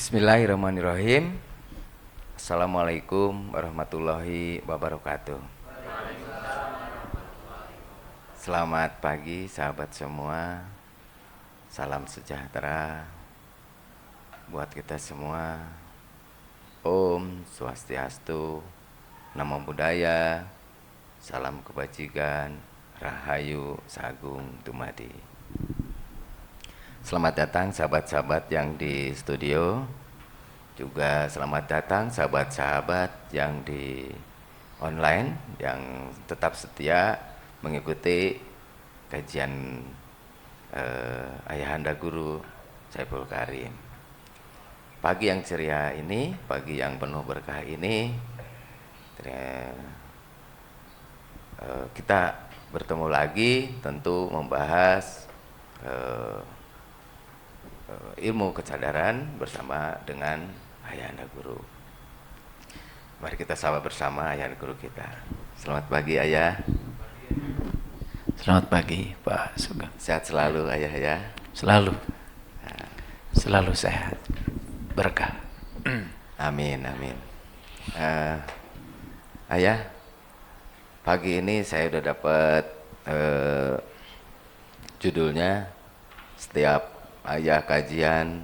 Bismillahirrahmanirrahim. Assalamualaikum warahmatullahi wabarakatuh. Selamat pagi sahabat semua. Salam sejahtera buat kita semua. Om Swastiastu, Namo Buddhaya, salam kebajikan, Rahayu Sagung Dumadi. Selamat datang sahabat-sahabat yang di studio. Juga selamat datang sahabat-sahabat yang di online, yang tetap setia mengikuti kajian Ayahanda Guru Saiful Karim. Pagi yang ceria ini, pagi yang penuh berkah ini, kita bertemu lagi tentu membahas ilmu kesadaran bersama dengan Ayahanda Guru. Mari kita sapa bersama Ayahanda Guru kita. Selamat pagi Ayah. Selamat pagi Pak Sugeng. Sehat selalu Ayah ya. Selalu. Selalu sehat. Berkah. Amin, amin. Ayah, pagi ini saya udah dapat judulnya. Setiap Ayah kajian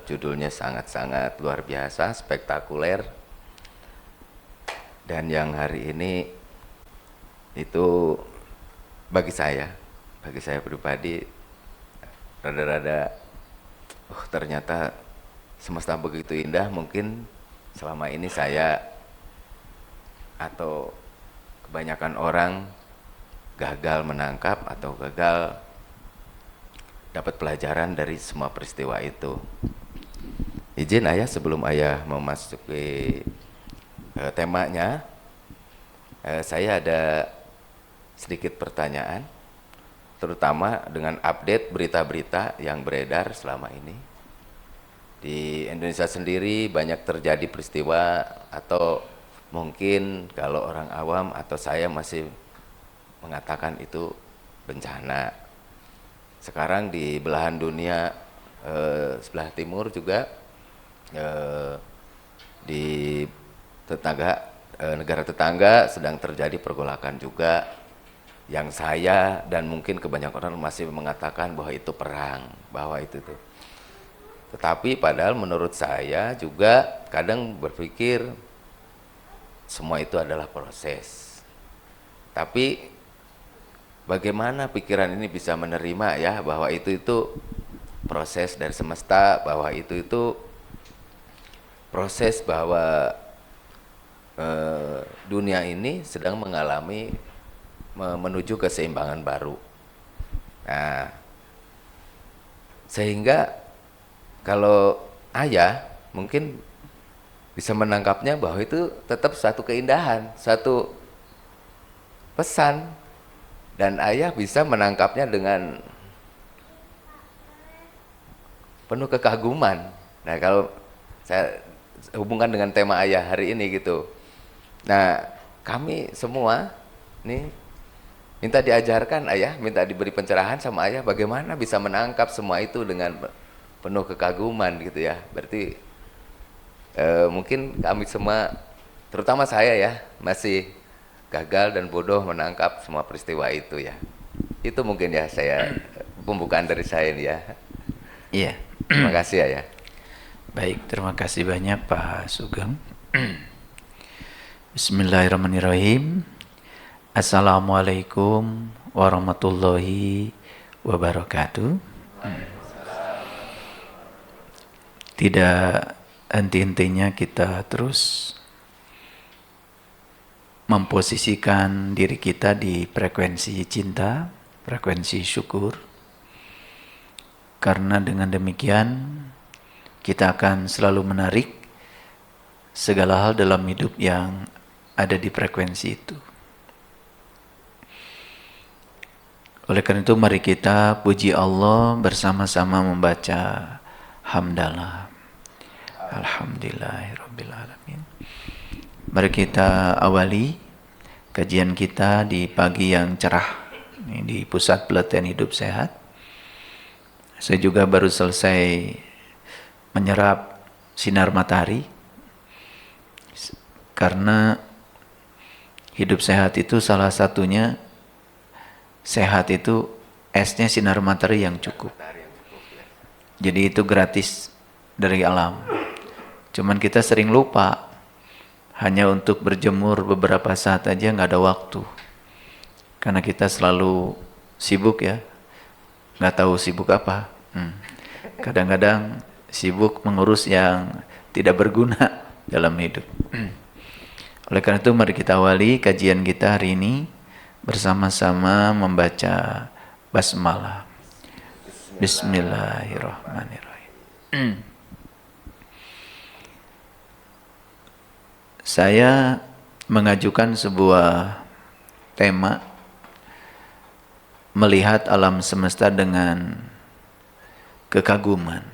judulnya sangat-sangat luar biasa, spektakuler. Dan yang hari ini itu bagi saya pribadi rada-rada ternyata semesta begitu indah. Mungkin selama ini saya atau kebanyakan orang gagal menangkap atau gagal dapat pelajaran dari semua peristiwa itu. Izin Ayah sebelum Ayah memasuki temanya, saya ada sedikit pertanyaan, terutama dengan update berita-berita yang beredar selama ini. Di Indonesia sendiri banyak terjadi peristiwa, atau mungkin kalau orang awam atau saya masih mengatakan itu bencana. Sekarang di belahan dunia sebelah timur juga di negara tetangga sedang terjadi pergolakan juga, yang saya dan mungkin kebanyakan orang masih mengatakan bahwa itu perang, bahwa itu tuh. Tetapi padahal menurut saya juga kadang berpikir semua itu adalah proses. Tapi bagaimana pikiran ini bisa menerima ya bahwa itu proses dari semesta, bahwa itu proses, bahwa dunia ini sedang mengalami menuju keseimbangan baru. Nah, sehingga kalau Ayah mungkin bisa menangkapnya bahwa itu tetap satu keindahan, satu pesan, dan Ayah bisa menangkapnya dengan penuh kekaguman. Nah, kalau saya hubungkan dengan tema Ayah hari ini gitu. Nah, kami semua nih minta diajarkan Ayah, minta diberi pencerahan sama Ayah bagaimana bisa menangkap semua itu dengan penuh kekaguman gitu ya. Berarti mungkin kami semua, terutama saya ya, masih gagal dan bodoh menangkap semua peristiwa itu ya. Itu mungkin ya saya pembukaan dari saya ini ya. Iya. Terima kasih ya. Baik, terima kasih banyak Pak Sugeng. Bismillahirrahmanirrahim. Assalamualaikum warahmatullahi wabarakatuh. Tidak henti-hentinya kita terus memposisikan diri kita di frekuensi cinta, frekuensi syukur. Karena dengan demikian kita akan selalu menarik segala hal dalam hidup yang ada di frekuensi itu. Oleh karena itu mari kita puji Allah bersama-sama membaca hamdalah. Alhamdulillahirabbil alamin. Mari kita awali kajian kita di pagi yang cerah di Pusat Pelatihan Hidup Sehat. Saya juga baru selesai menyerap sinar matahari. Karena hidup sehat itu salah satunya, sehat itu esnya sinar matahari yang cukup. Jadi itu gratis dari alam. Cuman kita sering lupa, hanya untuk berjemur beberapa saat aja nggak ada waktu. Karena kita selalu sibuk ya, nggak tahu sibuk apa. Kadang-kadang sibuk mengurus yang tidak berguna dalam hidup. Oleh karena itu mari kita awali kajian kita hari ini bersama-sama membaca basmalah. Bismillahirrahmanirrahim. Saya mengajukan sebuah tema melihat alam semesta dengan kekaguman.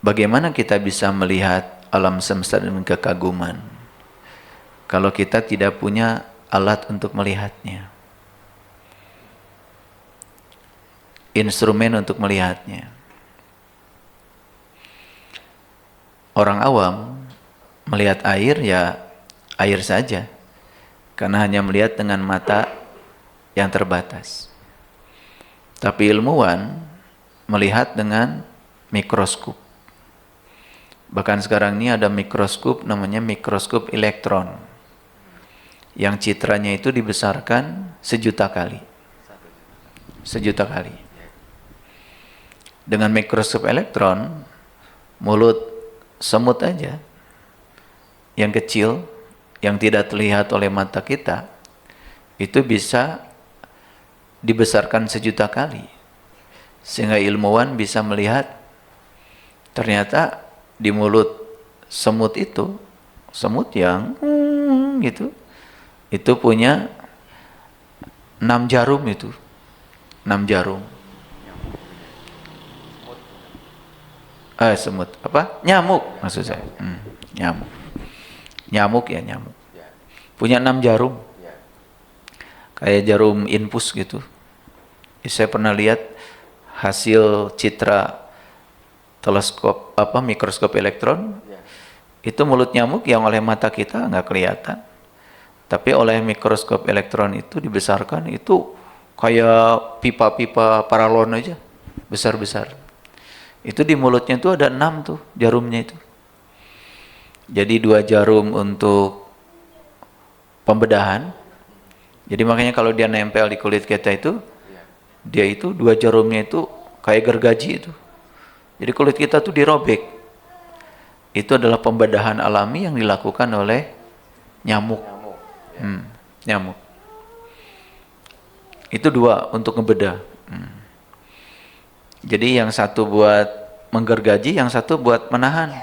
Bagaimana kita bisa melihat alam semesta dengan kekaguman kalau kita tidak punya alat untuk melihatnya, instrumen untuk melihatnya? Orang awam melihat air ya air saja, karena hanya melihat dengan mata yang terbatas. Tapi ilmuwan melihat dengan mikroskop. Bahkan sekarang ini ada mikroskop namanya mikroskop elektron, yang citranya itu dibesarkan 1.000.000 kali. 1.000.000 kali. Dengan mikroskop elektron, mulut semut aja yang kecil, yang tidak terlihat oleh mata kita, itu bisa dibesarkan 1.000.000 kali. Sehingga ilmuwan bisa melihat ternyata di mulut semut itu, semut yang gitu, itu punya 6 jarum itu. 6 jarum. Semut apa? Nyamuk maksud saya. Nyamuk. Nyamuk ya, nyamuk. Punya 6 jarum. Kayak jarum infus gitu. Saya pernah lihat hasil citra teleskop mikroskop elektron. Itu mulut nyamuk yang oleh mata kita nggak kelihatan. Tapi oleh mikroskop elektron itu dibesarkan, itu kayak pipa-pipa paralon aja, besar-besar. Itu di mulutnya itu ada 6 tuh jarumnya itu. Jadi 2 jarum untuk pembedahan. Jadi makanya kalau dia nempel di kulit kita itu, dia itu 2 jarumnya itu kayak gergaji itu. Jadi kulit kita tuh dirobek. Itu adalah pembedahan alami yang dilakukan oleh nyamuk. Nyamuk. Itu 2 untuk ngebedah. Jadi yang satu buat menggergaji, yang satu buat menahan.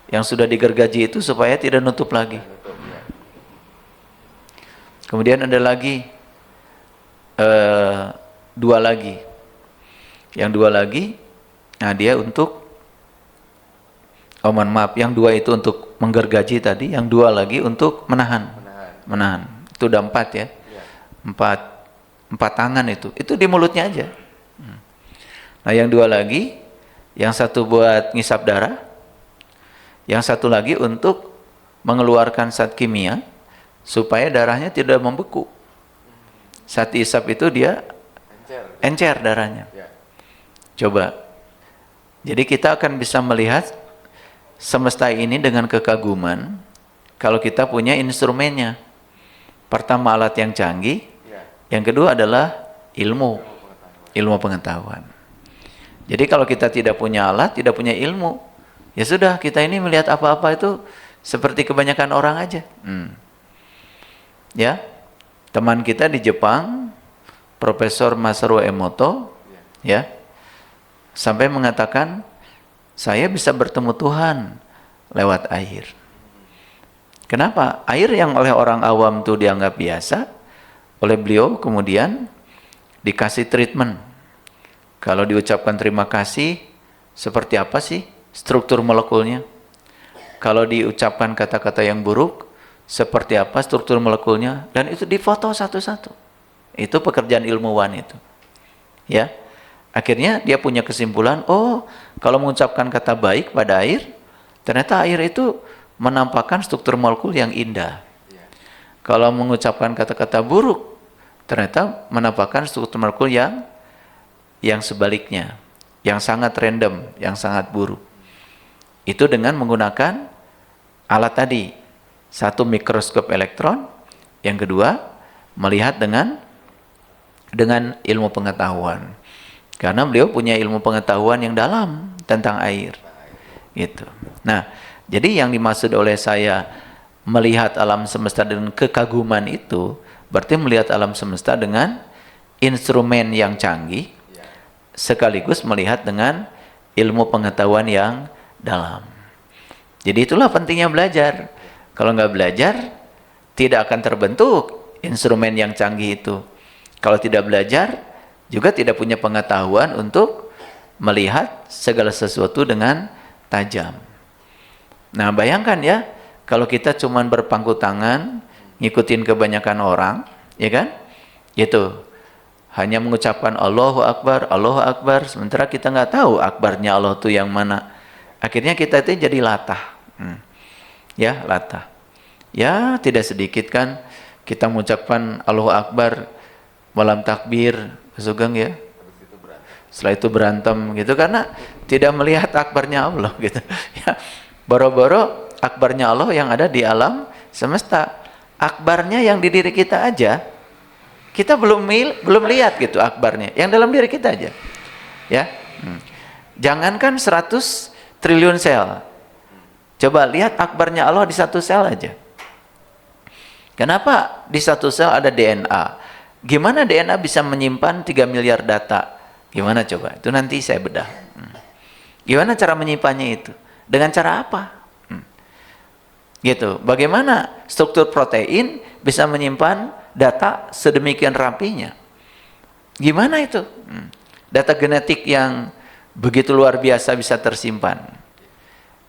Yang sudah digergaji itu supaya tidak nutup lagi. Kemudian ada lagi 2 lagi. Yang 2 lagi, nah dia untuk yang 2 itu untuk menggergaji tadi, yang 2 lagi untuk menahan. Itu udah 4 ya. 4 tangan itu di mulutnya aja. Nah yang 2 lagi, yang satu buat ngisap darah, yang satu lagi untuk mengeluarkan zat kimia supaya darahnya tidak membeku. Saat diisap itu dia encer darahnya. Coba. Jadi kita akan bisa melihat semesta ini dengan kekaguman kalau kita punya instrumennya. Pertama alat yang canggih, yang kedua adalah ilmu pengetahuan. Jadi kalau kita tidak punya alat, tidak punya ilmu, ya sudah, kita ini melihat apa-apa itu seperti kebanyakan orang aja. Ya, teman kita di Jepang, Profesor Masaru Emoto, ya, sampai mengatakan, saya bisa bertemu Tuhan lewat air. Kenapa? Air yang oleh orang awam tuh dianggap biasa, oleh beliau kemudian dikasih treatment. Kalau diucapkan terima kasih, seperti apa sih struktur molekulnya? Kalau diucapkan kata-kata yang buruk, seperti apa struktur molekulnya? Dan itu difoto satu-satu. Itu pekerjaan ilmuwan itu. Ya. Akhirnya dia punya kesimpulan, oh kalau mengucapkan kata baik pada air, ternyata air itu menampakkan struktur molekul yang indah. Kalau mengucapkan kata-kata buruk, ternyata menampakkan struktur molekul yang sebaliknya, yang sangat random, yang sangat buruk. Itu dengan menggunakan alat tadi. Satu, mikroskop elektron, yang kedua melihat dengan ilmu pengetahuan. Karena beliau punya ilmu pengetahuan yang dalam tentang air. Gitu. Nah, jadi yang dimaksud oleh saya melihat alam semesta dengan kekaguman itu, berarti melihat alam semesta dengan instrumen yang canggih, sekaligus melihat dengan ilmu pengetahuan yang dalam. Jadi itulah pentingnya belajar. Kalau nggak belajar, tidak akan terbentuk instrumen yang canggih itu. Kalau tidak belajar, juga tidak punya pengetahuan untuk melihat segala sesuatu dengan tajam. Nah, bayangkan ya, kalau kita cuma berpangku tangan, ngikutin kebanyakan orang, ya kan? Gitu. Hanya mengucapkan Allahu Akbar, sementara kita nggak tahu akbarnya Allah itu yang mana. Akhirnya kita itu jadi latah. Ya, latah. Ya, tidak sedikit kan kita mengucapkan Allahu Akbar malam takbir, Sugeng ya. Setelah itu berantem gitu karena tidak melihat akbarnya Allah gitu. Ya, boro-boro akbarnya Allah yang ada di alam semesta. Akbarnya yang di diri kita aja, kita belum lihat gitu akbarnya. Yang dalam diri kita aja. Ya. Jangankan 100 triliun sel. Coba lihat akbarnya Allah di satu sel aja. Kenapa di satu sel ada DNA? Gimana DNA bisa menyimpan 3 miliar data? Gimana coba? Itu nanti saya bedah. Gimana cara menyimpannya itu? Dengan cara apa? Gitu. Bagaimana struktur protein bisa menyimpan data sedemikian rapinya? Gimana itu? Data genetik yang begitu luar biasa bisa tersimpan.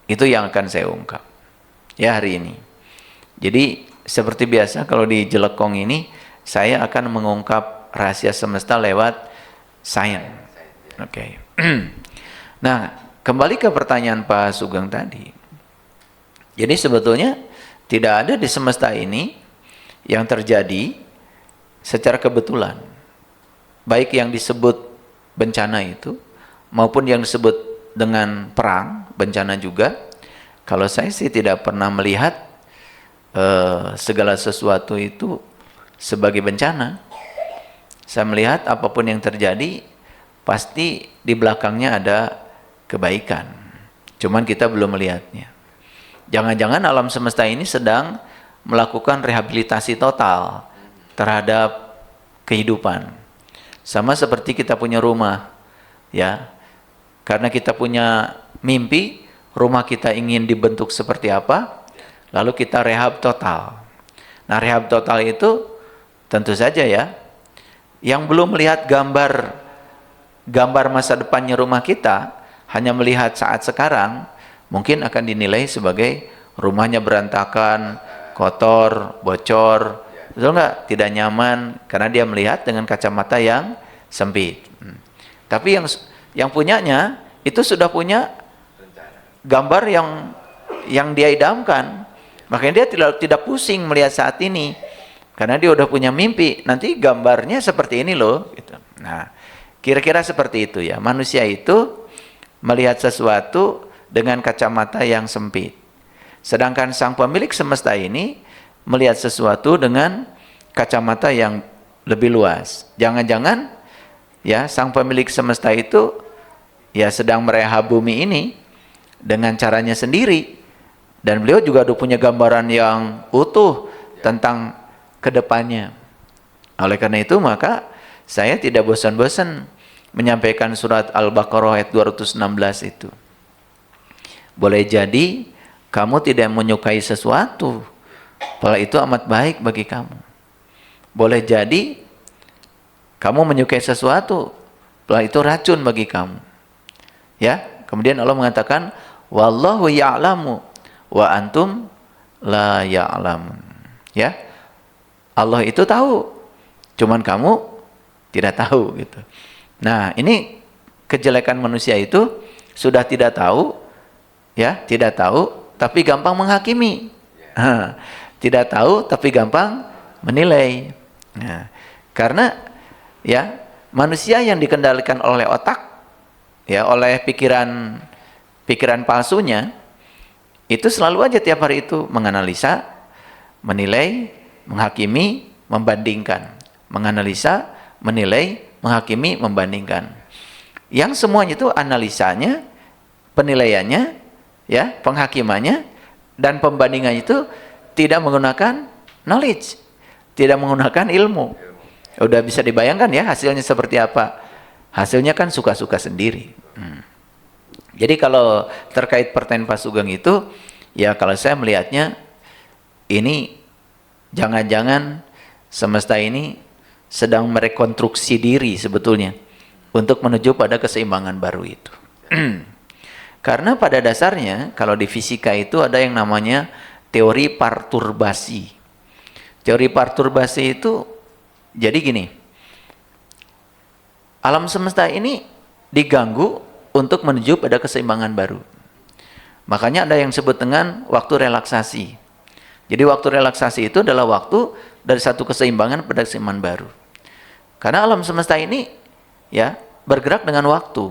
Itu yang akan saya ungkap ya hari ini. Jadi seperti biasa kalau di Jelekong ini saya akan mengungkap rahasia semesta lewat sains. Oke. Nah, kembali ke pertanyaan Pak Sugeng tadi. Jadi sebetulnya tidak ada di semesta ini yang terjadi secara kebetulan. Baik yang disebut bencana itu maupun yang disebut dengan perang, bencana juga. Kalau saya sih tidak pernah melihat segala sesuatu itu sebagai bencana. Saya melihat apapun yang terjadi pasti di belakangnya ada kebaikan. Cuman kita belum melihatnya. Jangan-jangan alam semesta ini sedang melakukan rehabilitasi total terhadap kehidupan. Sama seperti kita punya rumah, ya. Karena kita punya mimpi, rumah kita ingin dibentuk seperti apa, lalu kita rehab total. Nah, rehab total itu tentu saja ya, yang belum melihat gambar masa depannya rumah kita, hanya melihat saat sekarang, mungkin akan dinilai sebagai rumahnya berantakan, kotor, bocor, betul nggak? Tidak nyaman, karena dia melihat dengan kacamata yang sempit. Tapi yang punyanya itu sudah punya gambar yang dia idamkan. Makanya dia tidak pusing melihat saat ini, karena dia udah punya mimpi. Nanti gambarnya seperti ini loh. Gitu. Nah, kira-kira seperti itu ya. Manusia itu melihat sesuatu dengan kacamata yang sempit. Sedangkan sang pemilik semesta ini melihat sesuatu dengan kacamata yang lebih luas. Jangan-jangan ya sang pemilik semesta itu ya sedang merehab bumi ini dengan caranya sendiri. Dan beliau juga udah punya gambaran yang utuh tentang kedepannya. Oleh karena itu maka saya tidak bosan-bosan menyampaikan surat Al-Baqarah ayat 216 itu. Boleh jadi kamu tidak menyukai sesuatu, padahal itu amat baik bagi kamu. Boleh jadi kamu menyukai sesuatu, padahal itu racun bagi kamu. Ya, kemudian Allah mengatakan, wallahu ya'lamu wa antum la ya'lamun. Ya, Allah itu tahu, cuman kamu tidak tahu gitu. Nah, ini kejelekan manusia itu sudah tidak tahu, ya, tidak tahu, tapi gampang menghakimi. Tidak tahu, tapi gampang menilai. Nah, karena ya manusia yang dikendalikan oleh otak, ya, oleh pikiran palsunya, itu selalu aja tiap hari itu menganalisa, menilai, menghakimi, membandingkan. Menganalisa, menilai, menghakimi, membandingkan. Yang semuanya itu analisanya, penilaiannya, ya, penghakimannya, dan pembandingannya itu tidak menggunakan knowledge, tidak menggunakan ilmu. Udah bisa dibayangkan ya hasilnya seperti apa. Hasilnya kan suka-suka sendiri. Jadi kalau terkait pertanyaan Pak Sugeng itu, ya kalau saya melihatnya, ini jangan-jangan semesta ini sedang merekonstruksi diri sebetulnya untuk menuju pada keseimbangan baru itu. Karena pada dasarnya kalau di fisika itu ada yang namanya teori perturbasi. Teori perturbasi itu jadi gini, alam semesta ini diganggu untuk menuju pada keseimbangan baru. Makanya ada yang disebut dengan waktu relaksasi. Jadi waktu relaksasi itu adalah waktu dari satu keseimbangan pada keseimbangan baru. Karena alam semesta ini ya bergerak dengan waktu.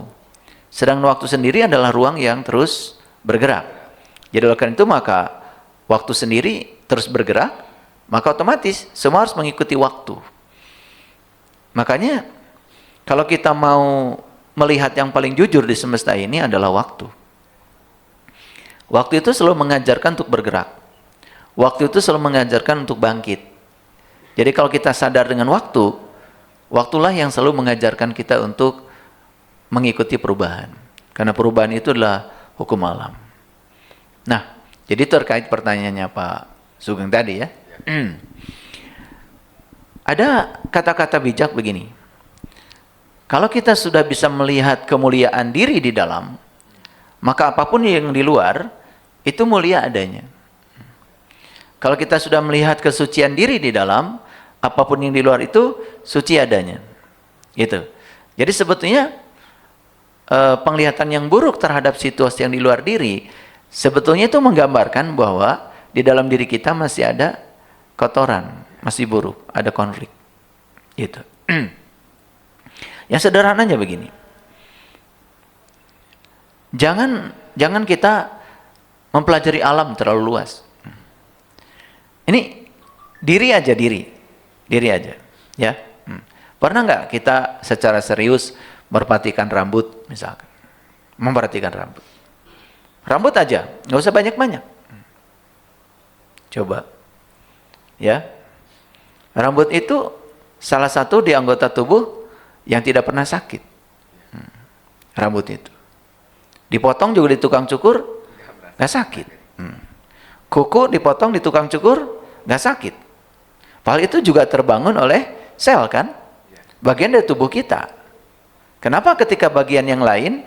Sedang waktu sendiri adalah ruang yang terus bergerak. Jadi oleh karena itu maka waktu sendiri terus bergerak, maka otomatis semua harus mengikuti waktu. Makanya kalau kita mau melihat yang paling jujur di semesta ini adalah waktu. Waktu itu selalu mengajarkan untuk bergerak. Waktu itu selalu mengajarkan untuk bangkit. Jadi kalau kita sadar dengan waktu, waktulah yang selalu mengajarkan kita untuk mengikuti perubahan. Karena perubahan itu adalah hukum alam. Nah, jadi terkait pertanyaannya Pak Sugeng tadi ya. Ada kata-kata bijak begini. Kalau kita sudah bisa melihat kemuliaan diri di dalam, maka apapun yang di luar, itu mulia adanya. Kalau kita sudah melihat kesucian diri di dalam, apapun yang di luar itu suci adanya. Gitu. Jadi sebetulnya penglihatan yang buruk terhadap situasi yang di luar diri, sebetulnya itu menggambarkan bahwa di dalam diri kita masih ada kotoran, masih buruk, ada konflik. Gitu. Yang sederhananya begini. Jangan kita mempelajari alam terlalu luas. Ini diri aja, diri aja, ya. Pernah nggak kita secara serius memperhatikan rambut, misalkan, memperhatikan rambut aja, nggak usah banyak-banyak. Coba, ya, rambut itu salah satu di anggota tubuh yang tidak pernah sakit. Rambut itu dipotong juga di tukang cukur, nggak sakit. Kuku dipotong di tukang cukur, nggak sakit. Padahal itu juga terbangun oleh sel kan, bagian dari tubuh kita. Kenapa ketika bagian yang lain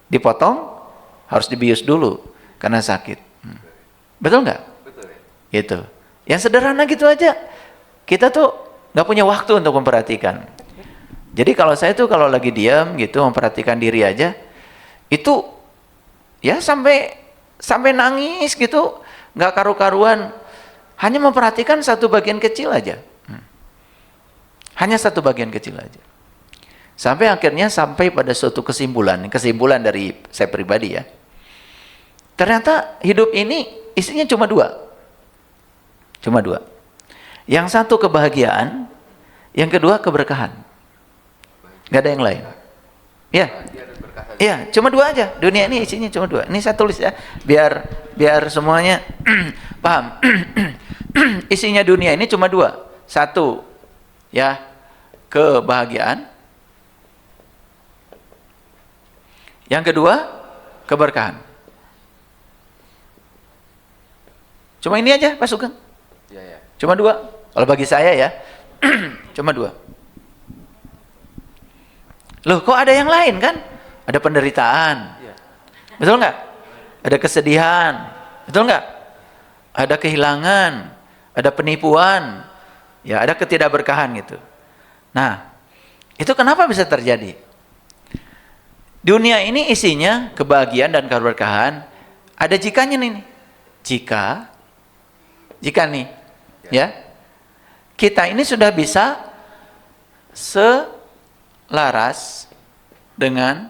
dipotong harus dibius dulu karena sakit? Betul nggak? Betul ya. Gitu. Yang sederhana gitu aja. Kita tuh nggak punya waktu untuk memperhatikan. Jadi kalau saya tuh kalau lagi diam gitu memperhatikan diri aja, itu ya sampai nangis gitu, nggak karu-karuan. Hanya memperhatikan satu bagian kecil aja. Hanya satu bagian kecil aja. Sampai akhirnya sampai pada suatu kesimpulan dari saya pribadi ya. Ternyata hidup ini isinya cuma dua. Cuma dua. Yang satu kebahagiaan, yang kedua keberkahan. Nggak ada yang lain. Ya. Iya, cuma dua aja. Dunia ini isinya cuma dua. Ini saya tulis ya, biar semuanya paham. Isinya dunia ini cuma dua. Satu, ya, kebahagiaan. Yang kedua, keberkahan. Cuma ini aja, Pak Sugeng. Ya. Cuma dua. Kalau bagi saya ya, cuma dua. Loh, kok ada yang lain kan? Ada penderitaan. Ya. Betul nggak? Ada kesedihan. Betul nggak? Ada kehilangan. Ada penipuan. Ya, ada ketidakberkahan gitu. Nah, itu kenapa bisa terjadi? Dunia ini isinya kebahagiaan dan keberkahan. Ada jikanya nih. Jika nih, ya, kita ini sudah bisa selaras dengan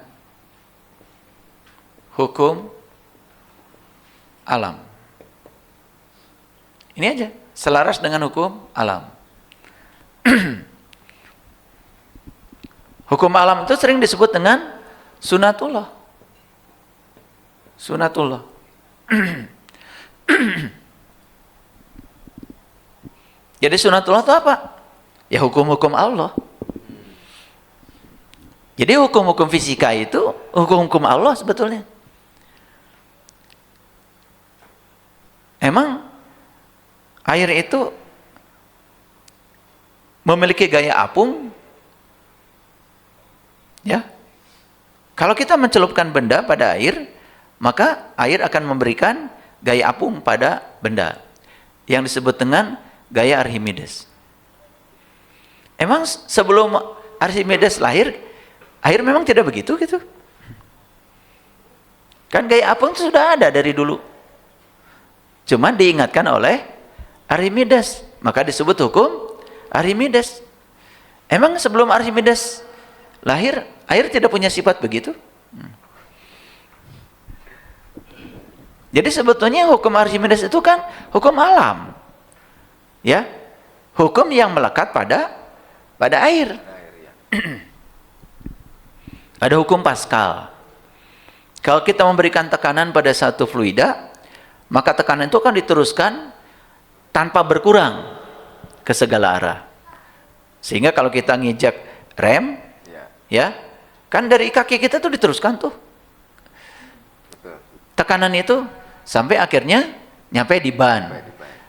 hukum alam. Ini aja, selaras dengan hukum alam. Hukum alam itu sering disebut dengan sunatullah. Sunatullah. Jadi sunatullah itu apa? Ya hukum-hukum Allah. Jadi hukum-hukum fisika itu hukum-hukum Allah sebetulnya. Emang air itu memiliki gaya apung? Ya. Kalau kita mencelupkan benda pada air, maka air akan memberikan gaya apung pada benda yang disebut dengan gaya Archimedes. Emang sebelum Archimedes lahir, air memang tidak begitu gitu? Kan gaya apung itu sudah ada dari dulu. Cuma diingatkan oleh Archimedes, maka disebut hukum Archimedes. Emang sebelum Archimedes lahir, air tidak punya sifat begitu? Jadi sebetulnya hukum Archimedes itu kan hukum alam. Ya. Hukum yang melekat pada air. Ada hukum Pascal. Kalau kita memberikan tekanan pada satu fluida, maka tekanan itu akan diteruskan tanpa berkurang ke segala arah. Sehingga kalau kita nginjak rem, ya, kan dari kaki kita tuh diteruskan tuh. Tekanan itu sampai akhirnya nyampe di ban.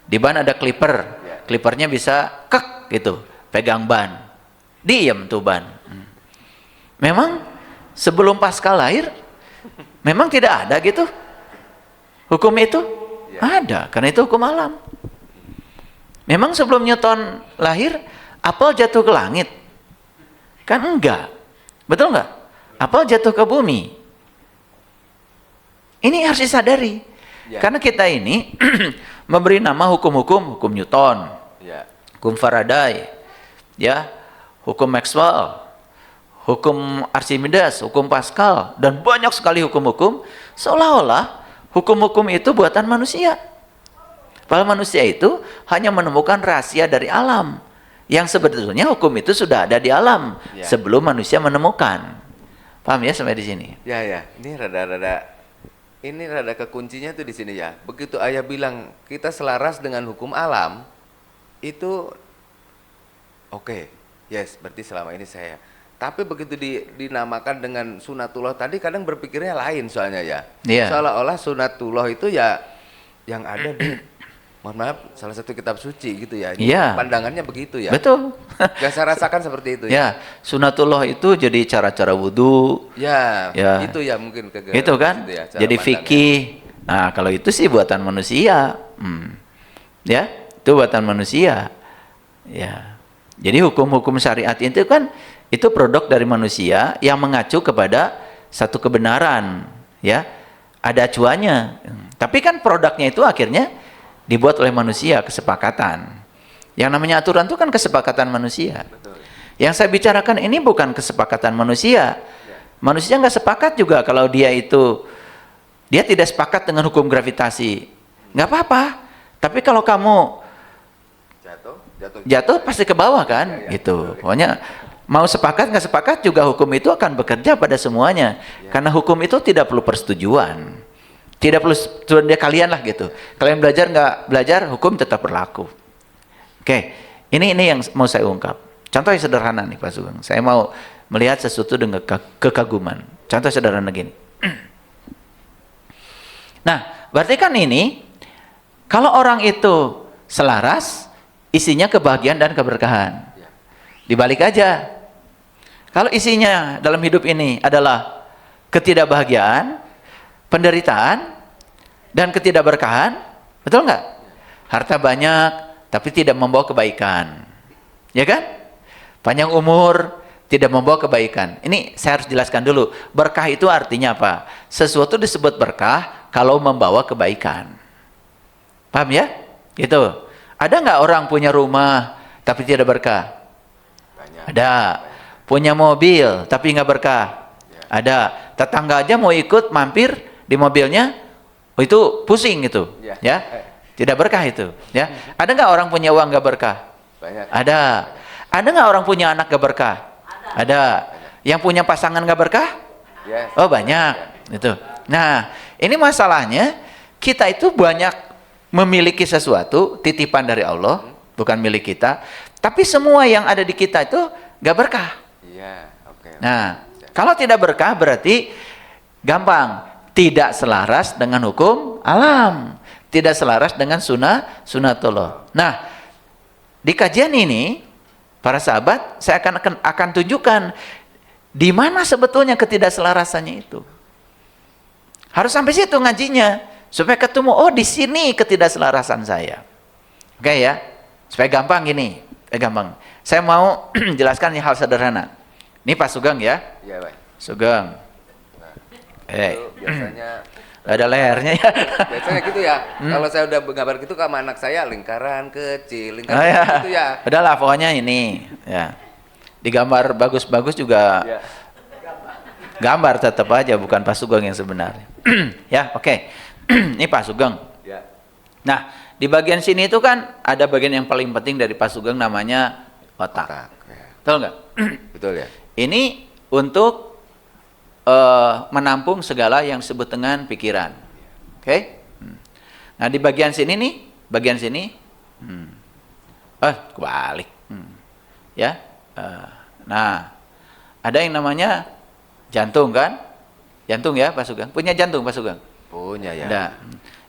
Di ban ada clipper. Clippernya bisa kek gitu, pegang ban. Diem tuh ban. Memang sebelum Pascal lahir, memang tidak ada gitu hukum itu? Ada, karena itu hukum alam. Memang sebelum Newton lahir, apel jatuh ke langit? Kan enggak. Betul enggak? Apel jatuh ke bumi. Ini harus disadari. Karena kita ini memberi nama hukum-hukum, hukum Newton, hukum Faraday, ya, hukum Maxwell, hukum Archimedes, hukum Pascal, dan banyak sekali hukum-hukum, seolah-olah hukum-hukum itu buatan manusia. Padahal manusia itu hanya menemukan rahasia dari alam, yang sebetulnya hukum itu sudah ada di alam sebelum manusia menemukan. Paham ya sampai di sini? Ya, ini rada kekuncinya tuh di sini ya. Begitu ayah bilang kita selaras dengan hukum alam, itu oke, yes, berarti selama ini saya. Tapi begitu dinamakan dengan sunatullah tadi, kadang berpikirnya lain soalnya ya. Seolah-olah sunatullah itu ya yang ada di, mohon maaf, salah satu kitab suci gitu ya. Pandangannya begitu ya. Betul. Gak saya rasakan seperti itu ya. Sunatullah itu jadi cara-cara wudhu. Itu ya mungkin. Itu kan, ya, jadi fikih. Nah kalau itu sih buatan manusia. Ya, itu buatan manusia. Ya. Jadi hukum-hukum syariat itu kan, itu produk dari manusia yang mengacu kepada satu kebenaran. Ya, ada acuannya. Tapi kan produknya itu akhirnya dibuat oleh manusia, kesepakatan. Yang namanya aturan itu kan kesepakatan manusia. Betul. Yang saya bicarakan ini bukan kesepakatan manusia. Manusia nggak sepakat juga kalau dia tidak sepakat dengan hukum gravitasi. Nggak apa-apa. Tapi kalau kamu jatuh pasti ke bawah kan, gitu. Pokoknya mau sepakat nggak sepakat juga hukum itu akan bekerja pada semuanya. Karena hukum itu tidak perlu persetujuan. Tidak perlu dia kalian lah gitu. Kalian belajar nggak belajar, hukum tetap berlaku. Oke, ini yang mau saya ungkap. Contoh yang sederhana nih Pak Sugeng. Saya mau melihat sesuatu dengan kekaguman. Contoh sederhana gini. Nah, berarti kan ini, kalau orang itu selaras, isinya kebahagiaan dan keberkahan. Dibalik aja. Kalau isinya dalam hidup ini adalah ketidakbahagiaan, penderitaan, dan ketidakberkahan, betul nggak? Harta banyak, tapi tidak membawa kebaikan. Ya kan? Panjang umur, tidak membawa kebaikan. Ini saya harus jelaskan dulu. Berkah itu artinya apa? Sesuatu disebut berkah kalau membawa kebaikan. Paham ya? Gitu. Ada nggak orang punya rumah tapi tidak berkah? Banyak. Ada. Punya mobil tapi nggak berkah? Ada. Tetangga aja mau ikut mampir di mobilnya, itu pusing gitu. Ya. Tidak berkah itu. Ya. Ada nggak orang punya uang nggak berkah? Banyak. Ada. Ada nggak orang punya anak nggak berkah? Ada. Yang punya pasangan nggak berkah? Yes. Oh banyak. Itu. Nah, ini masalahnya kita itu banyak memiliki sesuatu titipan dari Allah, bukan milik kita. Tapi semua yang ada di kita itu nggak berkah. Iya. Oke. Nah, kalau tidak berkah berarti gampang, tidak selaras dengan hukum alam, tidak selaras dengan sunatullah. Nah, di kajian ini, para sahabat, saya akan tunjukkan di mana sebetulnya ketidakselarasannya itu. Harus sampai situ ngajinya, supaya ketemu, oh di sini ketidakselarasan saya. Oke ya, supaya gampang gini, gampang. Saya mau jelaskan hal sederhana. Ini Pak Sugeng ya. Iya, Pak. Sugeng. Itu biasanya Ada lehernya ya. biasanya gitu ya. Kalau saya udah gambar gitu sama anak saya, lingkaran kecil, lingkaran Oh, ya. kecil gitu ya. Udahlah pokoknya ini ya. Di gambar bagus-bagus juga Iya. gambar tetap aja, bukan Pak Sugeng yang sebenarnya. Ya, oke. Ini Pak Sugeng. Ya. Nah, di bagian sini itu kan ada bagian yang paling penting dari Pak Sugeng, namanya otak. Otak, ya. Betul nggak? Betul ya. Ini untuk menampung segala yang disebut dengan pikiran. Oke? Nah, di bagian sini nih, bagian sini, kebalik. Ya. Nah, ada yang namanya jantung kan? Jantung ya, Pak Sugeng. Punya jantung, Pak Sugeng? Punya ya. Ada.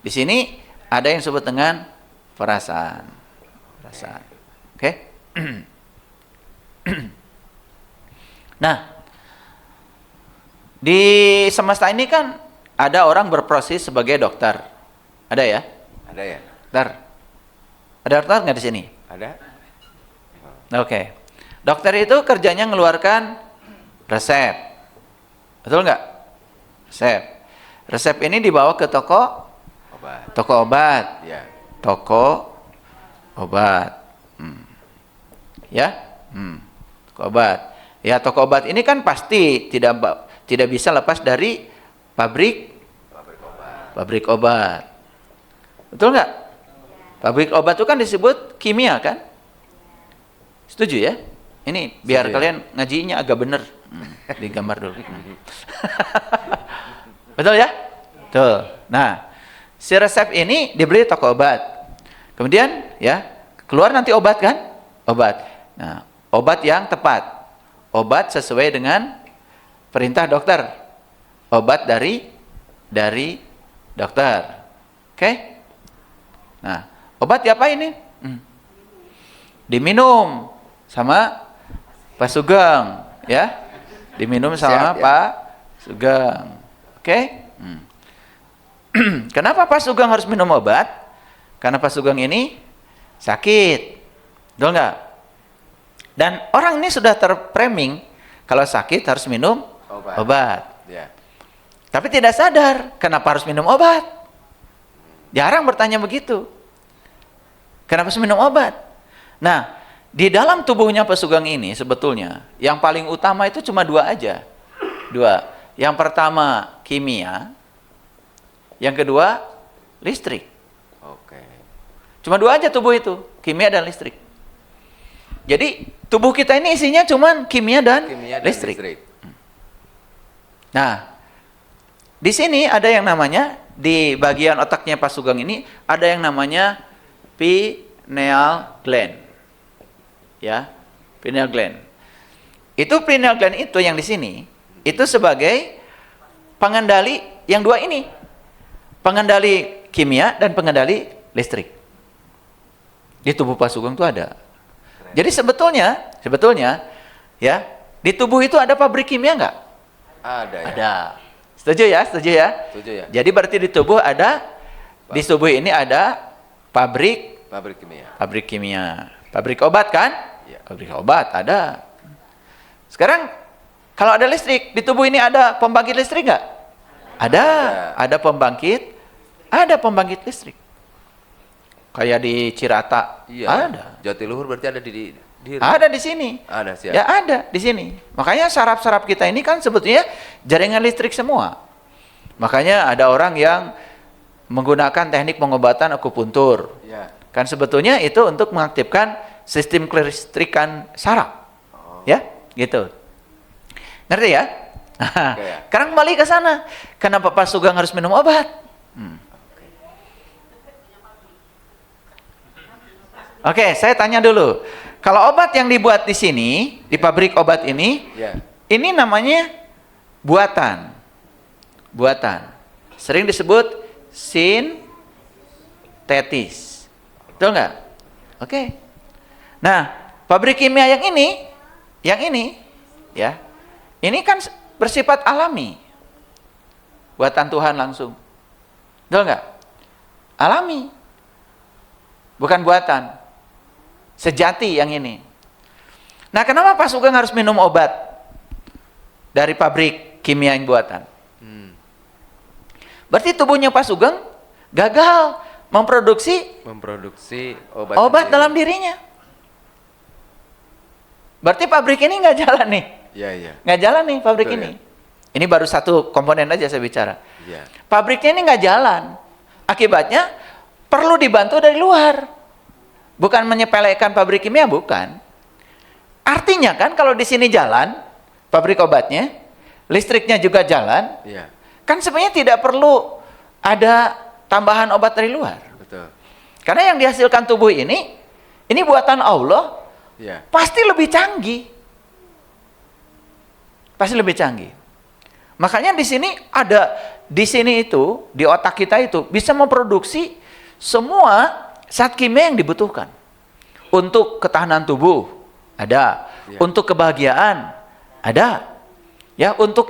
Di sini ada yang disebut dengan perasaan. Perasaan. Oke? Nah, di semesta ini kan ada orang berprofesi sebagai dokter. Ada ya? Ada ya? Dokter. Ada dokter nggak di sini? Ada? Oke. Dokter itu kerjanya mengeluarkan resep. Betul nggak? Resep. Resep ini dibawa ke toko obat. Ya. Toko obat. Ya? Toko obat. Ya, toko obat ini kan pasti tidak bisa lepas dari pabrik obat. Betul nggak? Pabrik obat itu kan disebut kimia kan? Setuju ya? Ini biar Setuju. kalian ngajinya agak bener. Digambar dulu. Betul ya? Betul. Nah, si resep ini dibeli toko obat. Kemudian ya, keluar nanti obat kan? Obat. Nah, obat yang tepat. Obat sesuai dengan perintah dokter. Obat dari dokter. Oke? Nah, obat diapain ini? Diminum sama Pak Sugeng, ya. Diminum sama Siap, ya. Pak Sugeng. Oke? Kenapa Pak Sugeng harus minum obat? Karena Pak Sugeng ini sakit. Betul nggak? Dan orang ini sudah terframing kalau sakit harus minum obat. Ya. Tapi tidak sadar kenapa harus minum obat. Jarang bertanya begitu. Kenapa harus minum obat? Nah, di dalam tubuhnya Pak Sugeng ini sebetulnya yang paling utama itu cuma dua aja. Dua. Yang pertama kimia, yang kedua listrik. Oke. Cuma dua aja tubuh itu, kimia dan listrik. Jadi tubuh kita ini isinya cuma kimia dan listrik. Nah, di sini ada yang namanya, di bagian otaknya Pak Sugeng ini ada yang namanya pineal gland. Ya, pineal gland. Itu pineal gland itu yang di sini itu sebagai pengendali yang dua ini. Pengendali kimia dan pengendali listrik. Di tubuh Pak Sugeng itu ada. Jadi sebetulnya ya, di tubuh itu ada pabrik kimia nggak? Ada ya. Ada. Setuju ya? Setuju ya? Setuju ya. Jadi berarti di tubuh ada, di tubuh ini ada pabrik kimia. Pabrik kimia. Pabrik obat kan? Ya. Pabrik obat ada. Sekarang kalau ada listrik, di tubuh ini ada pembangkit listrik nggak? Ada pembangkit listrik. Kayak di Cirata, Iya. ada. Jatiluhur berarti ada di Ada di sini. Ada sih. Ya ada di sini. Makanya saraf-saraf kita ini kan sebetulnya jaringan listrik semua. Makanya ada orang yang menggunakan teknik pengobatan akupuntur. Ya. Kan sebetulnya itu untuk mengaktifkan sistem kelistrikan saraf. Ya, gitu. Ngerti ya? Nah, Oke, ya. sekarang kembali ke sana. Kenapa Pak Sugeng harus minum obat? Oke, saya tanya dulu. Kalau obat yang dibuat di sini, di pabrik obat ini, Ya. ini namanya buatan. Buatan. Sering disebut sintetis. Betul nggak? Oke. Nah, pabrik kimia yang ini, ya, ini kan bersifat alami. Buatan Tuhan langsung. Betul nggak? Alami. Bukan buatan. Sejati yang ini. Nah, kenapa Pak Sugeng harus minum obat dari pabrik kimia yang buatan? Berarti tubuhnya Pak Sugeng gagal memproduksi obat dalam dirinya. Berarti pabrik ini nggak jalan nih. Iya, iya. Nggak jalan nih pabrik Betul, ini. ya. Ini baru satu komponen aja saya bicara. Iya. Pabriknya ini nggak jalan. Akibatnya perlu dibantu dari luar. Bukan menyepelekan pabrik kimia, bukan. Artinya kan kalau di sini jalan pabrik obatnya, listriknya juga jalan, Iya. kan sebenarnya tidak perlu ada tambahan obat dari luar. Betul. Karena yang dihasilkan tubuh ini buatan Allah, Iya. pasti lebih canggih. Pasti lebih canggih. Makanya di sini itu, di otak kita itu bisa memproduksi semua zat kimia yang dibutuhkan. Untuk ketahanan tubuh ada, Ya. untuk kebahagiaan ada. Ya, untuk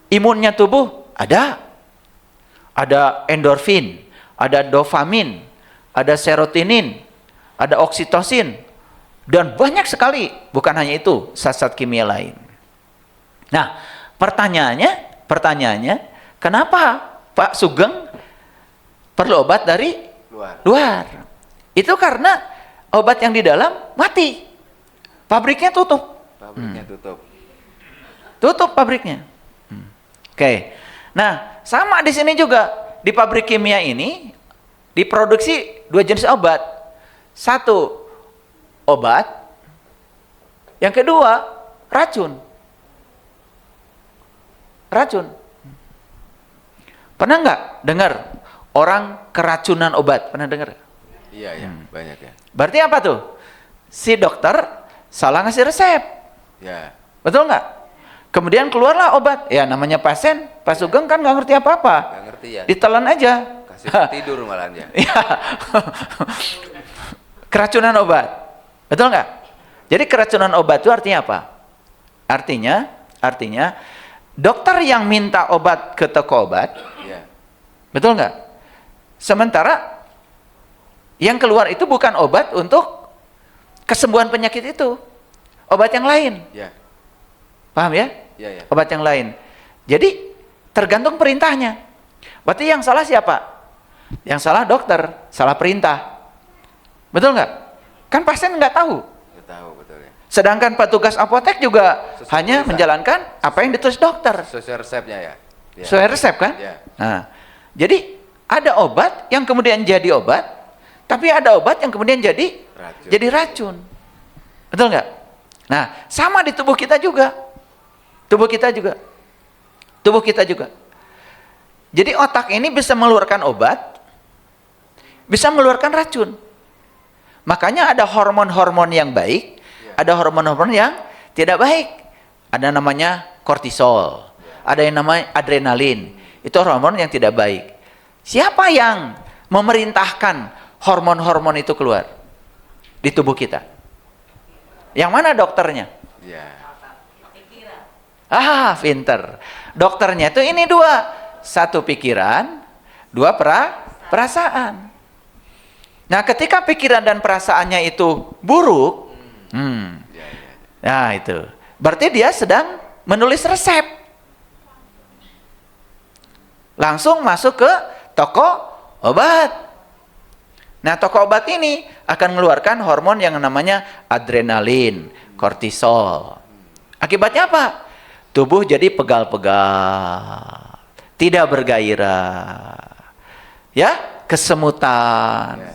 imunnya tubuh ada. Ada endorfin, ada dopamin, ada serotonin, ada oksitosin, dan banyak sekali, bukan hanya itu, zat-zat kimia lain. Nah, pertanyaannya, kenapa Pak Sugeng perlu obat dari luar? Itu karena obat yang di dalam mati. Pabriknya tutup. Tutup pabriknya. Oke. Nah, sama di sini juga. Di pabrik kimia ini diproduksi dua jenis obat. Satu, obat. Yang kedua, racun. Racun. Pernah nggak dengar orang keracunan obat? Pernah dengar? Iya, iya, banyak ya. Berarti apa tuh? Si dokter salah ngasih resep. Ya. Betul nggak? Kemudian keluarlah obat. Ya namanya pasien, Pak Sugeng kan nggak ngerti apa-apa. Nggak ngerti ya. Ditelan aja. Kasih tidur malahnya. Ya. Keracunan obat. Betul nggak? Jadi keracunan obat itu artinya apa? Artinya dokter yang minta obat ke toko obat, Iya. betul nggak? Sementara yang keluar itu bukan obat untuk kesembuhan penyakit itu, obat yang lain. Iya. Paham ya? Iya, iya. Obat yang lain. Jadi tergantung perintahnya. Berarti yang salah siapa? Yang salah dokter, salah perintah. Betul nggak? Kan pasien nggak tahu. Nggak tahu, betul ya. Sedangkan petugas apotek juga Sesuai hanya tulisan. menjalankan apa yang ditulis dokter. Sesuai resepnya ya. Iya. Sesuai resep kan? Iya. Nah, jadi ada obat yang kemudian jadi obat, tapi ada obat yang kemudian jadi racun. Betul nggak? Nah, sama di tubuh kita juga. Tubuh kita juga. Jadi otak ini bisa mengeluarkan obat, bisa mengeluarkan racun. Makanya ada hormon-hormon yang baik, ada hormon-hormon yang tidak baik. Ada namanya kortisol, ada yang namanya adrenalin. Itu hormon yang tidak baik. Siapa yang memerintahkan hormon-hormon itu keluar di tubuh kita? Yang mana dokternya? Iya. Pinter. Dokternya itu ini dua. Satu pikiran, dua perasaan. Nah, ketika pikiran dan perasaannya itu buruk, Iya, iya. nah itu. berarti dia sedang menulis resep. Langsung masuk ke toko obat. Nah, toko obat ini akan mengeluarkan hormon yang namanya adrenalin, kortisol. Akibatnya apa? Tubuh jadi pegal-pegal, tidak bergairah, ya, kesemutan,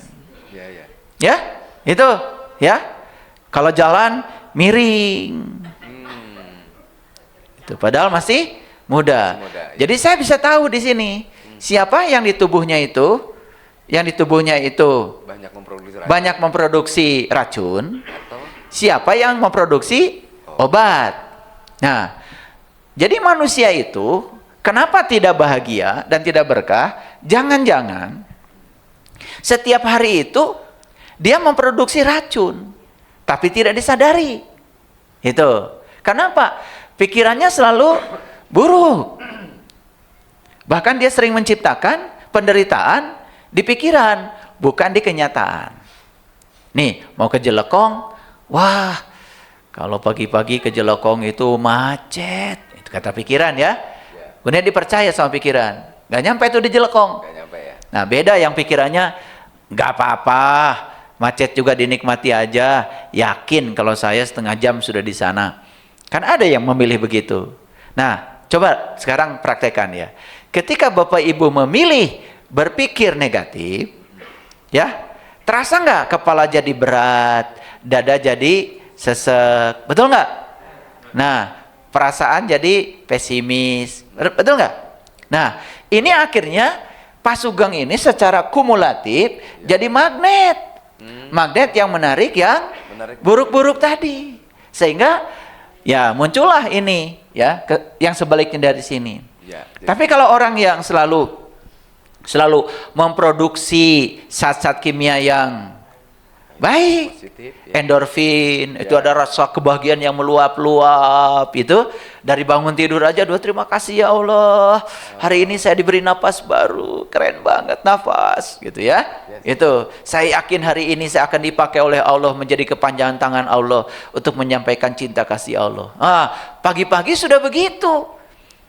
ya, itu, ya. Kalau jalan miring, itu padahal masih muda. Jadi saya bisa tahu di sini siapa yang di tubuhnya itu, banyak memproduksi racun, siapa yang memproduksi obat. Nah, jadi manusia itu kenapa tidak bahagia dan tidak berkah? Jangan-jangan setiap hari itu dia memproduksi racun, tapi tidak disadari. Itu. Kenapa? Pikirannya selalu buruk. Bahkan dia sering menciptakan penderitaan di pikiran, bukan di kenyataan. Nih, mau ke Jelekong, wah, kalau pagi-pagi ke Jelekong itu macet. Itu kata pikiran ya. Kemudian dipercaya sama pikiran. Gak nyampe itu di Jelekong. Nah, beda yang pikirannya, gak apa-apa, macet juga dinikmati aja. Yakin kalau saya setengah jam sudah di sana. Kan ada yang memilih begitu. Nah, coba sekarang praktekkan ya. Ketika Bapak Ibu memilih berpikir negatif, ya, terasa nggak kepala jadi berat, dada jadi sesek, betul nggak? Nah, perasaan jadi pesimis, betul nggak? Nah, ini akhirnya Pak Sugeng ini secara kumulatif jadi magnet, magnet yang menarik yang buruk-buruk tadi, sehingga ya muncullah ini ya yang sebaliknya dari sini. Tapi kalau orang yang selalu memproduksi zat-zat kimia yang baik, positif, ya. Endorfin, ya. Itu ada rasa kebahagiaan yang meluap-luap, itu dari bangun tidur aja, terima kasih ya Allah, hari ini saya diberi napas baru, keren banget nafas, gitu ya. Yes. Itu saya yakin hari ini saya akan dipakai oleh Allah menjadi kepanjangan tangan Allah untuk menyampaikan cinta kasih Allah. Pagi-pagi sudah begitu,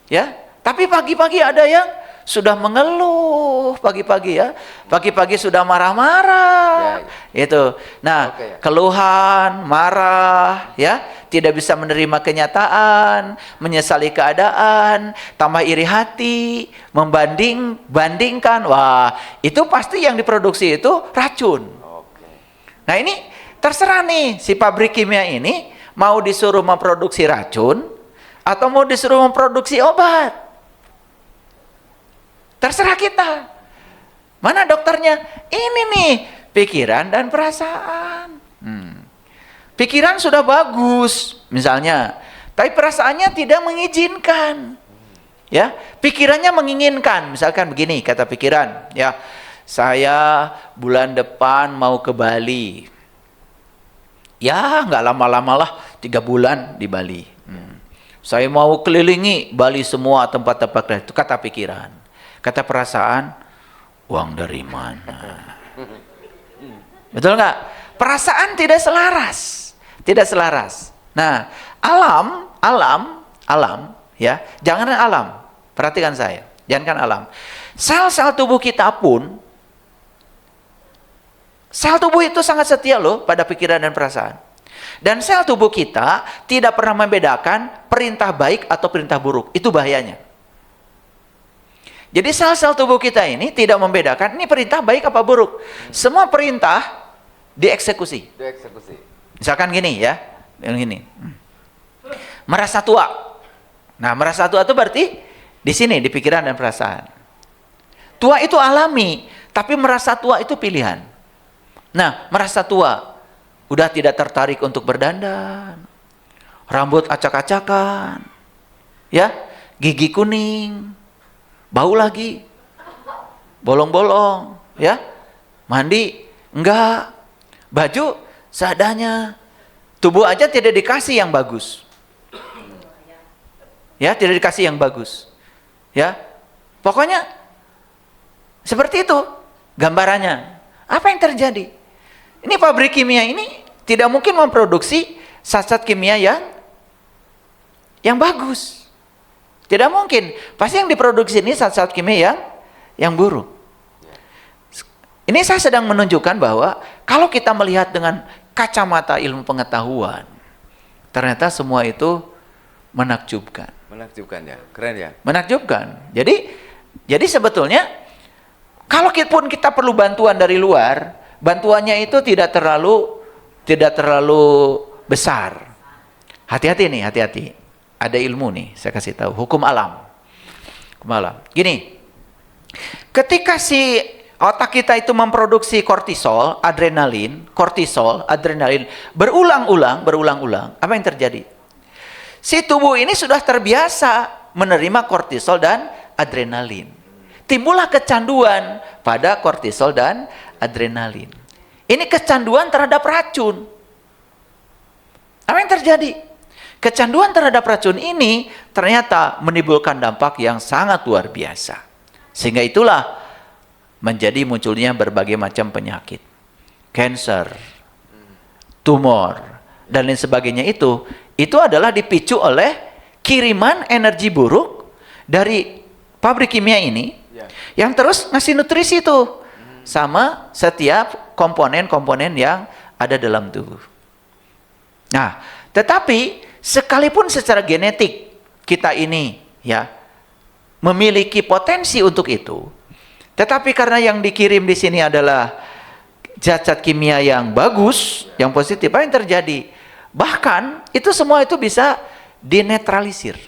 ya. Tapi pagi-pagi ada yang sudah mengeluh pagi-pagi ya. Pagi-pagi sudah marah-marah. Ya. Itu. Nah, keluhan, marah, ya, tidak bisa menerima kenyataan, menyesali keadaan, tambah iri hati, bandingkan. Wah, itu pasti yang diproduksi itu racun. Nah, ini terserah nih si pabrik kimia ini mau disuruh memproduksi racun atau mau disuruh memproduksi obat. Terserah kita. Mana dokternya? Ini nih, pikiran dan perasaan. Pikiran sudah bagus, misalnya, tapi perasaannya tidak mengizinkan. Ya, pikirannya menginginkan. Misalkan begini, kata pikiran, ya, saya bulan depan mau ke Bali. Ya, nggak lama-lama lah, 3 bulan di Bali. Saya mau kelilingi Bali semua tempat-tempat itu, kata pikiran. Kata perasaan, uang dari mana? Betul nggak? Perasaan tidak selaras, tidak selaras. Nah, alam, ya, jangan alam. Perhatikan saya, jangankan alam. Sel-sel tubuh kita pun, sel tubuh itu sangat setia loh pada pikiran dan perasaan. Dan sel tubuh kita tidak pernah membedakan perintah baik atau perintah buruk. Itu bahayanya. Jadi sel-sel tubuh kita ini tidak membedakan ini perintah baik apa buruk. Semua perintah dieksekusi. Misalkan gini ya, gini. Merasa tua. Nah, merasa tua itu berarti di sini di pikiran dan perasaan. Tua itu alami, tapi merasa tua itu pilihan. Nah, merasa tua, udah tidak tertarik untuk berdandan, rambut acak-acakan, ya, gigi kuning. Bau lagi, bolong-bolong, ya, mandi, enggak, baju seadanya, tubuh aja tidak dikasih yang bagus, ya, tidak dikasih yang bagus, ya, pokoknya seperti itu gambarannya. Apa yang terjadi? Ini pabrik kimia ini tidak mungkin memproduksi zat-zat kimia yang yang bagus. Tidak mungkin. Pasti yang diproduksi ini zat-zat kimia yang buruk. Ini saya sedang menunjukkan bahwa kalau kita melihat dengan kacamata ilmu pengetahuan, ternyata semua itu menakjubkan. Menakjubkan ya, keren ya. Menakjubkan. Jadi sebetulnya kalau pun kita perlu bantuan dari luar, bantuannya itu tidak terlalu besar. Hati-hati nih, hati-hati. Ada ilmu nih, saya kasih tahu. Hukum alam. Hukum alam. Gini, ketika si otak kita itu memproduksi kortisol, adrenalin, berulang-ulang, apa yang terjadi? Si tubuh ini sudah terbiasa menerima kortisol dan adrenalin. Timbullah kecanduan pada kortisol dan adrenalin. Ini kecanduan terhadap racun. Apa yang terjadi? Kecanduan terhadap racun ini ternyata menimbulkan dampak yang sangat luar biasa. Sehingga itulah menjadi munculnya berbagai macam penyakit. Cancer, tumor, dan lain sebagainya itu adalah dipicu oleh kiriman energi buruk dari pabrik kimia ini yang terus ngasih nutrisi itu sama setiap komponen-komponen yang ada dalam tubuh. Nah, tetapi sekalipun secara genetik kita ini ya memiliki potensi untuk itu, tetapi karena yang dikirim di sini adalah zat-zat kimia yang bagus, yang positif, apa yang terjadi? Bahkan itu semua itu bisa dinetralisir.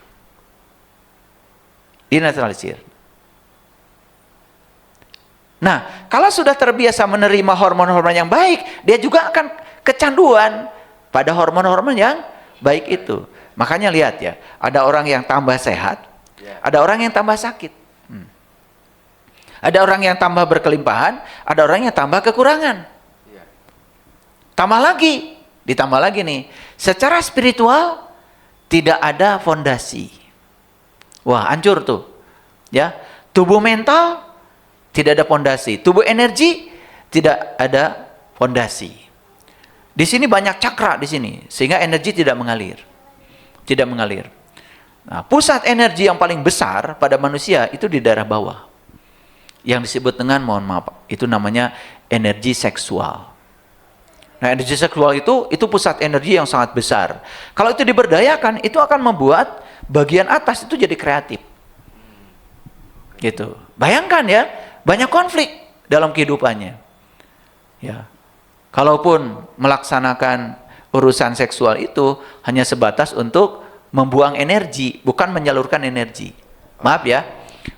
Dinetralisir. Nah, kalau sudah terbiasa menerima hormon-hormon yang baik, dia juga akan kecanduan pada hormon-hormon yang baik itu. Makanya lihat ya, ada orang yang tambah sehat, ada orang yang tambah sakit. Ada orang yang tambah berkelimpahan, ada orang yang tambah kekurangan. Tambah lagi, ditambah lagi nih, secara spiritual tidak ada fondasi. Wah, hancur tuh. Ya, tubuh mental tidak ada fondasi, tubuh energi tidak ada fondasi. Di sini banyak cakra di sini, sehingga energi tidak mengalir. Tidak mengalir. Nah, pusat energi yang paling besar pada manusia itu di daerah bawah. Yang disebut dengan, mohon maaf, itu namanya energi seksual. Nah, energi seksual itu pusat energi yang sangat besar. Kalau itu diberdayakan, itu akan membuat bagian atas itu jadi kreatif. Gitu. Bayangkan ya, banyak konflik dalam kehidupannya. Ya. Kalaupun melaksanakan urusan seksual itu hanya sebatas untuk membuang energi, bukan menyalurkan energi. Maaf ya,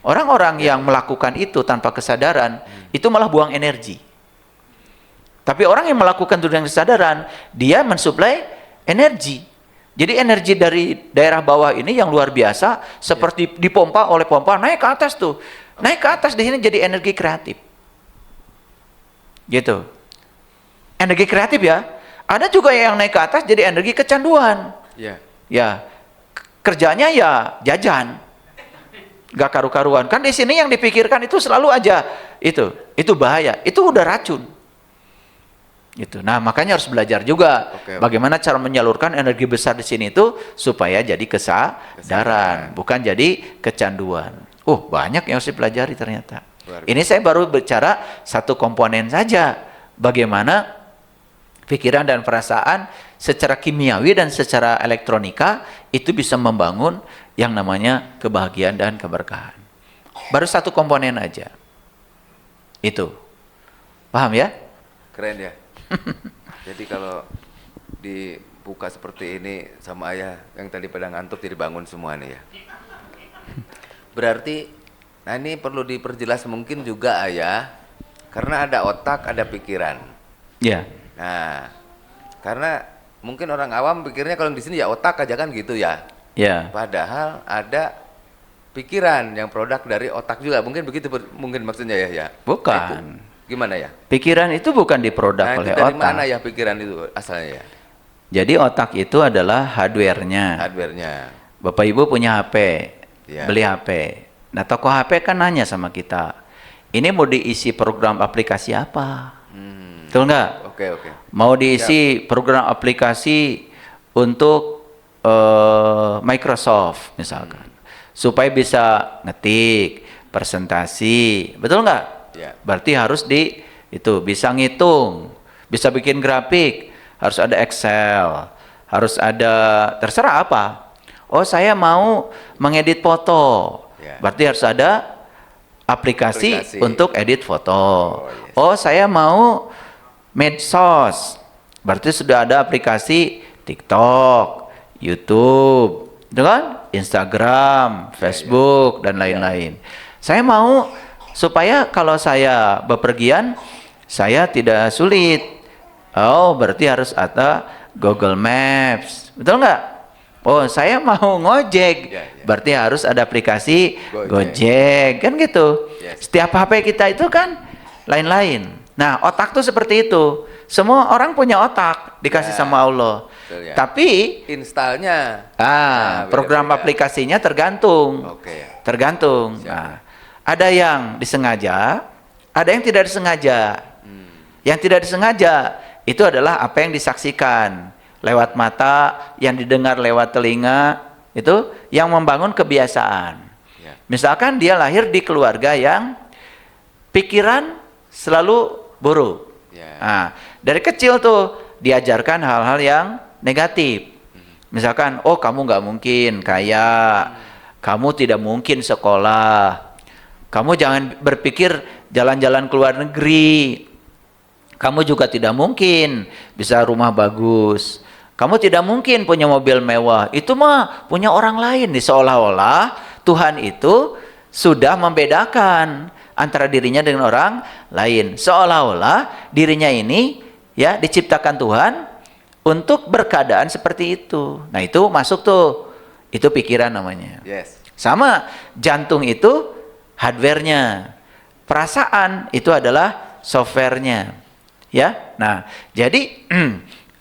orang-orang yang melakukan itu tanpa kesadaran, itu malah buang energi. Tapi orang yang melakukan itu dengan kesadaran, dia mensuplai energi. Jadi energi dari daerah bawah ini yang luar biasa, seperti dipompa oleh pompa, naik ke atas tuh. Naik ke atas di sini jadi energi kreatif. Gitu. Energi kreatif ya. Ada juga yang naik ke atas jadi energi kecanduan. Ya. Kerjanya ya jajan. Gak karu-karuan. Kan di sini yang dipikirkan itu selalu aja itu bahaya. Itu udah racun. Gitu. Nah, makanya harus belajar juga bagaimana cara menyalurkan energi besar di sini itu supaya jadi kesadaran, bukan jadi kecanduan. Banyak yang harus dipelajari ternyata. Ini saya baru bicara satu komponen saja. Bagaimana pikiran dan perasaan secara kimiawi dan secara elektronika itu bisa membangun yang namanya kebahagiaan dan keberkahan. Baru satu komponen aja. Itu. Paham ya? Keren ya. Jadi kalau dibuka seperti ini sama ayah yang tadi pada ngantuk jadi bangun semua nih ya. Berarti, nah ini perlu diperjelas mungkin juga ayah, karena ada otak, ada pikiran. Ya. Nah, karena mungkin orang awam pikirnya kalau di sini ya otak aja kan gitu ya. Ya. Padahal ada pikiran yang produk dari otak juga. Mungkin begitu, mungkin maksudnya ya. Bukan. Itu. Gimana ya? Pikiran itu bukan diproduk oleh dari otak. mana ya pikiran itu asalnya ya? Jadi otak itu adalah hardware-nya. Hardware-nya. Bapak Ibu punya HP, Ya. beli HP. Nah, toko HP kan nanya sama kita, ini mau diisi program aplikasi apa? Betul nggak? Oke. Mau diisi program aplikasi untuk Microsoft misalkan, supaya bisa ngetik, presentasi, betul nggak? Ya. Berarti harus itu bisa ngitung, bisa bikin grafik, harus ada Excel, harus ada terserah apa. Oh, saya mau mengedit foto, Ya. berarti harus ada aplikasi untuk edit foto. yes. Oh, saya mau medsos, berarti sudah ada aplikasi TikTok, YouTube, kan? Instagram, Facebook, dan lain-lain. Saya mau supaya kalau saya bepergian, saya tidak sulit. Oh, berarti harus ada Google Maps, betul nggak? Oh, saya mau ngojek, berarti harus ada aplikasi Gojek, kan gitu. Setiap HP kita itu kan lain-lain. Nah, otak tuh seperti itu. Semua orang punya otak, dikasih sama Allah. Betul, ya. Tapi installnya, program beda-beda. aplikasinya tergantung. Oke. Tergantung. Nah, ada yang disengaja, ada yang tidak disengaja. Yang tidak disengaja itu adalah apa yang disaksikan lewat mata, yang didengar lewat telinga, itu yang membangun kebiasaan. Ya. Misalkan dia lahir di keluarga yang pikiran selalu buruk. Ya. Nah, dari kecil tuh diajarkan hal-hal yang negatif. Misalkan, oh kamu nggak mungkin kaya, kamu tidak mungkin sekolah, kamu jangan berpikir jalan-jalan ke luar negeri, kamu juga tidak mungkin bisa rumah bagus, kamu tidak mungkin punya mobil mewah, itu mah punya orang lain. Seolah-olah Tuhan itu sudah membedakan antara dirinya dengan orang lain. Seolah-olah dirinya ini ya diciptakan Tuhan untuk berkeadaan seperti itu. Nah, itu masuk tuh. Itu pikiran namanya. Yes. Sama jantung itu hardware-nya. Perasaan itu adalah software-nya. Ya. Nah, jadi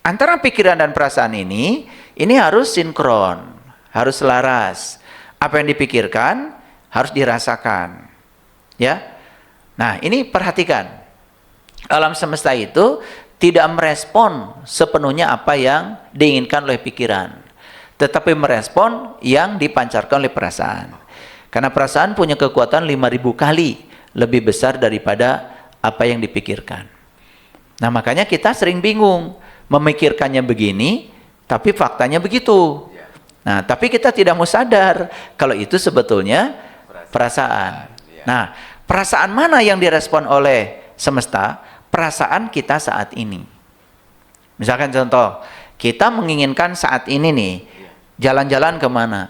antara pikiran dan perasaan ini harus sinkron, harus selaras. Apa yang dipikirkan harus dirasakan. Ya. Nah, ini perhatikan. Alam semesta itu tidak merespon sepenuhnya apa yang diinginkan oleh pikiran, tetapi merespon yang dipancarkan oleh perasaan. Karena perasaan punya kekuatan 5.000 kali lebih besar daripada apa yang dipikirkan. Nah, makanya kita sering bingung, memikirkannya begini, tapi faktanya begitu. Nah, tapi kita tidak mau sadar kalau itu sebetulnya perasaan. Nah, perasaan mana yang direspon oleh semesta? Perasaan kita saat ini. Misalkan contoh, kita menginginkan saat ini nih, jalan-jalan kemana.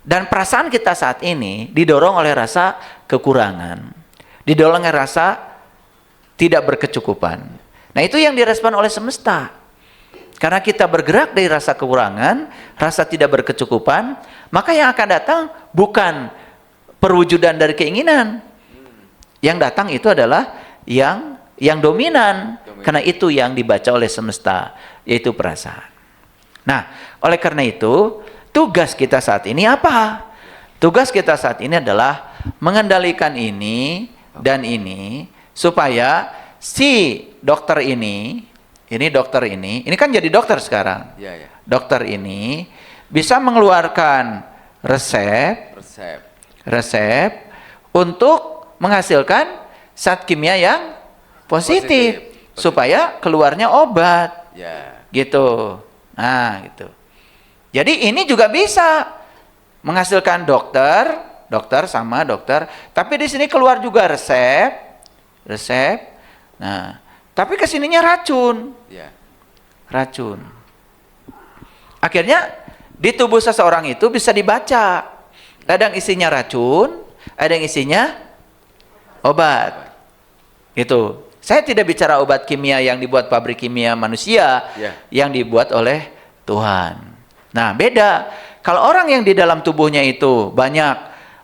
Dan perasaan kita saat ini didorong oleh rasa kekurangan. Didorong oleh rasa tidak berkecukupan. Nah, itu yang direspon oleh semesta. Karena kita bergerak dari rasa kekurangan, rasa tidak berkecukupan, maka yang akan datang bukan perwujudan dari keinginan. Yang datang itu adalah yang dominan. Karena itu yang dibaca oleh semesta, yaitu perasaan. Nah, oleh karena itu, tugas kita saat ini apa? Tugas kita saat ini adalah mengendalikan ini dan ini, supaya si dokter ini kan jadi dokter sekarang. Ya. Dokter ini bisa mengeluarkan resep untuk menghasilkan zat kimia yang positif. Supaya keluarnya obat. Ya. Gitu. Nah, gitu. Jadi ini juga bisa menghasilkan dokter sama dokter, tapi di sini keluar juga resep. Nah, tapi kesininya racun. Ya. Racun. Akhirnya di tubuh seseorang itu bisa dibaca. Ada yang isinya racun, ada yang isinya obat. Gitu. Saya tidak bicara obat kimia yang dibuat pabrik kimia manusia, yang dibuat oleh Tuhan. Nah, beda. Kalau orang yang di dalam tubuhnya itu banyak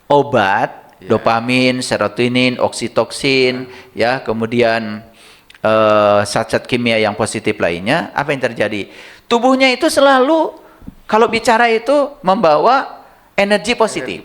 obat, dopamin, serotonin, oksitoksin, ya, kemudian zat-zat kimia yang positif lainnya, apa yang terjadi? Tubuhnya itu selalu kalau bicara itu membawa energi positif.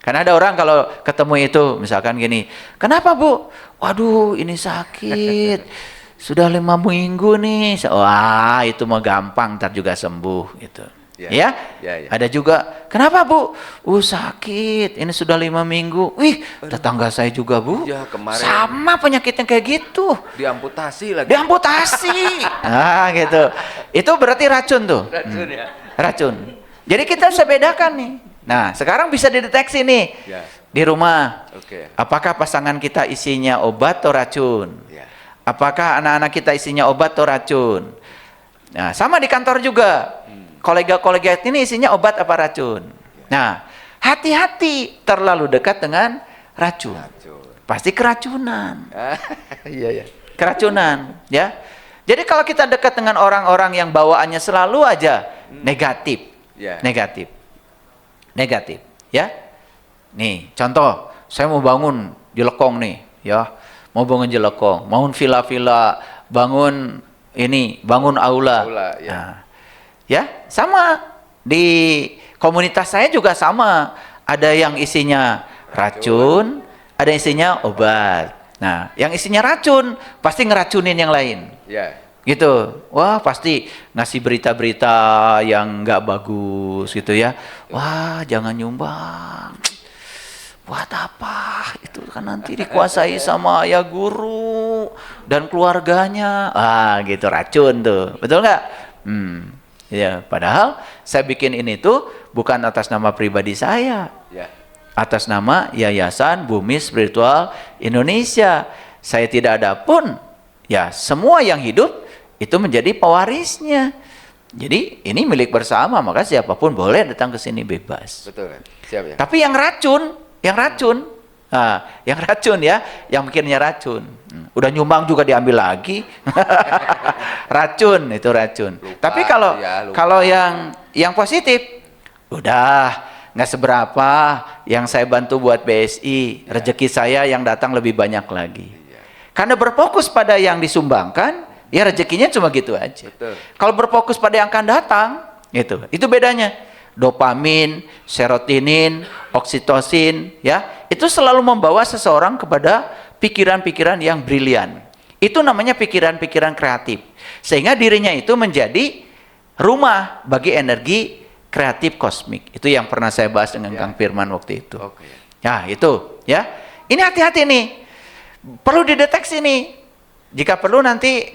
Karena ada orang kalau ketemu itu, misalkan gini, kenapa Bu? Waduh, ini sakit, sudah 5 minggu nih. Wah, itu mah gampang, ntar juga sembuh gitu. Ya. Ya. Ya, ya. Ada juga, kenapa Bu? Sakit, ini sudah 5 minggu. Wih, tetangga saya juga Bu. Ya, kemarin Sama penyakitnya kayak gitu. diamputasi lagi. Diamputasi. Nah, gitu. Itu berarti racun tuh. Racun ya. Racun. Jadi kita bisa bedakan nih. Nah, sekarang bisa dideteksi nih. Ya. Di rumah. Oke. Apakah pasangan kita isinya obat atau racun? Ya. Apakah anak-anak kita isinya obat atau racun? Nah, sama di kantor juga. Kolega-kolega ini isinya obat apa racun? Nah, hati-hati terlalu dekat dengan racun. Pasti keracunan. Iya, ya. Keracunan, ya. Jadi kalau kita dekat dengan orang-orang yang bawaannya selalu aja negatif. Ya. Negatif. Negatif, ya. Nih, contoh, saya mau bangun Jelekong nih, ya. Mau bangun Jelekong, bangun villa-villa, bangun ini, bangun aula. Ya. Nah, ya, sama di komunitas saya juga sama. Ada yang isinya racun, ada yang isinya obat. Nah, yang isinya racun pasti ngeracunin yang lain. Ya. Gitu. Wah, pasti ngasih berita-berita yang nggak bagus gitu ya. Wah, jangan nyumbang. Buat apa? Itu kan nanti dikuasai sama ayah guru dan keluarganya. Gitu racun tuh. Betul nggak? Ya, padahal saya bikin ini tuh bukan atas nama pribadi saya. Ya. Atas nama Yayasan Bumi Spiritual Indonesia. Saya tidak ada pun, ya semua yang hidup itu menjadi pewarisnya. Jadi ini milik bersama, maka siapapun boleh datang ke sini bebas. Betul kan? Siap ya. Tapi yang racun, yang racun ya, yang mikirnya racun. Udah nyumbang juga diambil lagi. Racun, itu racun. Lupa, Tapi lupa. kalau yang positif, udah nggak seberapa yang saya bantu buat BSI, rezeki saya yang datang lebih banyak lagi. Karena berfokus pada yang disumbangkan, ya rezekinya cuma gitu aja. Betul. Kalau berfokus pada yang akan datang, itu bedanya. Dopamin, serotonin, oksitosin, ya, itu selalu membawa seseorang kepada pikiran-pikiran yang brilian. Itu namanya pikiran-pikiran kreatif. Sehingga dirinya itu menjadi rumah bagi energi kreatif kosmik. Itu yang pernah saya bahas dengan Kang Firman waktu itu. Oke. Ya, itu, ya. Ini hati-hati nih. Perlu dideteksi nih. Jika perlu nanti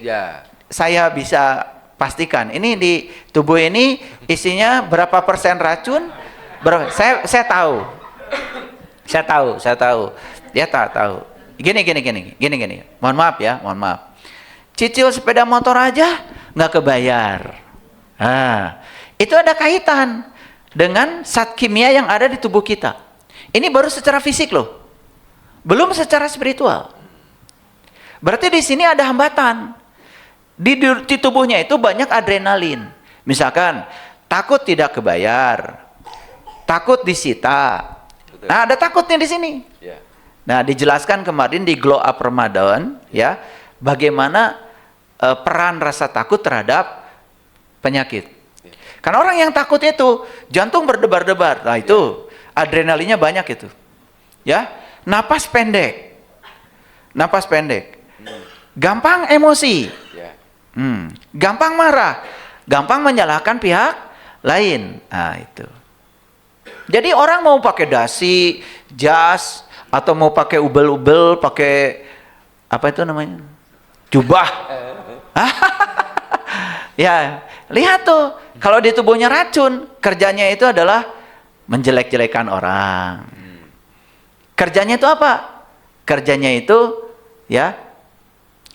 saya bisa pastikan ini di tubuh ini isinya berapa persen racun. Saya tahu. Saya tahu. Dia tahu. Gini. Mohon maaf ya, mohon maaf. Cicil sepeda motor aja nggak kebayar. Itu ada kaitan dengan zat kimia yang ada di tubuh kita. Ini baru secara fisik loh. Belum secara spiritual. Berarti di sini ada hambatan. Di tubuhnya itu banyak adrenalin. Misalkan takut tidak kebayar, takut disita. Nah, ada takutnya di sini. Nah, dijelaskan kemarin di Glow Up Ramadan, ya, bagaimana peran rasa takut terhadap penyakit. Karena orang yang takut itu jantung berdebar-debar. Nah, itu adrenalinnya banyak itu. Ya, napas pendek. Gampang emosi. Gampang marah, gampang menyalahkan pihak lain. Nah, itu. Jadi orang mau pakai dasi, jas, atau mau pakai ubel-ubel, pakai apa itu namanya? Jubah. Ya, lihat tuh, kalau di tubuhnya racun, kerjanya itu adalah menjelek-jelekan orang. Kerjanya itu apa? Kerjanya itu ya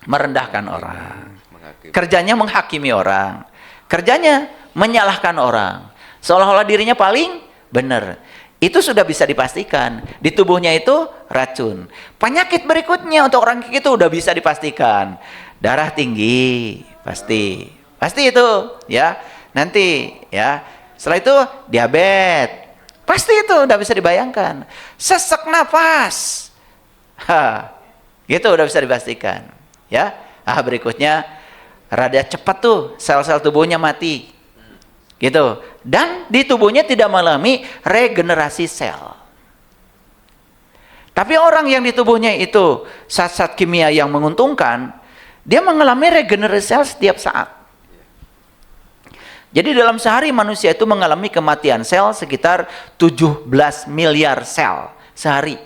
merendahkan orang. Kerjanya menghakimi orang. Kerjanya menyalahkan orang. Seolah-olah dirinya paling benar. Itu sudah bisa dipastikan. Di tubuhnya itu racun. Penyakit berikutnya untuk orang kayak itu udah bisa dipastikan. Darah tinggi, pasti. Pasti itu, ya. Nanti, ya. Setelah itu diabetes. Pasti itu udah bisa dibayangkan. Sesak nafas. Gitu udah bisa dipastikan, ya. Berikutnya rada cepat tuh sel-sel tubuhnya mati. Gitu. Dan di tubuhnya tidak mengalami regenerasi sel. Tapi orang yang di tubuhnya itu zat-zat kimia yang menguntungkan, dia mengalami regenerasi sel setiap saat. Jadi dalam sehari manusia itu mengalami kematian sel sekitar 17 miliar sel sehari.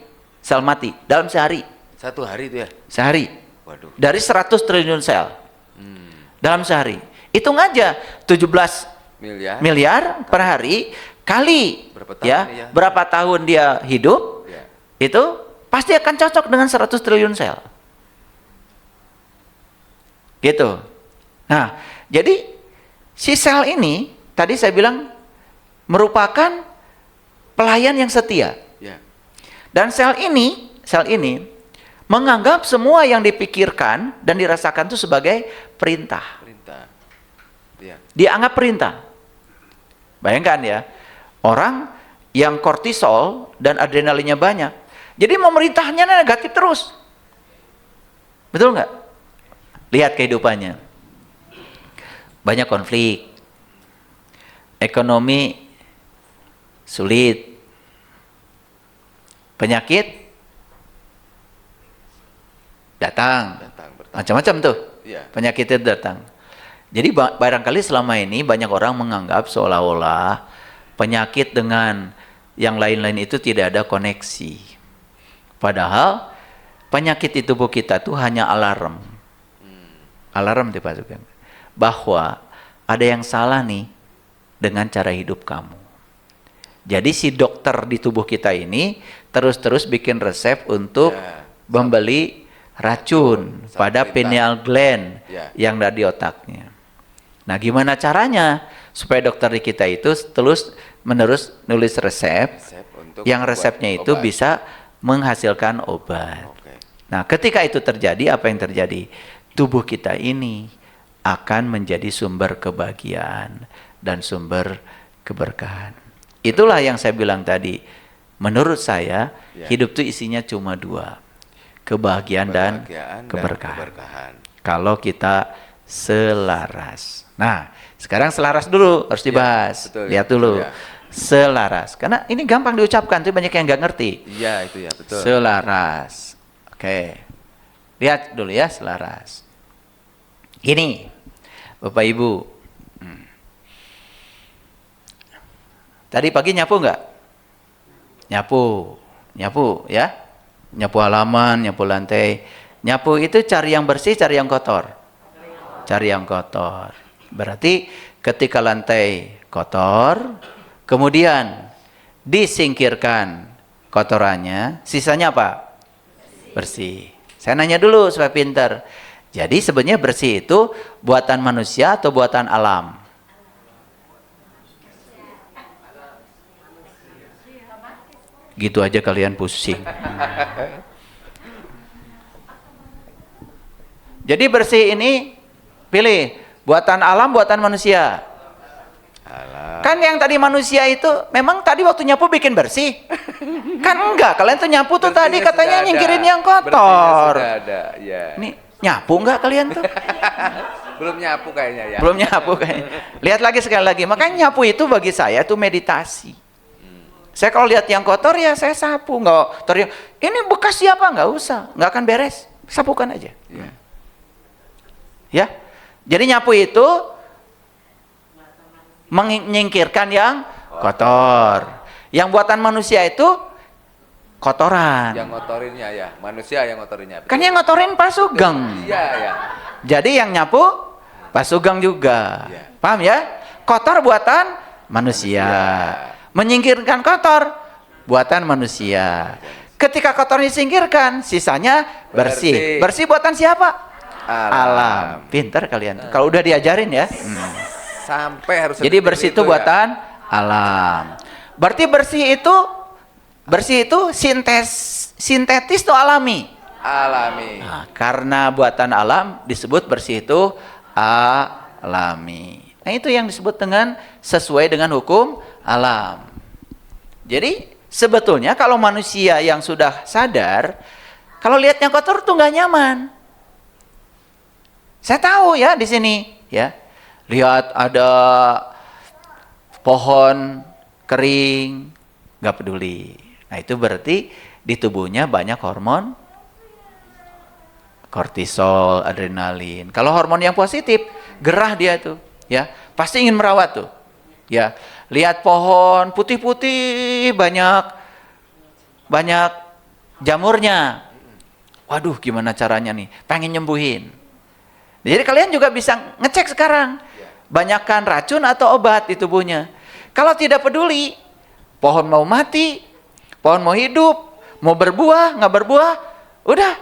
Sel mati dalam sehari. Satu hari itu ya? Sehari. Waduh. Dari 100 triliun sel. Dalam sehari. Hitung aja 17 miliar per hari kali berapa tahun ya, ya? Berapa tahun dia hidup, Ya. itu pasti akan cocok dengan 100 triliun sel. Gitu. Nah, jadi si sel ini tadi saya bilang merupakan pelayan yang setia. Ya. Dan sel ini menganggap semua yang dipikirkan dan dirasakan itu sebagai perintah. Perintah. Ya. Dia anggap perintah. Bayangkan ya, orang yang kortisol dan adrenalinnya banyak, jadi memerintahnya negatif terus. Betul nggak? Lihat kehidupannya. Banyak konflik. Ekonomi sulit. Penyakit datang. Macam-macam tuh. Ya. Penyakit itu datang. Jadi barangkali selama ini banyak orang menganggap seolah-olah penyakit dengan yang lain-lain itu tidak ada koneksi. Padahal penyakit di tubuh kita itu hanya alarm. Alarm di Pak Sugeng. Bahwa ada yang salah nih dengan cara hidup kamu. Jadi si dokter di tubuh kita ini terus-terus bikin resep untuk membeli racun pada pineal gland yang ada di otaknya. Nah, gimana caranya supaya dokter di kita itu terus menerus nulis resep yang resepnya itu bisa menghasilkan obat. Nah, ketika itu terjadi, apa yang terjadi? Tubuh kita ini akan menjadi sumber kebahagiaan dan sumber keberkahan. Itulah yang saya bilang tadi. Menurut saya, hidup itu isinya cuma dua. Kebahagiaan dan keberkahan. Kalau kita selaras. Nah, sekarang selaras dulu harus dibahas. Betul, lihat dulu. ya. Selaras. Karena ini gampang diucapkan, tapi banyak yang nggak ngerti. Iya, itu ya, betul. Selaras. Oke. Lihat dulu ya, selaras. Gini, Bapak Ibu. Tadi pagi nyapu nggak? Nyapu ya. Nyapu halaman, nyapu lantai. Nyapu itu cari yang bersih, cari yang kotor. Cari yang kotor. Berarti ketika lantai kotor, kemudian disingkirkan kotorannya, sisanya apa? Bersih. Saya nanya dulu supaya pintar. Jadi sebenarnya bersih itu buatan manusia atau buatan alam? Gitu aja kalian pusing. Jadi bersih ini pilih buatan alam, buatan manusia. Alam. Kan yang tadi manusia itu memang tadi waktu nyapu bikin bersih. Kan enggak, kalian tuh nyapu tuh tadi katanya nyingkirin yang kotor. Sudah ada, ya. Ini nyapu enggak kalian tuh? Belum nyapu kayaknya ya. Belum nyapu kayaknya. Lihat lagi sekali lagi. Makanya nyapu itu bagi saya itu meditasi. Saya kalau lihat yang kotor ya saya sapu, nggak teriak, ini bekas siapa? Nggak usah, nggak akan beres, sapukan aja. Ya, jadi nyapu itu menyingkirkan yang kotor. Yang buatan manusia itu kotoran. Yang ngotorinnya ya, manusia yang ngotorinnya. Kan yang ngotorin Pak Sugeng. Iya ya. Jadi yang nyapu Pak Sugeng juga. Paham ya? Kotor buatan manusia. Menyingkirkan kotor buatan manusia. Ketika kotor disingkirkan, sisanya bersih. Bersih buatan siapa? Alam. Pintar kalian. Kalau udah diajarin ya. Sampai harus. Jadi bersih itu buatan alam. Berarti bersih itu sintetis atau alami? Alami. Nah, karena buatan alam disebut bersih itu alami. Nah, itu yang disebut dengan sesuai dengan hukum alam. Jadi sebetulnya kalau manusia yang sudah sadar, kalau lihat yang kotor tuh nggak nyaman. Saya tahu ya di sini, ya. Lihat ada pohon kering, nggak peduli. Nah, itu berarti di tubuhnya banyak hormon kortisol, adrenalin. Kalau hormon yang positif, gerah dia tuh, ya. pasti ingin merawat tuh. Ya, lihat pohon putih-putih banyak jamurnya. Waduh, gimana caranya nih? Pengen nyembuhin. Jadi kalian juga bisa ngecek sekarang. Banyakkan racun atau obat di tubuhnya. Kalau tidak peduli, pohon mau mati, pohon mau hidup, mau berbuah, nggak berbuah, udah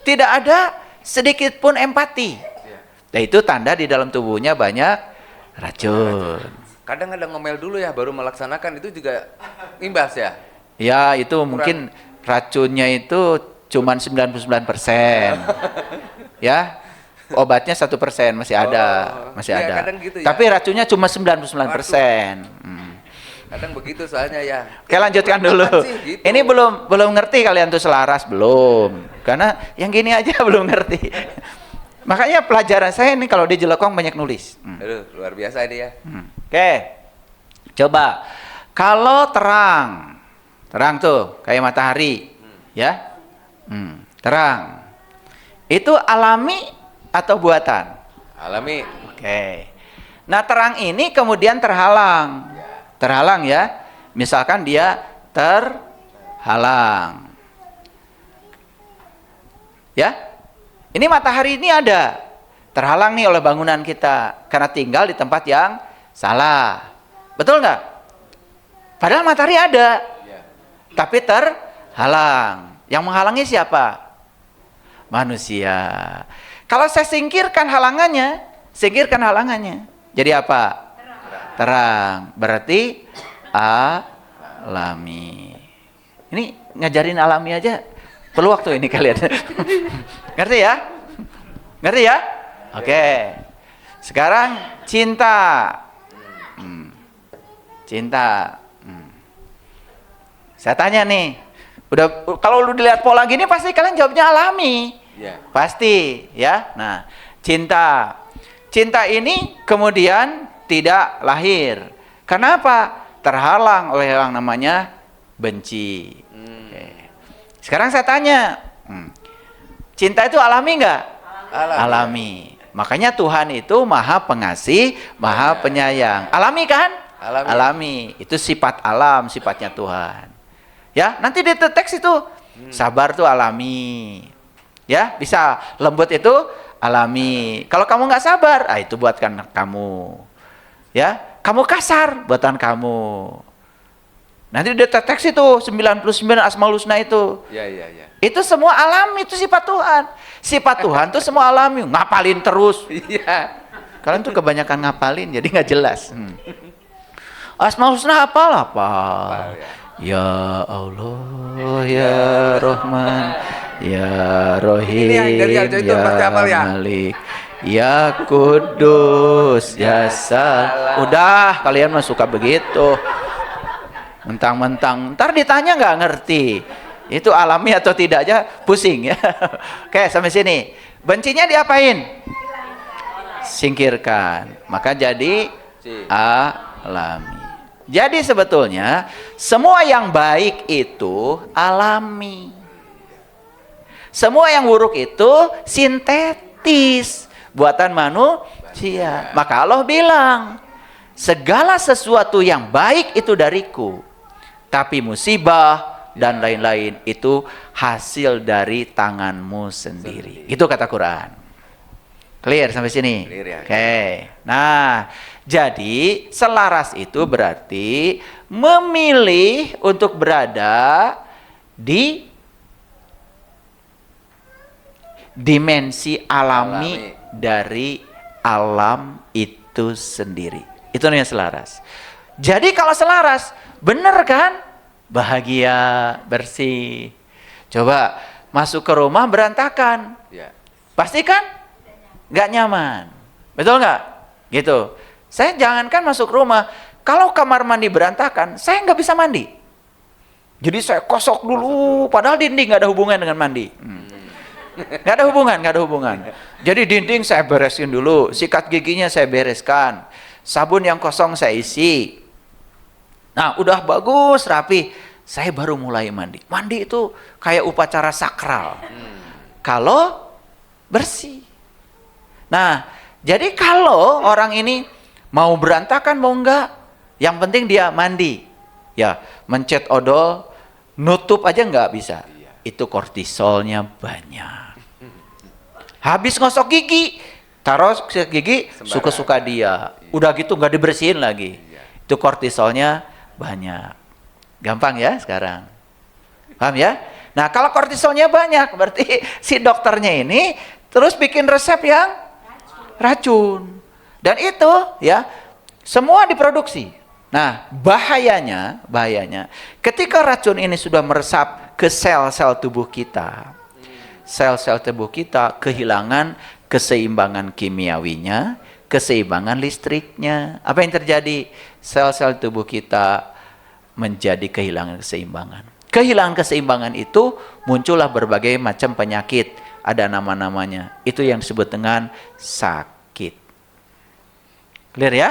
tidak ada sedikit pun empati. Nah, itu tanda di dalam tubuhnya banyak racun. Kadang ada ngomel dulu ya, baru melaksanakan, itu juga imbas ya? Ya, itu mungkin racunnya itu cuman 99%. Ya, obatnya 1% masih ada, masih iya, ada. kadang gitu ya. Tapi racunnya cuma 99%. Kadang begitu soalnya ya. Oke, lanjutkan dulu. Gitu. Ini belum ngerti kalian tuh selaras belum? Karena yang gini aja belum ngerti. Makanya pelajaran saya ini kalau di Jelekong banyak nulis. Aduh, luar biasa ini ya. Oke, coba kalau terang tuh kayak matahari, ya, terang. Itu alami atau buatan? Alami. Oke. Nah, terang ini kemudian terhalang ya. Misalkan dia terhalang, ya. Ini matahari ini ada terhalang nih oleh bangunan kita karena tinggal di tempat yang salah, betul nggak? Padahal matahari ada, tapi terhalang. Yang menghalangi siapa? Manusia. Kalau saya singkirkan halangannya, jadi apa? Terang. Berarti alami. Ini ngajarin alami aja perlu waktu ini kalian. Ngerti ya? Oke. Sekarang cinta. Cinta. Saya tanya nih, kalau lu dilihat pola gini pasti kalian jawabnya alami. Pasti, ya. Nah, cinta ini kemudian tidak lahir. Kenapa? Terhalang oleh yang namanya benci. Sekarang saya tanya, cinta itu alami nggak? Alami. Makanya Tuhan itu Maha Pengasih, Maha Penyayang. Alami kan? Alami. Itu sifat alam, sifatnya Tuhan. Ya, nanti di teks itu sabar itu alami. Ya, bisa lembut itu alami. Kalau kamu nggak sabar, itu buatkan kamu. Ya, kamu kasar, buatan kamu. Nanti di teks itu 99 Asmaul Husna itu. Ya. Itu semua alami, itu sifat Tuhan. Sifat Tuhan tuh semua alami, ngapalin terus. Iya. Kalian tuh kebanyakan ngapalin jadi nggak jelas. Asmaul Husna hafal. Ya Allah, ya Rahman, ya Rahim, ya Malik, ya Kudus, ya Salam. Udah, kalian mah suka begitu. Mentang-mentang, ntar ditanya nggak ngerti. Itu alami atau tidak aja pusing ya. Oke, sampai sini. Bencinya diapain? Singkirkan. Maka jadi alami. Jadi sebetulnya semua yang baik itu alami. Semua yang buruk itu sintetis, buatan manusia. Maka Allah bilang, segala sesuatu yang baik itu dariku, tapi musibah dan lain-lain itu hasil dari tanganmu sendiri. Itu kata Quran. Clear sampai sini? Clear ya. Oke. Nah, jadi selaras itu berarti memilih untuk berada di dimensi alami dari alam itu sendiri. Itu namanya selaras. Jadi kalau selaras, bener kan? Bahagia, bersih. Coba masuk ke rumah berantakan. Pasti kan? Nggak nyaman. Betul nggak? Gitu. Saya jangankan masuk rumah, kalau kamar mandi berantakan, saya nggak bisa mandi. Jadi saya kosok dulu, padahal dinding nggak ada hubungan dengan mandi. Nggak ada hubungan. Jadi dinding saya beresin dulu, sikat giginya saya bereskan, sabun yang kosong saya isi. Nah, udah bagus, rapi, saya baru mulai mandi. Mandi itu kayak upacara sakral. Kalau bersih. Nah, jadi kalau orang ini Mau berantakan mau enggak, yang penting dia mandi. Ya, mencet odol, nutup aja enggak bisa. Itu kortisolnya banyak. Habis ngosok gigi, taruh gigi suka-suka dia. Udah gitu enggak dibersihin lagi. Itu kortisolnya banyak. Gampang ya sekarang. Paham ya? Nah, kalau kortisolnya banyak, berarti si dokternya ini terus bikin resep yang racun. Dan itu ya semua diproduksi. Nah, bahayanya ketika racun ini sudah meresap ke sel-sel tubuh kita. Sel-sel tubuh kita kehilangan keseimbangan kimiawinya, keseimbangan listriknya. Apa yang terjadi? Sel-sel tubuh kita menjadi kehilangan keseimbangan. Kehilangan keseimbangan itu muncullah berbagai macam penyakit. Ada nama-namanya. Itu yang disebut dengan sakit. Clear ya?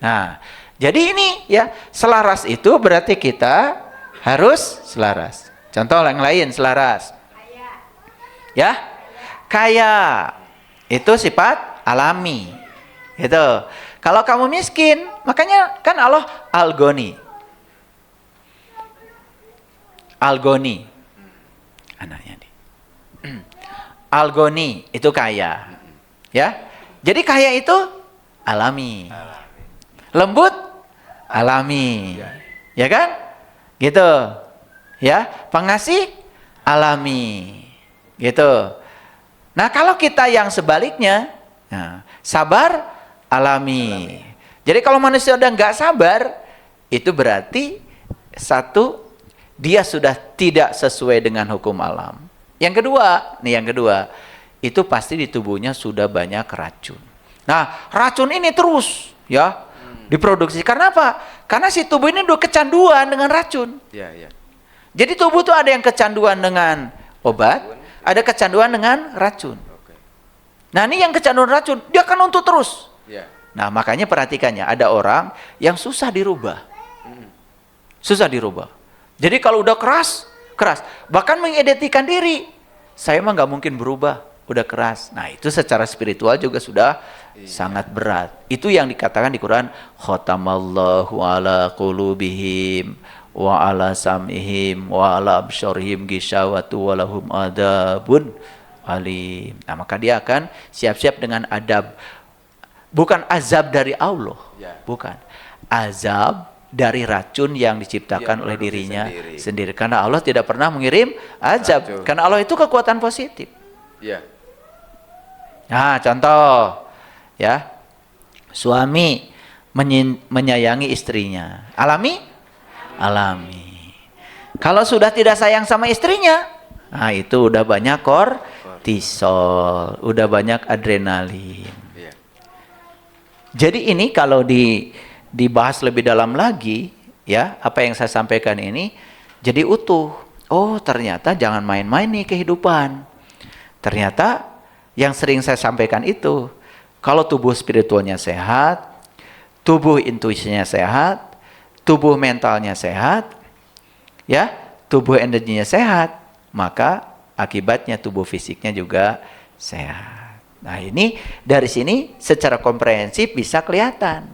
Nah, jadi ini ya, selaras itu berarti kita harus selaras. Contoh yang lain selaras. Ya? Kaya. Itu sifat alami. Gitu. Kalau kamu miskin, makanya kan Allah Al-Ghani. Al-Ghani. Anaknya nih. Al-Ghani itu kaya. Ya? Jadi kaya itu alami. Lembut alami. Ya kan? Gitu. Ya, pengasih alami. Gitu. Nah, kalau kita yang sebaliknya, nah, sabar alami. Jadi kalau manusia udah nggak sabar, itu berarti satu, dia sudah tidak sesuai dengan hukum alam. Yang kedua, itu pasti di tubuhnya sudah banyak racun. Nah, racun ini terus ya diproduksi. Karena apa? Karena si tubuh ini udah kecanduan dengan racun. Jadi tubuh tuh ada yang kecanduan dengan obat, ada kecanduan dengan racun. Nah, ini yang kecanduan racun, dia akan nuntut terus. Nah, makanya perhatikannya, ada orang yang susah dirubah. Susah dirubah. Jadi kalau udah keras. Bahkan mengidentikan diri. Saya mah nggak mungkin berubah, udah keras. Nah, itu secara spiritual juga sudah sangat berat. Itu yang dikatakan di Quran, khatamallahu ala qulubihim wa ala sam'ihim wa ala absyarihim ghishawatu wa lahum adabun alim. Nah, maka dia akan siap-siap dengan adab. Bukan azab dari Allah, bukan. Azab dari racun yang diciptakan oleh dirinya sendiri. Karena Allah tidak pernah mengirim azab. Karena Allah itu kekuatan positif. Nah, contoh ya, suami menyayangi istrinya. Alami? Alami. Kalau sudah tidak sayang sama istrinya, nah itu udah banyak kortisol, udah banyak adrenalin. Jadi ini kalau dibahas lebih dalam lagi, ya, apa yang saya sampaikan ini jadi utuh. Oh, ternyata jangan main-main nih kehidupan. Ternyata yang sering saya sampaikan itu, kalau tubuh spiritualnya sehat, tubuh intuisinya sehat, tubuh mentalnya sehat, ya, tubuh energinya sehat, maka akibatnya tubuh fisiknya juga sehat. Nah, ini dari sini secara komprehensif bisa kelihatan.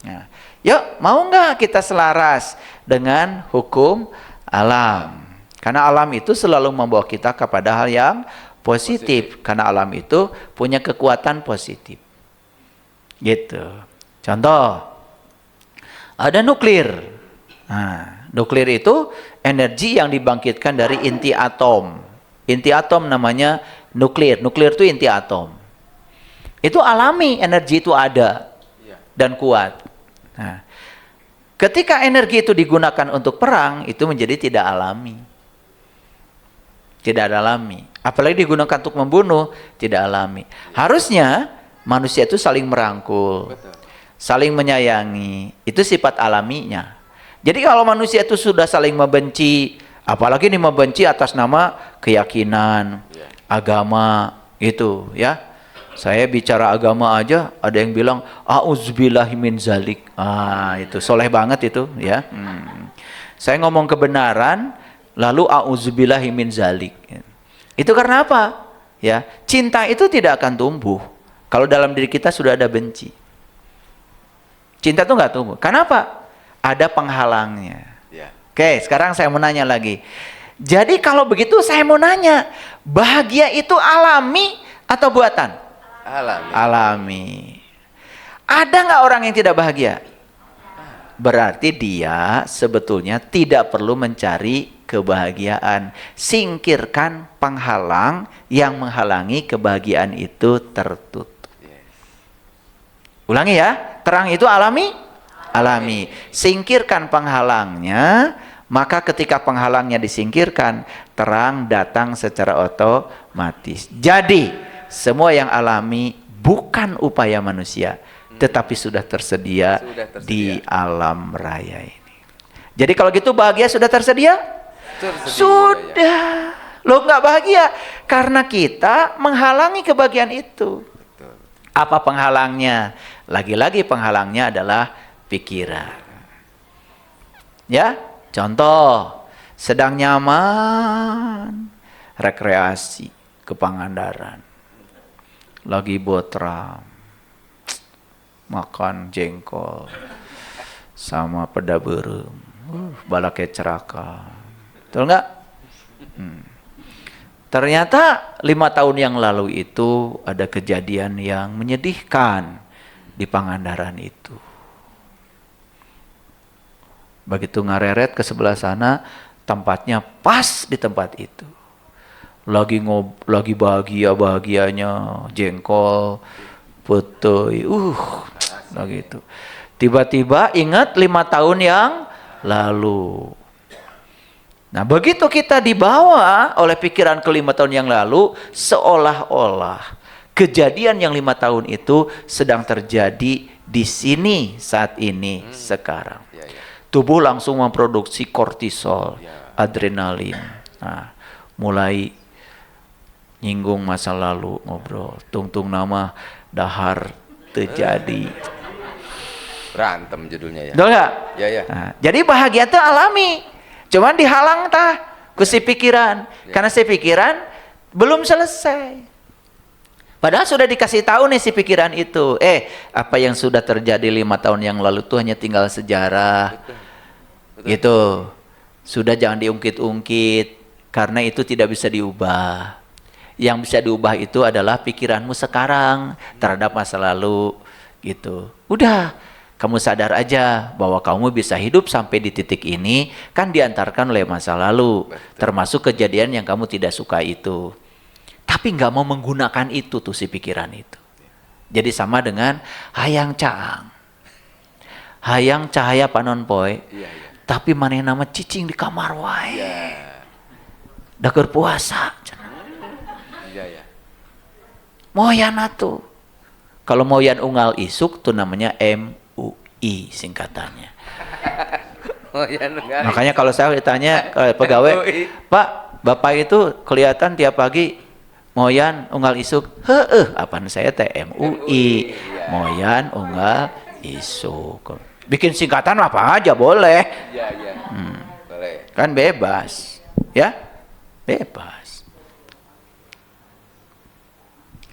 Nah, yuk, mau nggak kita selaras dengan hukum alam? Karena alam itu selalu membawa kita kepada hal yang positif. Karena alam itu punya kekuatan positif. Gitu. Contoh, ada nuklir. Nah, nuklir itu energi yang dibangkitkan dari inti atom. Inti atom namanya nuklir. Nuklir itu inti atom. Itu alami, energi itu ada dan kuat. Nah, ketika energi itu digunakan untuk perang, itu menjadi tidak alami. Tidak alami. Apalagi digunakan untuk membunuh, tidak alami. Harusnya manusia itu saling merangkul, saling menyayangi. Itu sifat alaminya. Jadi kalau manusia itu sudah saling membenci, apalagi ini membenci atas nama keyakinan, agama, itu ya. Saya bicara agama aja, ada yang bilang auzubillahi min zalik. Itu soleh banget itu, ya. Saya ngomong kebenaran, lalu auzubillahi min zalik. Itu karena apa? Ya, cinta itu tidak akan tumbuh kalau dalam diri kita sudah ada benci. Cinta tuh nggak tumbuh. Kenapa? Ada penghalangnya. Ya. Oke, sekarang saya mau nanya lagi. Jadi kalau begitu saya mau nanya, bahagia itu alami atau buatan? Alami. Alami. Ada nggak orang yang tidak bahagia? Berarti dia sebetulnya tidak perlu mencari kebahagiaan. Singkirkan penghalang yang menghalangi kebahagiaan itu tertutup. Ulangi ya, terang itu alami? Alami. Singkirkan penghalangnya, maka ketika penghalangnya disingkirkan, terang datang secara otomatis. Jadi, semua yang alami bukan upaya manusia, tetapi sudah tersedia di alam raya ini. Jadi kalau gitu bahagia sudah tersedia? Sudah. Lo nggak bahagia karena kita menghalangi kebahagiaan itu. Apa penghalangnya? Lagi-lagi penghalangnya adalah pikiran. Ya, contoh, sedang nyaman, rekreasi ke Pangandaran, lagi botram, makan jengkol sama peda berem, balake ceraka, betul nggak? Ternyata 5 tahun yang lalu itu ada kejadian yang menyedihkan di Pangandaran itu. Begitu ngareret ke sebelah sana, tempatnya pas di tempat itu. Lagi bahagia-bahagianya, jengkol, putih, lagi itu. Tiba-tiba ingat 5 tahun yang lalu. Nah, begitu kita dibawa oleh pikiran ke 5 tahun yang lalu, seolah-olah kejadian yang 5 tahun itu sedang terjadi di sini, saat ini, sekarang. Tubuh langsung memproduksi kortisol, adrenalin. Nah, mulai nyinggung masa lalu, ngobrol. Tungtung nama dahar terjadi. Berantem judulnya ya. Betul nggak? Ya, ya. Nah, jadi bahagia itu alami. Cuman dihalang tah ku si pikiran. Karena si pikiran belum selesai. Padahal sudah dikasih tahu nih si pikiran itu. Apa yang sudah terjadi 5 tahun yang lalu itu hanya tinggal sejarah. Betul. Gitu. Sudah jangan diungkit-ungkit. Karena itu tidak bisa diubah. Yang bisa diubah itu adalah pikiranmu sekarang terhadap masa lalu. Gitu. Udah. Kamu sadar aja bahwa kamu bisa hidup sampai di titik ini kan diantarkan oleh masa lalu. Betul. Termasuk kejadian yang kamu tidak suka itu. Tapi nggak mau menggunakan itu tuh si pikiran itu. Jadi sama dengan hayang caang. Hayang cahaya panon poe. Iya. Tapi mana nama cicing di kamar wae. Iya. Daker puasa. Iya. Moyan atuh. Kalau moyan unggal isuk tuh namanya MUI singkatannya. Makanya kalau saya ditanya pegawai, Pak, Bapak itu kelihatan tiap pagi moyan unggal isuk. Apaan saya teh MUI, moyan unggal isuk. Bikin singkatan apa aja boleh. Iya. Boleh. Kan bebas. Ya? Bebas.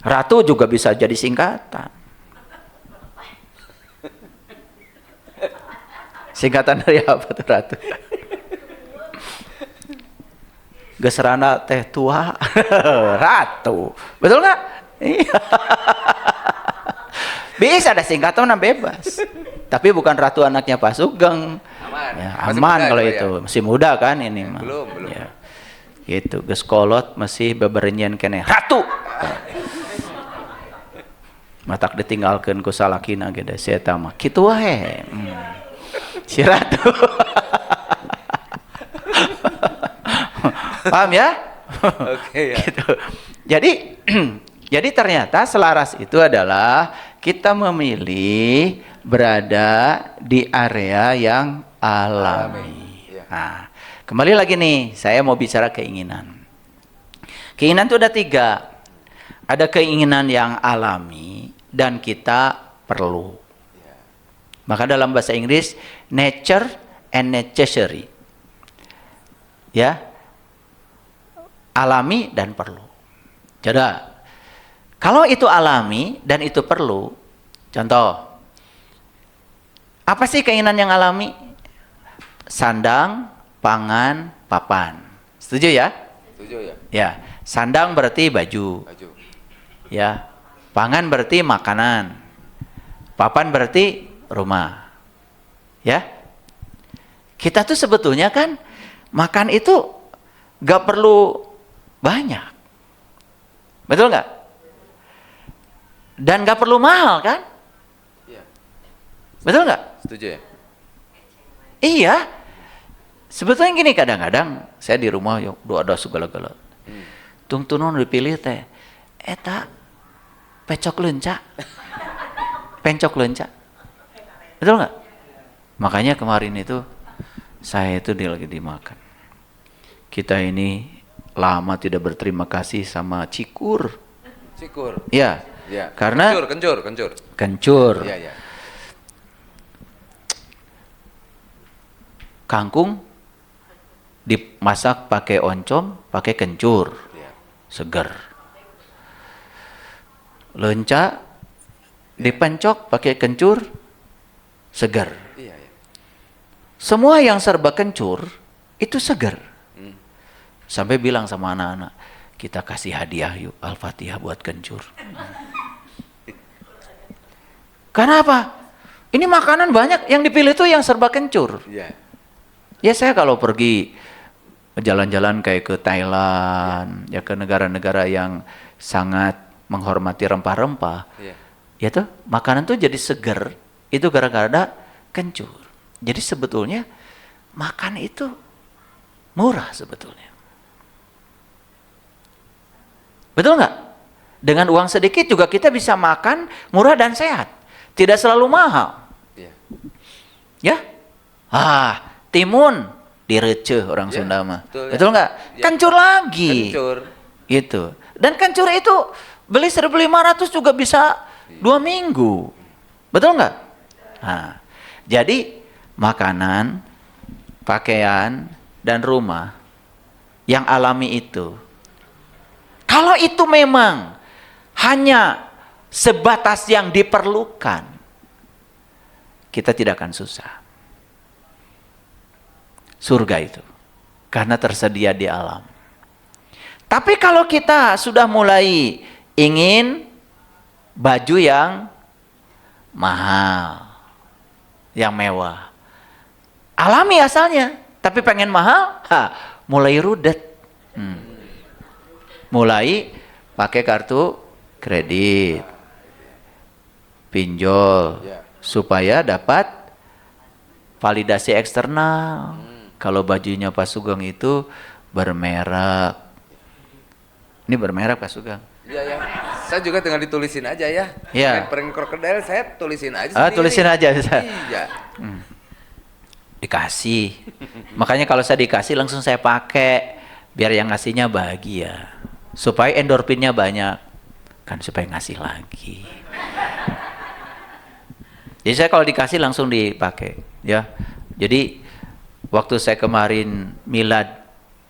Ratu juga bisa jadi singkatan. Singkatan dari apa tuh Ratu? Geserana teh tua. Ratu. Betul nggak? Iya. Bisa ada singkatan bebas. Tapi bukan Ratu anaknya Pak Sugeng. Aman. Ya, aman kalau itu. Ya. Masih muda kan ini mah. Belum. Ya. Gitu, geus kolot masih beberenyan kene. Ratu. Matak ditinggalkeun ku salakina ge da si eta mah. Kitu wae. Si Ratu. Paham ya? Oke ya. Gitu. Jadi ternyata selaras itu adalah kita memilih berada di area yang alami. Nah, kembali lagi nih, saya mau bicara keinginan. Keinginan itu ada 3. Ada keinginan yang alami dan kita perlu. Maka dalam bahasa Inggris, nature and necessary. Ya. Alami dan perlu. Jadi, kalau itu alami dan itu perlu, contoh, Apa sih keinginan yang alami? Sandang, pangan, papan. Setuju ya? Setuju ya? Ya, sandang berarti baju. Baju. Ya, pangan berarti makanan. Papan berarti rumah. Ya, kita tuh sebetulnya kan makan itu gak perlu banyak. Betul nggak? Dan gak perlu mahal kan? Iya. Betul nggak? Setuju ya? Iya. Sebetulnya gini, kadang-kadang saya di rumah yuk doa segala-gala. Tung tunun dipilih teh. Eta pecok leunca. Pencok leunca. Betul nggak? Makanya kemarin itu saya itu lagi dimakan. Kita ini lama tidak berterima kasih sama Cikur. Cikur. Ya. Ya. Karena kencur. Iya, iya. Kangkung dimasak pakai oncom, pakai kencur. Iya. Seger. Leunca dipencok pakai kencur, seger. Iya, iya. Semua yang serba kencur itu seger. Sampai bilang sama anak-anak, kita kasih hadiah yuk Al-Fatihah buat kencur. Karena apa? Ini makanan banyak yang dipilih tuh yang serba kencur. Iya. Ya saya kalau pergi jalan-jalan kayak ke Thailand, ya ke negara-negara yang sangat menghormati rempah-rempah, ya tuh makanan tuh jadi seger, itu gara-gara ada kencur. Jadi sebetulnya makan itu murah sebetulnya. Betul nggak? Dengan uang sedikit juga kita bisa makan murah dan sehat, tidak selalu mahal. Iya. Ya, timun direceh orang Sunda mah. Betul nggak? Ya. Kencur lagi. Kencur. Gitu. Dan kencur itu beli 1.500 juga bisa 2 minggu. Betul nggak? Nah, jadi makanan, pakaian, dan rumah yang alami itu, kalau itu memang hanya sebatas yang diperlukan, kita tidak akan susah. Surga itu karena tersedia di alam. Tapi kalau kita sudah mulai ingin baju yang mahal, yang mewah, alami asalnya, tapi pengen mahal, mulai rudet. Mulai pakai kartu kredit, pinjol, supaya dapat validasi eksternal. Kalau bajunya Pak Sugeng itu bermerek. Ini bermerek Pak Sugeng. Iya, ya. Saya juga tinggal ditulisin aja ya. Iya. Pengen krokodil saya tulisin aja sendiri. Tulisin aja. Iya. Dikasih. Makanya kalau saya dikasih langsung saya pakai. Biar yang ngasihnya bahagia. Supaya endorfinnya banyak. Kan supaya ngasih lagi. Jadi saya kalau dikasih langsung dipakai. Ya. Jadi waktu saya kemarin milad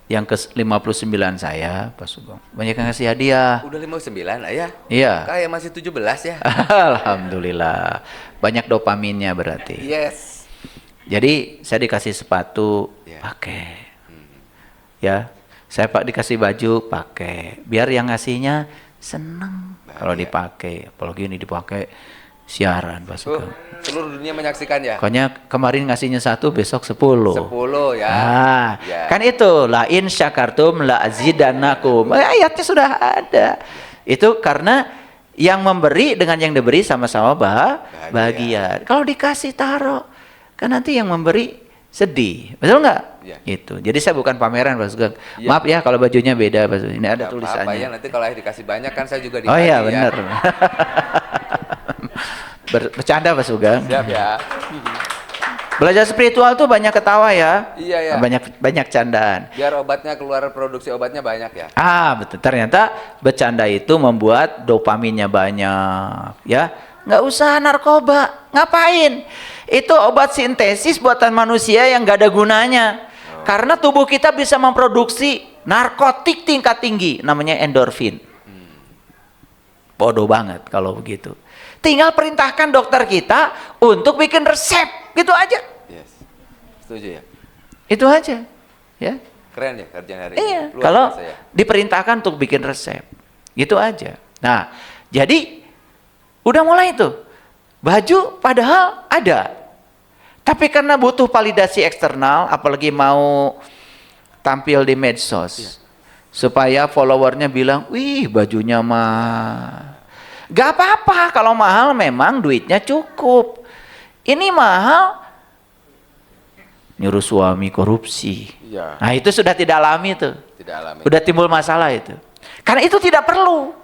yang ke-59 saya, Pak Sugeng, banyak yang ngasih hadiah. Udah 59 ya? Iya. Kayak masih 17 ya? Alhamdulillah. Banyak dopaminnya berarti. Yes. Jadi saya dikasih sepatu, pakai. Ya, saya dikasih baju, pakai. Biar yang ngasihnya seneng kalau dipakai. Apalagi ini dipakai siaran, Pak Sugeng. Seluruh dunia menyaksikan ya? Pokoknya kemarin ngasihnya 1, besok 10. 10 ya. Kan itu, la in syakartum la azidannakum. Ayatnya sudah ada. Itu karena yang memberi dengan yang diberi sama-sama bahagia. Kalau dikasih taruh, kan nanti yang memberi sedih. Betul nggak? Ya. Itu. Jadi saya bukan pameran, Pak Sugeng. Ya. Maaf ya kalau bajunya beda, Pak Sugeng. Ini ada tulisannya. Apa ya, nanti kalau dikasih banyak kan saya juga dikasih. Oh iya, benar. Bercanda Pak Sugeng. Siap ya. Belajar spiritual tuh banyak ketawa ya. Iya ya. Banyak candaan. Biar obatnya keluar, produksi obatnya banyak ya. Betul. Ternyata bercanda itu membuat dopaminnya banyak. Ya, nggak usah narkoba. Ngapain? Itu obat sintesis buatan manusia yang nggak ada gunanya. Karena tubuh kita bisa memproduksi narkotik tingkat tinggi, namanya endorfin. Bodoh banget kalau begitu. Tinggal perintahkan dokter kita untuk bikin resep. gitu aja. Yes. Setuju ya? Itu aja. Ya. Keren ya kerjaan hari Iya, ini. Luar kalau biasa ya. diperintahkan untuk bikin resep. Gitu aja. Nah, jadi udah mulai tuh. Baju padahal ada. Tapi karena butuh validasi eksternal, apalagi mau tampil di medsos, supaya followernya bilang, wih bajunya mah. Gak apa-apa kalau mahal, memang duitnya cukup. Ini mahal, nyuruh suami korupsi. Iya. Nah itu sudah tidak alami tuh. Tidak alami. Udah timbul masalah itu. Karena itu tidak perlu.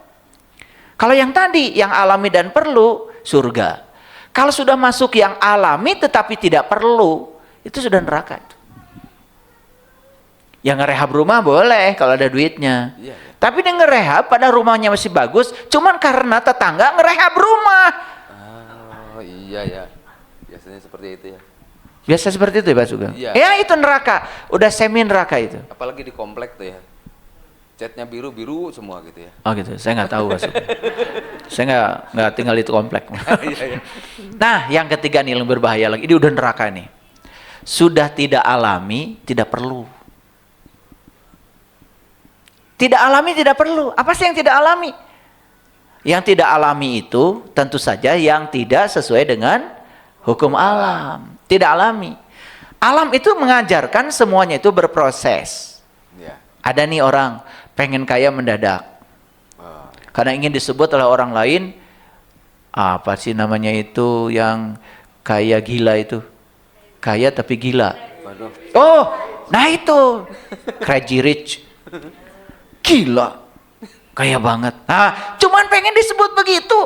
Kalau yang tadi, yang alami dan perlu, surga. Kalau sudah masuk yang alami tetapi tidak perlu, itu sudah neraka. Yang ngerehab rumah boleh kalau ada duitnya. Iya, iya. Tapi dia ngerehab pada rumahnya masih bagus, cuman karena tetangga ngerehab rumah. Oh iya ya. Biasanya seperti itu ya. Biasa seperti itu ya Pak Sugeng? Iya. Ya itu neraka, udah semi neraka itu. Apalagi di komplek tuh ya. Catnya biru-biru semua gitu ya. Oh gitu, saya nggak tahu Pak Sugeng. Saya nggak tinggal di komplek. Iya, iya. Nah, yang ketiga nih yang berbahaya lagi. Ini udah neraka nih. Sudah tidak alami, tidak perlu. Tidak alami, tidak perlu. Apa sih yang tidak alami? Yang tidak alami itu tentu saja yang tidak sesuai dengan hukum alam. Tidak alami. Alam itu mengajarkan semuanya itu berproses. Iya. Ada nih orang pengen kaya mendadak. Oh. Karena ingin disebut oleh orang lain, apa sih namanya itu yang kaya gila itu? Kaya tapi gila. Waduh. Oh, nah itu. Crazy rich. Gila. Kaya banget. Nah, cuman pengen disebut begitu.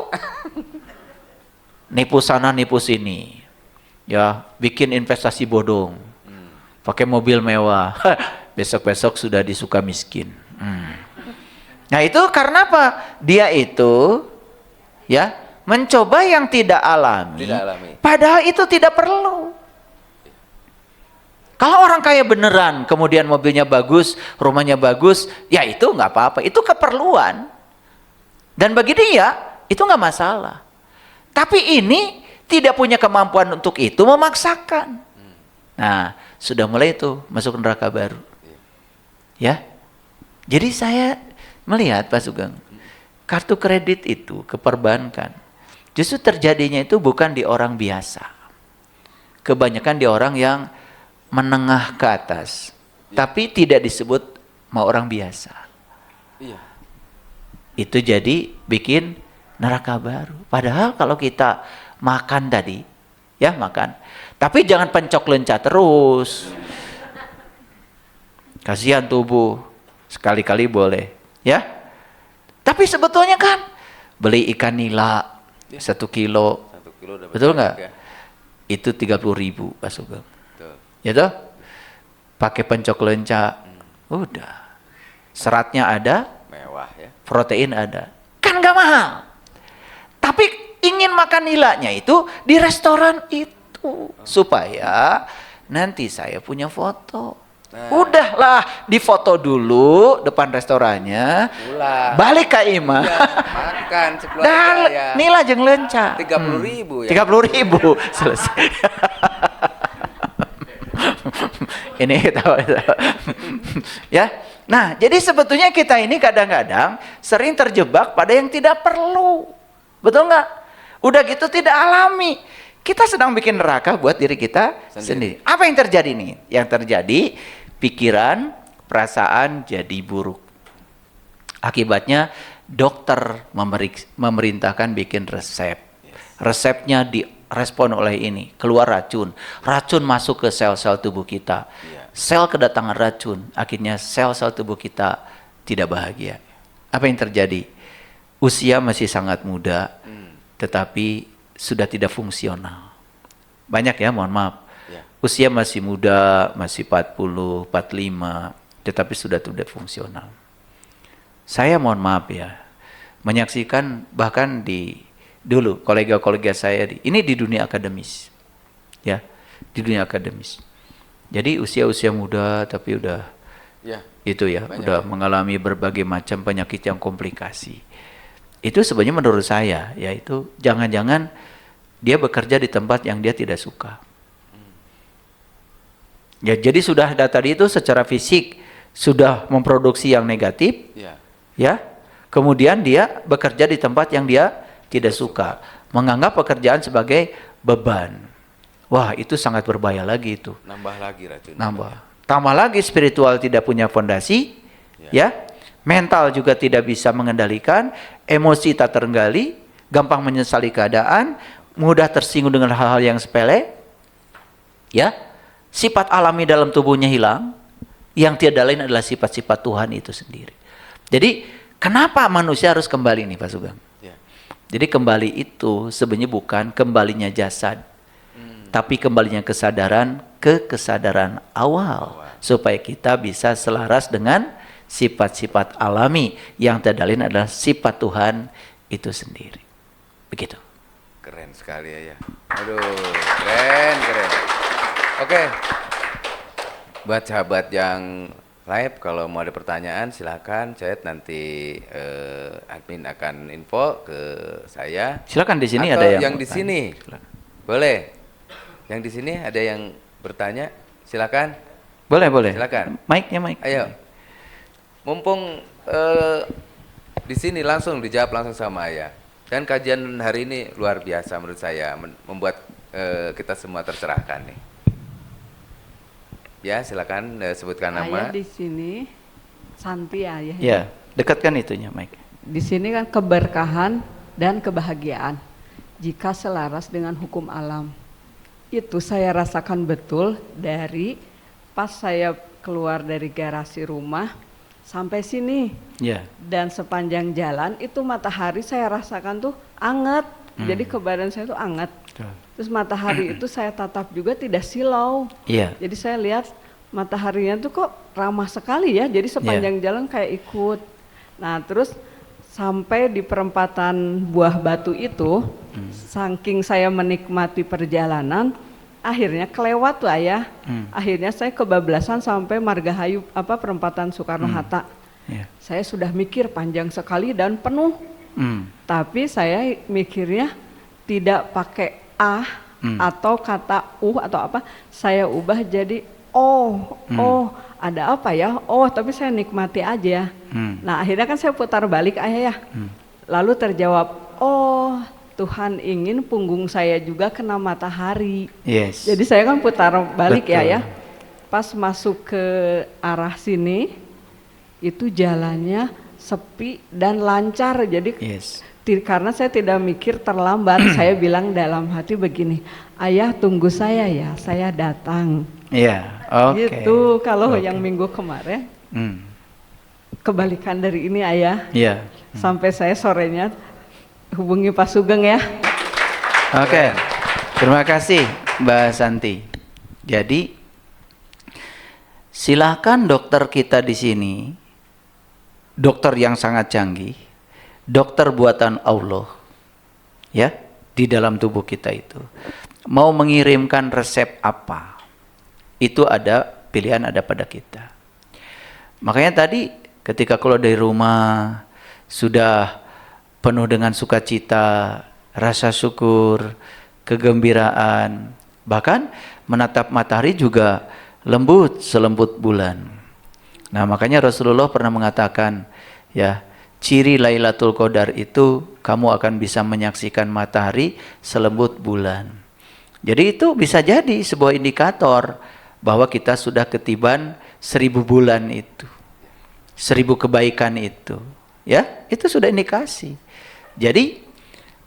Nipu sana, nipu sini. Ya, bikin investasi bodong. Pakai mobil mewah. Besok-besok sudah disuka miskin. Nah itu karena apa? Dia itu ya mencoba yang tidak alami, Tidak alami. padahal itu tidak perlu. Kalau orang kaya beneran, kemudian mobilnya bagus, rumahnya bagus, ya itu nggak apa-apa, itu keperluan. Dan bagi dia itu nggak masalah. Tapi ini tidak punya kemampuan untuk itu, memaksakan. Nah sudah mulai itu masuk neraka baru. Ya, jadi saya melihat Pak Sugeng, kartu kredit itu ke perbankan justru terjadinya itu bukan di orang biasa, kebanyakan di orang yang menengah ke atas, tapi tidak disebut mau orang biasa. Iya. Itu jadi bikin neraka baru. Padahal kalau kita makan tadi, ya makan, tapi jangan pencok lenca terus. Kasihan tubuh, sekali-kali boleh, ya. Tapi sebetulnya kan beli ikan nila 1 kilo, 1 kilo dapat betul nggak? ya? Itu 30.000 Pak Sugeng. Betul. Ya toh? Pakai pencok lenca, udah. Seratnya ada, Mewah ya. protein ada, kan nggak mahal. Tapi ingin makan nilanya itu di restoran itu supaya nanti saya punya foto. Nah. Udahlah, difoto dulu depan restorannya, Pulang. balik ke Ima. Ya, makan sekeluarga Dan ya. nila jeung lenca. 30.000 ya. 30.000 selesai. Ini tahu. Ya. Nah, jadi sebetulnya kita ini kadang-kadang sering terjebak pada yang tidak perlu. Betul nggak? Udah gitu tidak alami. Kita sedang bikin neraka buat diri kita sendiri. Apa yang terjadi nih? Yang terjadi pikiran, perasaan jadi buruk. Akibatnya dokter memerintahkan bikin resep. Resepnya direspon oleh ini, keluar racun. Racun masuk ke sel-sel tubuh kita. Sel kedatangan racun, akhirnya sel-sel tubuh kita tidak bahagia. Apa yang terjadi? Usia masih sangat muda, tetapi sudah tidak fungsional. Banyak ya, mohon maaf. Usia masih muda, masih 40, 45, tetapi sudah tidak fungsional. Saya mohon maaf ya, menyaksikan bahkan dulu kolega-kolega saya ini di dunia akademis. Ya, di dunia akademis. Jadi usia-usia muda tapi udah itu ya, udah mengalami berbagai macam penyakit yang komplikasi. Itu sebenarnya menurut saya yaitu jangan-jangan dia bekerja di tempat yang dia tidak suka. Ya, jadi sudah ada tadi itu secara fisik sudah memproduksi yang negatif, Ya. ya. Kemudian dia bekerja di tempat yang dia tidak suka, menganggap pekerjaan sebagai beban. Wah, itu sangat berbahaya lagi itu. Nambah lagi racun. Nambah. Tambah lagi spiritual tidak punya fondasi, ya. Mental juga tidak bisa mengendalikan, emosi tak terkendali, gampang menyesali keadaan, mudah tersinggung dengan hal-hal yang sepele. Ya. Sifat alami dalam tubuhnya hilang, yang tiada lain adalah sifat-sifat Tuhan itu sendiri. Jadi, kenapa manusia harus kembali nih Pak Sugeng? Ya. Jadi kembali itu sebenarnya bukan kembalinya jasad, tapi kembalinya kesadaran ke kesadaran awal, supaya kita bisa selaras dengan sifat-sifat alami yang tidak lain adalah sifat Tuhan itu sendiri. Begitu. Keren sekali ya. Aduh, keren. Oke. Buat sahabat yang live, kalau mau ada pertanyaan silakan chat, nanti admin akan info ke saya. Silakan di sini Atau ada yang di sini. Silakan. Boleh. Yang di sini ada yang bertanya, silakan. Boleh. Silakan. Mic-nya mic. Ayo. Mumpung di sini langsung dijawab langsung sama Ayah. Dan kajian hari ini luar biasa menurut saya, membuat kita semua tercerahkan nih. Ya, silakan sebutkan nama. Ayah di sini Santi Ayah. Ya, dekatkan itunya mic. Di sini kan keberkahan dan kebahagiaan jika selaras dengan hukum alam. Itu saya rasakan betul dari pas saya keluar dari garasi rumah sampai sini. Ya. Dan sepanjang jalan itu matahari saya rasakan tuh anget. Jadi ke badan saya tuh anget. Terus matahari itu saya tatap juga tidak silau. Iya. Jadi saya lihat mataharinya tuh kok ramah sekali ya. Jadi sepanjang jalan kayak ikut. Nah terus sampai di perempatan Buah Batu itu, saking saya menikmati perjalanan, akhirnya kelewat lah ya. Akhirnya saya kebablasan sampai Margahayu perempatan Soekarno-Hatta. Saya sudah mikir panjang sekali dan penuh. Tapi saya mikirnya tidak pakai atau kata atau apa, saya ubah jadi ada apa ya? Tapi saya nikmati aja. Nah, akhirnya kan saya putar balik Ayah ya. Lalu terjawab, Tuhan ingin punggung saya juga kena matahari. Yes. Jadi saya kan putar balik. Betul. ya. Pas masuk ke arah sini, itu jalannya sepi dan lancar. Jadi karena saya tidak mikir terlambat, saya bilang dalam hati begini, Ayah tunggu saya ya, saya datang. Iya, oke. Gitu, kalau yang minggu kemarin, kebalikan dari ini Ayah. Iya. Sampai saya sorenya hubungi Pak Sugeng ya. Oke, terima kasih Mbak Santi. Jadi, silakan dokter kita di sini, dokter yang sangat canggih, dokter buatan Allah, ya, di dalam tubuh kita itu, mau mengirimkan resep apa, itu ada pilihan ada pada kita. Makanya tadi ketika keluar dari rumah sudah penuh dengan sukacita, rasa syukur, kegembiraan, bahkan menatap matahari juga lembut selembut bulan. Nah, makanya Rasulullah pernah mengatakan, ya, ciri Lailatul Qadar itu kamu akan bisa menyaksikan matahari selembut bulan. Jadi itu bisa jadi sebuah indikator bahwa kita sudah ketiban 1000 bulan itu, 1000 kebaikan itu, ya, itu sudah indikasi. Jadi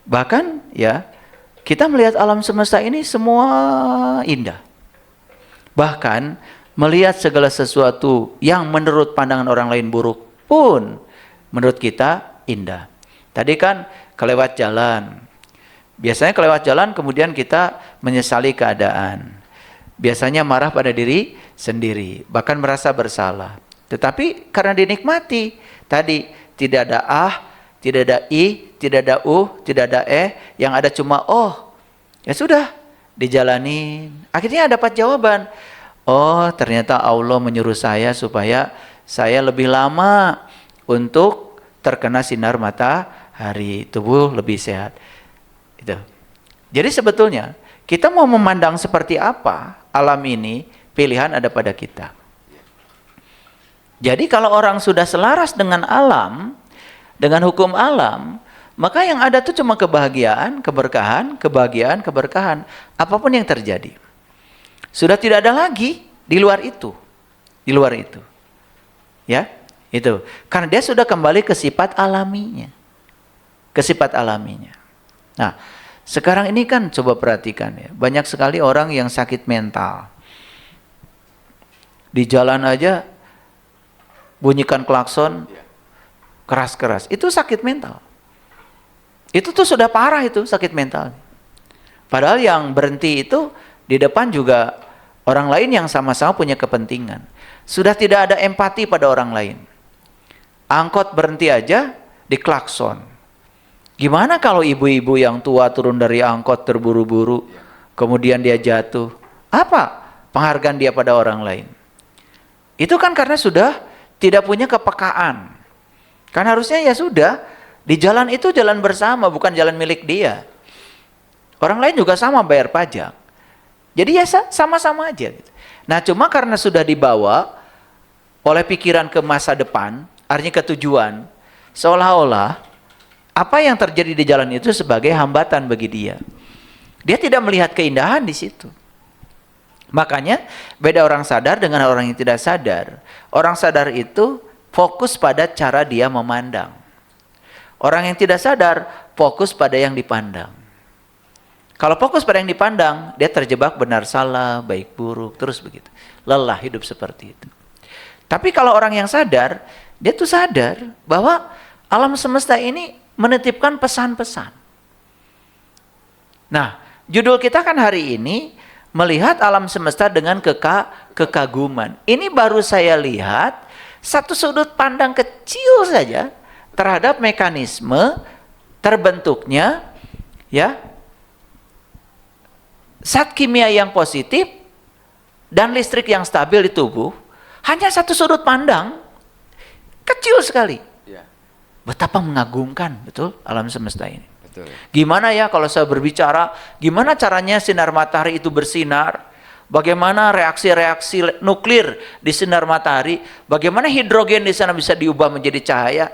bahkan ya kita melihat alam semesta ini semua indah. Bahkan melihat segala sesuatu yang menurut pandangan orang lain buruk pun menurut kita indah. Tadi kan kelewat jalan. Biasanya kelewat jalan kemudian kita menyesali keadaan. Biasanya marah pada diri sendiri, bahkan merasa bersalah. Tetapi karena dinikmati, tadi tidak ada tidak ada tidak ada tidak ada yang ada cuma ya sudah, dijalanin. Akhirnya dapat jawaban. Ternyata Allah menyuruh saya supaya saya lebih lama untuk terkena sinar matahari, tubuh lebih sehat. Itu. Jadi sebetulnya kita mau memandang seperti apa alam ini pilihan ada pada kita. Jadi kalau orang sudah selaras dengan alam, dengan hukum alam, maka yang ada tuh cuma kebahagiaan, keberkahan, kebahagiaan, keberkahan, apapun yang terjadi. Sudah tidak ada lagi di luar itu. Di luar itu. Ya, itu. Karena dia sudah kembali ke sifat alaminya. Ke sifat alaminya. Nah, sekarang ini kan coba perhatikan ya, banyak sekali orang yang sakit mental. Di jalan aja bunyikan klakson keras-keras. Itu sakit mental. Itu tuh sudah parah itu sakit mental. Padahal yang berhenti itu di depan juga orang lain yang sama-sama punya kepentingan. Sudah tidak ada empati pada orang lain. Angkot berhenti aja diklakson. Gimana kalau ibu-ibu yang tua turun dari angkot terburu-buru, kemudian dia jatuh? Apa penghargaan dia pada orang lain? Itu kan karena sudah tidak punya kepekaan. Kan harusnya ya sudah, di jalan itu jalan bersama, bukan jalan milik dia. Orang lain juga sama bayar pajak. Jadi ya sama-sama aja gitu. Nah, cuma karena sudah dibawa oleh pikiran ke masa depan, artinya ke tujuan, seolah-olah apa yang terjadi di jalan itu sebagai hambatan bagi dia. Dia tidak melihat keindahan di situ. Makanya beda orang sadar dengan orang yang tidak sadar. Orang sadar itu fokus pada cara dia memandang. Orang yang tidak sadar fokus pada yang dipandang. Kalau fokus pada yang dipandang, dia terjebak benar salah, baik buruk, terus begitu. Lelah hidup seperti itu. Tapi kalau orang yang sadar, dia tuh sadar bahwa alam semesta ini menitipkan pesan-pesan. Nah, judul kita kan hari ini melihat alam semesta dengan kekaguman. Ini baru saya lihat satu sudut pandang kecil saja terhadap mekanisme terbentuknya ya zat kimia yang positif dan listrik yang stabil di tubuh. Hanya satu sudut pandang kecil sekali. Betapa mengagumkan, betul, alam semesta ini. Betul. Gimana ya kalau saya berbicara, gimana caranya sinar matahari itu bersinar? Bagaimana reaksi-reaksi nuklir di sinar matahari? Bagaimana hidrogen di sana bisa diubah menjadi cahaya?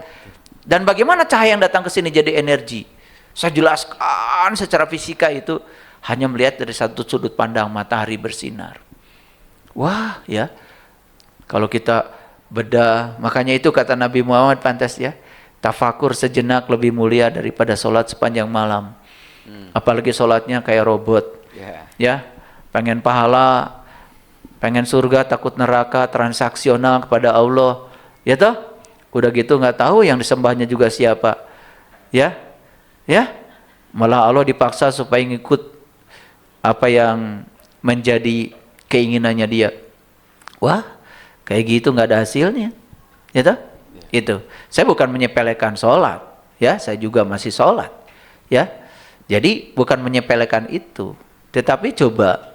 Dan bagaimana cahaya yang datang ke sini jadi energi? Saya jelaskan secara fisika itu hanya melihat dari satu sudut pandang matahari bersinar. Wah, ya. Kalau kita bedah, makanya itu kata Nabi Muhammad pantas ya. Tafakur sejenak lebih mulia daripada sholat sepanjang malam. Apalagi sholatnya kayak robot. Ya, pengen pahala, pengen surga, takut neraka, transaksional kepada Allah. Ya toh? Udah gitu nggak tahu yang disembahnya juga siapa. Ya, ya. Malah Allah dipaksa supaya ngikut apa yang menjadi keinginannya dia. Wah, kayak gitu nggak ada hasilnya. Ya toh? Itu. Saya bukan menyepelekan sholat, ya, saya juga masih sholat, ya. Jadi bukan menyepelekan itu, tetapi coba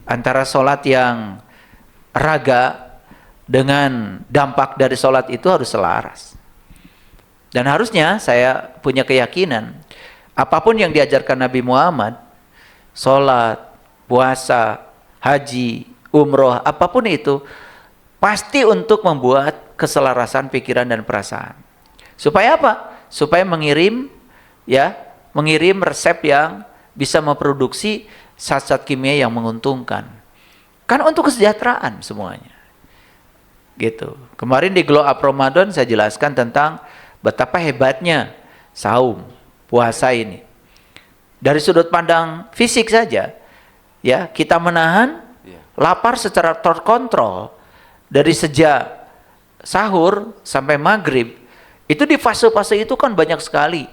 antara sholat yang raga dengan dampak dari sholat itu harus selaras. Dan harusnya saya punya keyakinan, apapun yang diajarkan Nabi Muhammad, sholat, puasa, haji, umroh, apapun itu, pasti untuk membuat keselarasan pikiran dan perasaan. Supaya apa? Supaya mengirim resep yang bisa memproduksi zat-zat kimia yang menguntungkan. Kan untuk kesejahteraan semuanya. Gitu. Kemarin di Glow Up Ramadan saya jelaskan tentang betapa hebatnya saum, puasa ini. Dari sudut pandang fisik saja, ya, kita menahan lapar secara terkontrol dari sejak sahur sampai maghrib. Itu di fase-fase itu kan banyak sekali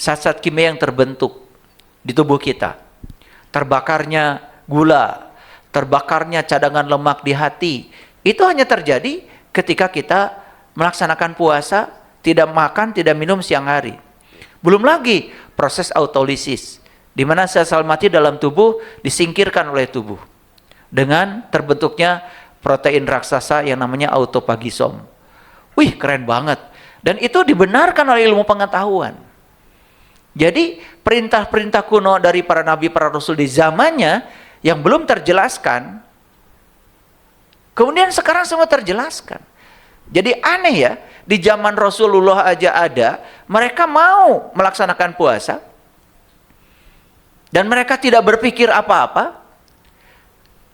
zat-zat kimia yang terbentuk di tubuh kita. Terbakarnya gula, terbakarnya cadangan lemak di hati. Itu hanya terjadi ketika kita melaksanakan puasa, tidak makan, tidak minum siang hari. Belum lagi proses autolisis, di mana sel-sel mati dalam tubuh disingkirkan oleh tubuh dengan terbentuknya protein raksasa yang namanya autophagisom. Wih, keren banget. Dan itu dibenarkan oleh ilmu pengetahuan. Jadi perintah-perintah kuno dari para nabi, para rasul di zamannya yang belum terjelaskan, Kemudian sekarang semua terjelaskan. Jadi aneh ya, di zaman Rasulullah aja ada, mereka mau melaksanakan puasa, dan mereka tidak berpikir apa-apa.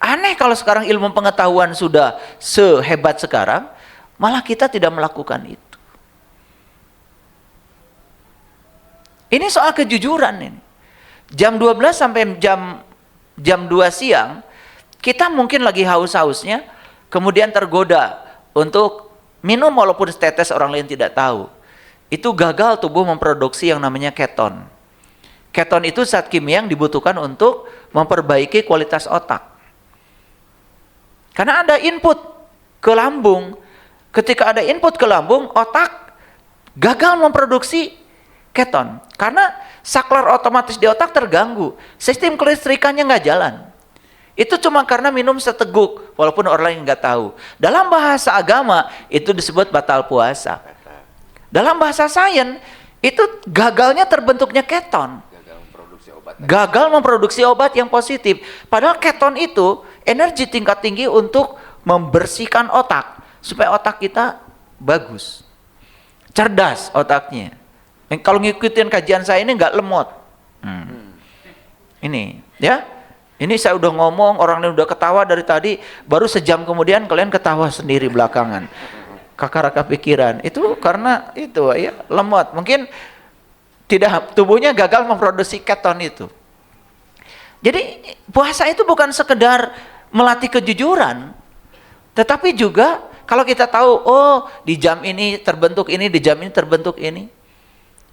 Aneh kalau sekarang ilmu pengetahuan sudah sehebat sekarang, malah kita tidak melakukan itu. Ini soal kejujuran ini. Jam 12 sampai jam 2 siang, kita mungkin lagi haus-hausnya, kemudian tergoda untuk minum walaupun setetes orang lain tidak tahu. Itu gagal tubuh memproduksi yang namanya keton. Keton itu zat kimia yang dibutuhkan untuk memperbaiki kualitas otak. Karena ada input ke lambung. Ketika ada input ke lambung, otak gagal memproduksi keton. Karena saklar otomatis di otak terganggu. Sistem kelistrikannya nggak jalan. Itu cuma karena minum seteguk, walaupun orang lain nggak tahu. Dalam bahasa agama, itu disebut batal puasa. Dalam bahasa sains, itu gagalnya terbentuknya keton. Gagal memproduksi obat yang positif. Padahal keton itu energi tingkat tinggi untuk membersihkan otak, supaya otak kita bagus. Cerdas otaknya. Kalau ngikutin kajian saya ini nggak lemot. Ini, ya. Ini saya udah ngomong, orang lain udah ketawa dari tadi, baru sejam kemudian kalian ketawa sendiri belakangan. Kakak-raka pikiran. Itu karena itu ya, lemot. Mungkin tidak, tubuhnya gagal memproduksi keton itu. Jadi puasa itu bukan sekedar melatih kejujuran, tetapi juga kalau kita tahu, oh di jam ini terbentuk ini, di jam ini terbentuk ini.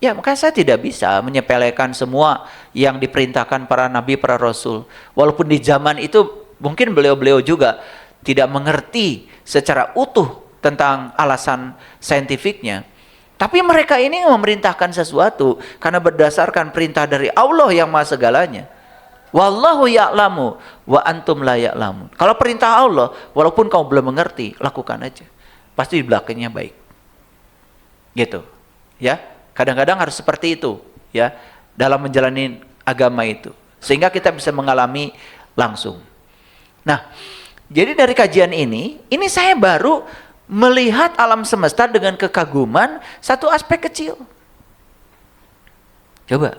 Ya, maka saya tidak bisa menyepelekan semua yang diperintahkan para nabi, para rasul. Walaupun di zaman itu mungkin beliau-beliau juga tidak mengerti secara utuh tentang alasan saintifiknya. Tapi mereka ini memerintahkan sesuatu karena berdasarkan perintah dari Allah yang Maha Segalanya. Wallahu ya'lamu wa antum la ya'lamun. Kalau perintah Allah, walaupun kamu belum mengerti, lakukan aja. Pasti di belakangnya baik. Gitu. Ya. Kadang-kadang harus seperti itu, ya, dalam menjalani agama itu, sehingga kita bisa mengalami langsung. Nah, jadi dari kajian ini saya baru melihat alam semesta dengan kekaguman satu aspek kecil. Coba,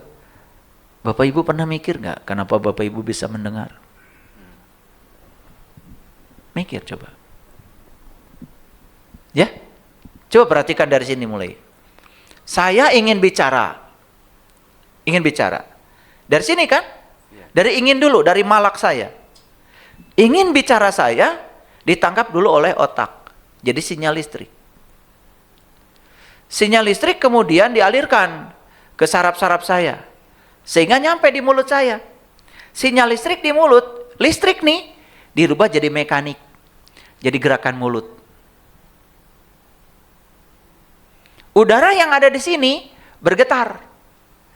Bapak Ibu pernah mikir nggak kenapa Bapak Ibu bisa mendengar? Mikir coba. Ya, coba perhatikan dari sini mulai. Saya ingin bicara. Dari sini kan? Dari ingin dulu, dari malak saya. Ingin bicara saya ditangkap dulu oleh otak. Jadi sinyal listrik. Sinyal listrik kemudian dialirkan ke saraf-saraf saya. Sehingga nyampe di mulut saya. Sinyal listrik di mulut, listrik nih, dirubah jadi mekanik. Jadi gerakan mulut. Udara yang ada di sini bergetar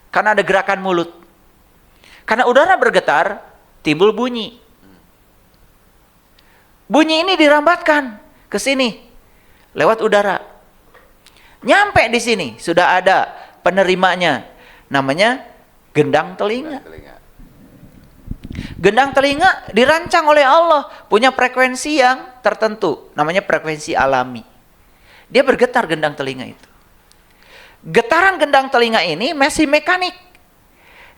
karena ada gerakan mulut. Karena udara bergetar, timbul bunyi. Bunyi ini dirambatkan ke sini lewat udara. Nyampe di sini sudah ada penerimanya, namanya gendang telinga. Gendang telinga dirancang oleh Allah, punya frekuensi yang tertentu, namanya frekuensi alami. Dia bergetar gendang telinga itu. Getaran gendang telinga ini masih mekanik.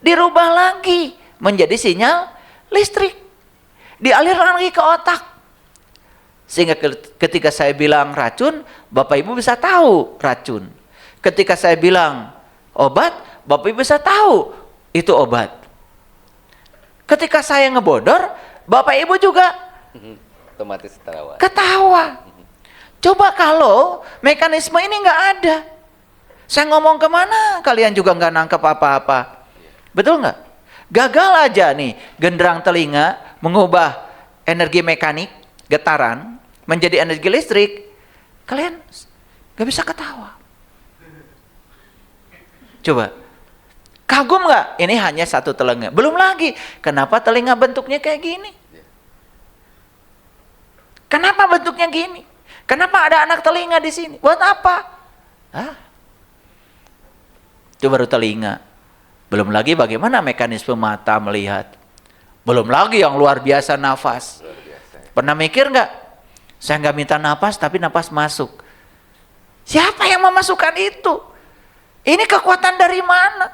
Dirubah lagi menjadi sinyal listrik. Dialirkan lagi ke otak. Sehingga ketika saya bilang racun, Bapak Ibu bisa tahu racun. Ketika saya bilang obat, Bapak Ibu bisa tahu itu obat. Ketika saya ngebodor, Bapak Ibu juga otomatis ketawa. Coba kalau mekanisme ini nggak ada. Saya ngomong kemana, kalian juga nggak nangkep apa-apa. Betul nggak? Gagal aja nih, genderang telinga mengubah energi mekanik, getaran, menjadi energi listrik. Kalian nggak bisa ketawa. Coba, kagum nggak? Ini hanya satu telinga. Belum lagi, kenapa telinga bentuknya kayak gini? Kenapa bentuknya gini? Kenapa ada anak telinga di sini? Buat apa? Itu baru telinga. Belum lagi bagaimana mekanisme mata melihat. Belum lagi yang luar biasa nafas. Pernah mikir nggak? Saya nggak minta napas, tapi napas masuk. Siapa yang memasukkan itu? Ini kekuatan dari mana?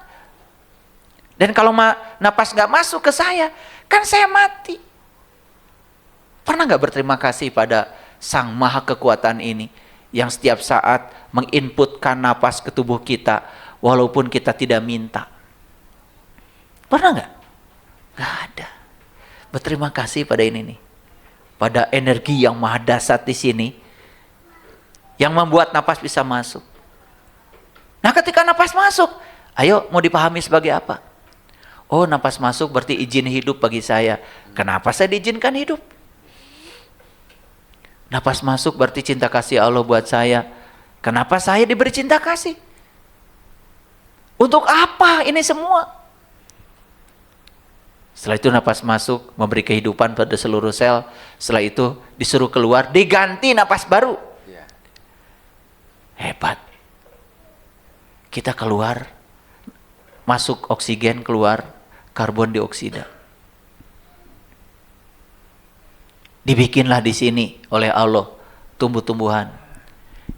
Dan kalau napas nggak masuk ke saya, kan saya mati. Pernah nggak berterima kasih pada Sang Maha Kekuatan ini yang setiap saat menginputkan napas ke tubuh kita walaupun kita tidak minta? Pernah nggak? Nggak ada. Berterima kasih pada ini nih, pada energi yang maha dahsyat di sini yang membuat napas bisa masuk. Nah, ketika napas masuk, ayo mau dipahami sebagai apa? Oh, napas masuk berarti izin hidup bagi saya. Kenapa saya diizinkan hidup? Napas masuk berarti cinta kasih Allah buat saya. Kenapa saya diberi cinta kasih? Untuk apa ini semua? Setelah itu napas masuk memberi kehidupan pada seluruh sel. Setelah itu disuruh keluar, diganti napas baru. Hebat. Kita keluar, masuk oksigen, keluar karbon dioksida. Dibikinlah di sini oleh Allah tumbuh-tumbuhan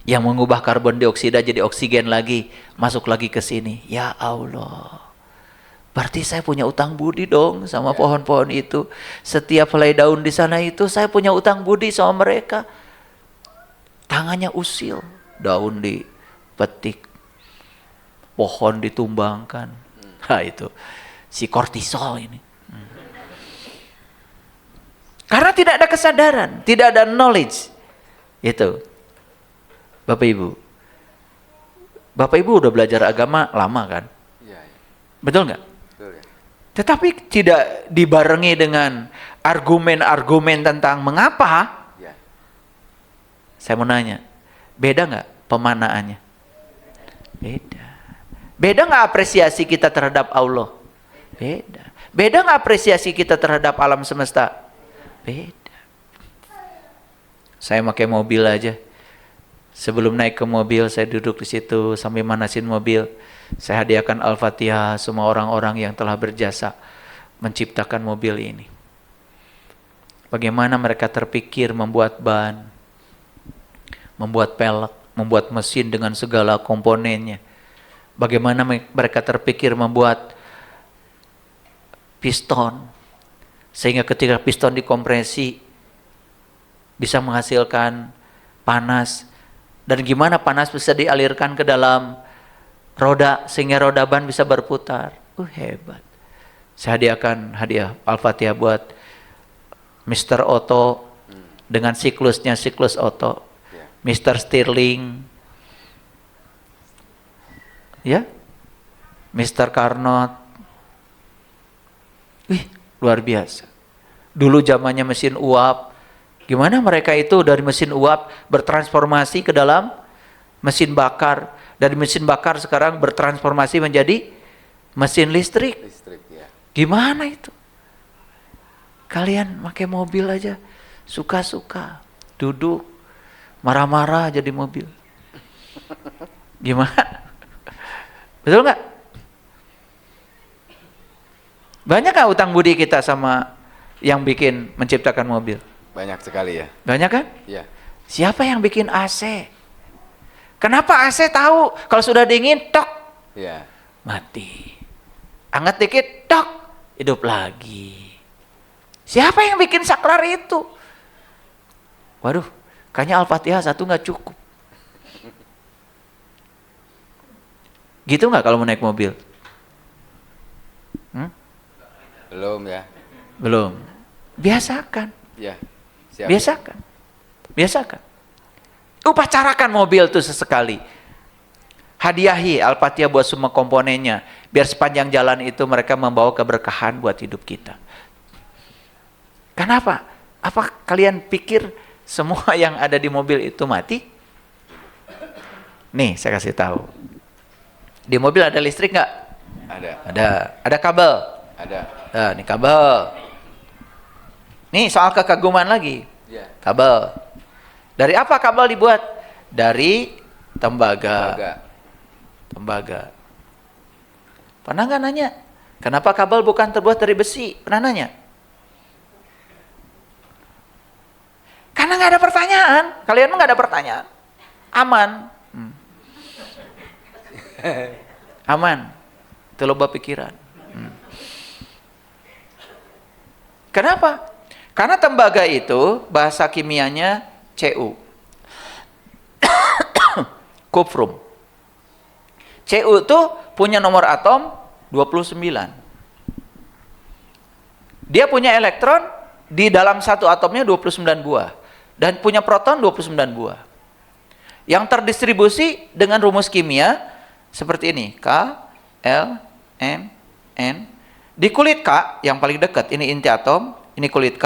yang mengubah karbon dioksida jadi oksigen lagi, masuk lagi ke sini. Ya Allah. Berarti saya punya utang budi dong sama pohon-pohon itu. Setiap helai daun di sana itu saya punya utang budi sama mereka. Tangannya usil, daun dipetik, pohon ditumbangkan. Nah itu si kortisol ini. Karena tidak ada kesadaran, tidak ada knowledge. Itu. Bapak Ibu. Bapak Ibu udah belajar agama lama kan? Betul nggak? Tetapi tidak dibarengi dengan argumen-argumen tentang mengapa. Saya mau nanya, beda nggak pemanaannya? Beda. Beda nggak apresiasi kita terhadap Allah? Beda. Beda nggak apresiasi kita terhadap alam semesta? Beda. Saya pakai mobil aja. Sebelum naik ke mobil, saya duduk di situ sambil manasin mobil. Saya hadiahkan Al-Fatihah semua orang-orang yang telah berjasa menciptakan mobil ini. Bagaimana mereka terpikir membuat ban, membuat pelek, membuat mesin dengan segala komponennya. Bagaimana mereka terpikir membuat piston, sehingga ketika piston dikompresi bisa menghasilkan panas. Dan gimana panas bisa dialirkan ke dalam roda sehingga roda ban bisa berputar. Hebat. Saya hadiahkan hadiah Al-Fatihah buat Mr. Otto dengan siklusnya siklus Otto. Mr. Stirling. Ya. Mr. Carnot. Luar biasa. Dulu zamannya mesin uap. Gimana mereka itu dari mesin uap bertransformasi ke dalam mesin bakar. Dari mesin bakar sekarang bertransformasi menjadi mesin listrik. Gimana itu? Kalian pakai mobil aja suka-suka, duduk marah-marah jadi mobil. Gimana? Betul nggak? Banyak nggak utang budi kita sama yang bikin menciptakan mobil? Banyak sekali ya. Banyak kan? Iya. Siapa yang bikin AC? Kenapa AC tahu kalau sudah dingin, tok, mati. Anget dikit, tok, hidup lagi. Siapa yang bikin saklar itu? Waduh, kayaknya Al-Fatihah satu nggak cukup. Gitu nggak kalau mau naik mobil? Belum ya. Belum. Biasakan. Ya. Siap. Biasakan. Biasakan. Upacarakan mobil itu sesekali. Hadiahi Al-Fatihah buat semua komponennya. Biar sepanjang jalan itu mereka membawa keberkahan buat hidup kita. Kenapa? Apa kalian pikir semua yang ada di mobil itu mati? Nih, saya kasih tahu. Di mobil ada listrik nggak? Ada. Ada kabel? Ada. Nah, ini kabel. Nih soal kekaguman lagi. Kabel. Dari apa kabel dibuat? Dari tembaga. Pernah nggak nanya? Kenapa kabel bukan terbuat dari besi? Pernah nanya? Karena Karena nggak ada pertanyaan. Kalian nggak ada pertanyaan. Aman. Aman. Itu loba pikiran. Kenapa? Karena tembaga itu bahasa kimianya Cu. Kuprum. Cu itu punya nomor atom 29. Dia punya elektron di dalam satu atomnya 29 buah dan punya proton 29 buah. Yang terdistribusi dengan rumus kimia seperti ini, K, L, M, N. Di kulit K yang paling dekat, ini inti atom, ini kulit K,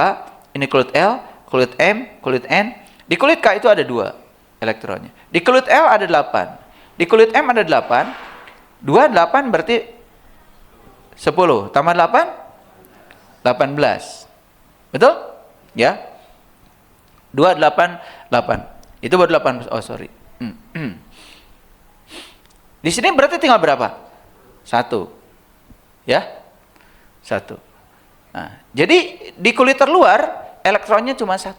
ini kulit L, kulit M, kulit N. Di kulit K itu ada 2 elektronnya. Di kulit L ada 8. Di kulit M ada 8. 2, 8 berarti 10. Tambah 8? 18. Betul? Ya. 2, 8, 8. Itu baru 18. Oh, sorry. Di sini berarti tinggal berapa? 1. Ya? 1. Nah, jadi di kulit terluar elektronnya cuma 1.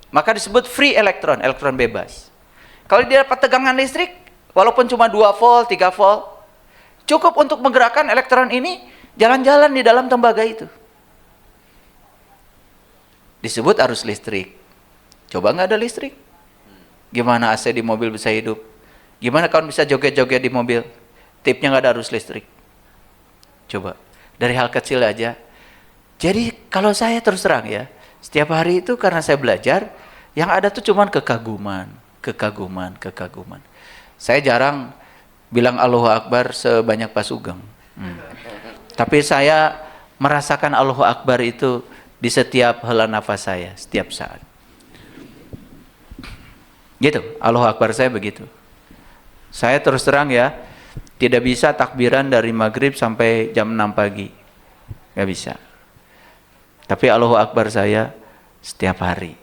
Maka disebut free elektron, elektron bebas. Kalau dia dapat tegangan listrik, walaupun cuma 2 volt, 3 volt, cukup untuk menggerakkan elektron ini jalan-jalan di dalam tembaga itu. Disebut arus listrik. Coba nggak ada listrik, gimana AC di mobil bisa hidup? Gimana kawan bisa joget-joget di mobil? Tipnya nggak ada arus listrik. Coba, dari hal kecil aja. Jadi kalau saya terus terang ya, setiap hari itu karena saya belajar, yang ada tuh cuman kekaguman, kekaguman, kekaguman. Saya jarang bilang Allahu Akbar sebanyak Pak Sugeng. Tapi saya merasakan Allahu Akbar itu di setiap hela nafas saya, setiap saat. Gitu, Allahu Akbar saya begitu. Saya terus terang ya, tidak bisa takbiran dari maghrib sampai jam 6 pagi. Gak bisa. Tapi Allahu Akbar saya setiap hari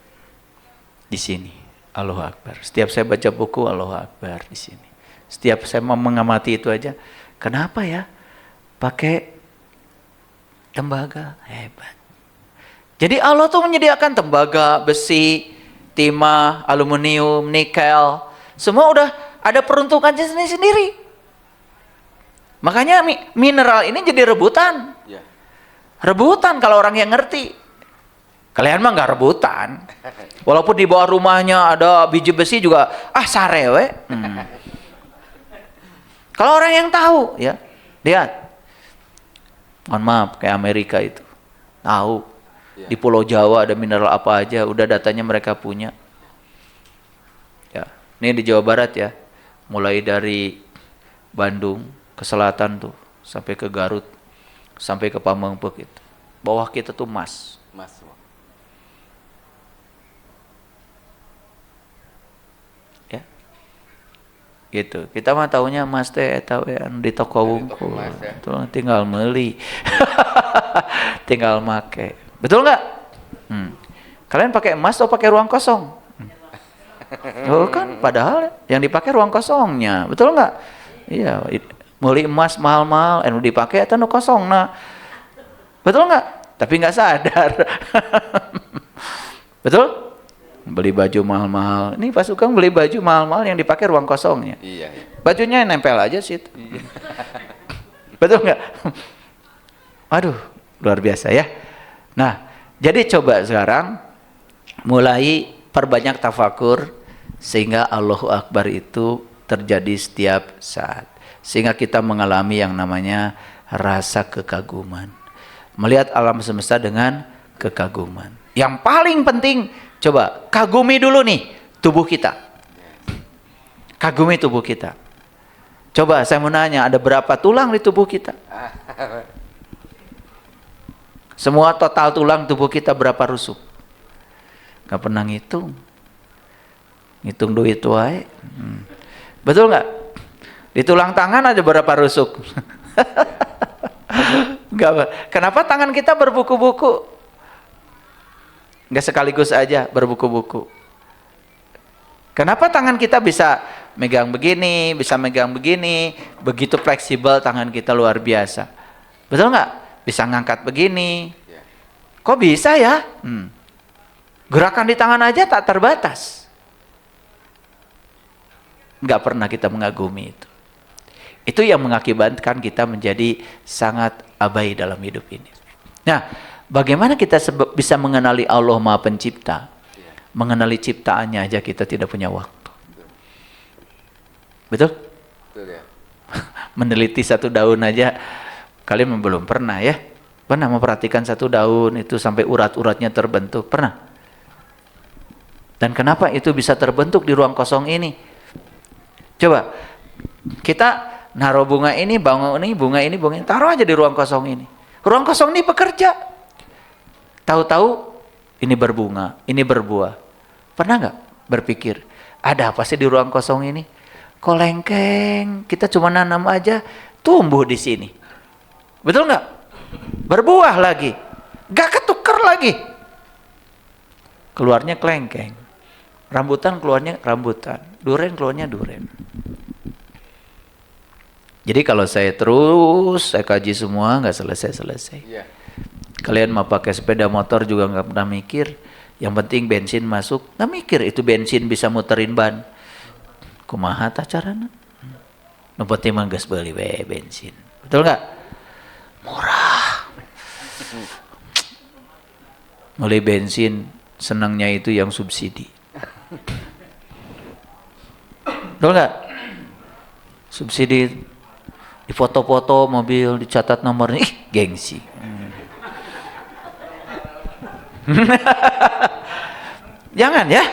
di sini. Allahu Akbar. Setiap saya baca buku, Allahu Akbar di sini. Setiap saya mengamati itu aja, kenapa ya pakai tembaga? Hebat. Jadi Allah tuh menyediakan tembaga, besi, timah, aluminium, nikel, semua udah ada peruntukannya sendiri-sendiri. Makanya mineral ini jadi rebutan. Rebutan kalau orang yang ngerti. Kalian mah nggak rebutan. Walaupun di bawah rumahnya ada biji besi juga, sarewe. Kalau orang yang tahu, ya, lihat. Mohon maaf, kayak Amerika itu. Tahu. Di Pulau Jawa ada mineral apa aja, udah datanya mereka punya. Ya, ini di Jawa Barat ya. Mulai dari Bandung ke selatan tuh, sampai ke Garut, sampai ke Pamengpeuk itu. Bawah kita tuh emas. Ya. Gitu. Kita mah taunya emas teh eta we di toko wungkul. Tinggal meuli. Tinggal make. Betul nggak? Kalian pakai emas atau pakai ruang kosong? Oh kan, padahal yang dipakai ruang kosongnya, betul nggak? Iya, beli emas mahal-mahal, anu dipakai atau kosong, nah, betul nggak? Tapi nggak sadar, betul? Beli baju mahal-mahal, ini Pak Sugeng beli baju mahal-mahal yang dipakai ruang kosongnya. Iya. Bajunya nempel aja sih, betul nggak? Aduh, luar biasa ya. Nah, jadi coba sekarang mulai perbanyak tafakur sehingga Allahu Akbar itu terjadi setiap saat. Sehingga kita mengalami yang namanya rasa kekaguman. Melihat alam semesta dengan kekaguman. Yang paling penting, coba kagumi dulu nih tubuh kita. Kagumi tubuh kita. Coba saya mau nanya, ada berapa tulang di tubuh kita? Semua total tulang tubuh kita berapa rusuk? Gak pernah ngitung. Ngitung duit wae. Betul nggak? Di tulang tangan ada berapa rusuk? Gak. Kenapa tangan kita berbuku-buku? Gak sekaligus aja berbuku-buku. Kenapa tangan kita bisa megang begini, bisa megang begini, begitu fleksibel tangan kita luar biasa. Betul nggak? Bisa ngangkat begini. Kok bisa ya? Gerakan di tangan aja tak terbatas. Nggak pernah kita mengagumi itu. Itu yang mengakibatkan kita menjadi sangat abai dalam hidup ini. Nah, bagaimana kita bisa mengenali Allah Maha Pencipta? Mengenali ciptaannya aja kita tidak punya waktu. Betul? Betul ya. Meneliti satu daun aja, kalian belum pernah ya? Pernah memperhatikan satu daun itu sampai urat-uratnya terbentuk? Pernah? Dan kenapa itu bisa terbentuk di ruang kosong ini? Coba, kita naruh bunga ini, bunga ini, taruh aja di ruang kosong ini. Ruang kosong ini bekerja. Tahu-tahu ini berbunga, ini berbuah. Pernah nggak berpikir, ada apa sih di ruang kosong ini? Kok lengkeng, kita cuma nanam aja, tumbuh di sini. Betul nggak? Berbuah lagi, nggak ketukar lagi. Keluarnya kelengkeng. Rambutan keluarnya rambutan, duren keluarnya duren. Jadi kalau saya kaji semua nggak selesai-selesai. Iya. Kalian mau pakai sepeda motor juga nggak pernah mikir. Yang penting bensin masuk, nggak mikir itu bensin bisa muterin ban. Kumaha ta carana? Nu penting mah geus beuli we bensin. Betul nggak? Murah. Mulai bensin senangnya itu yang subsidi. Betul nggak? Subsidi. Di foto-foto mobil, dicatat nomornya, gengsi. Jangan ya.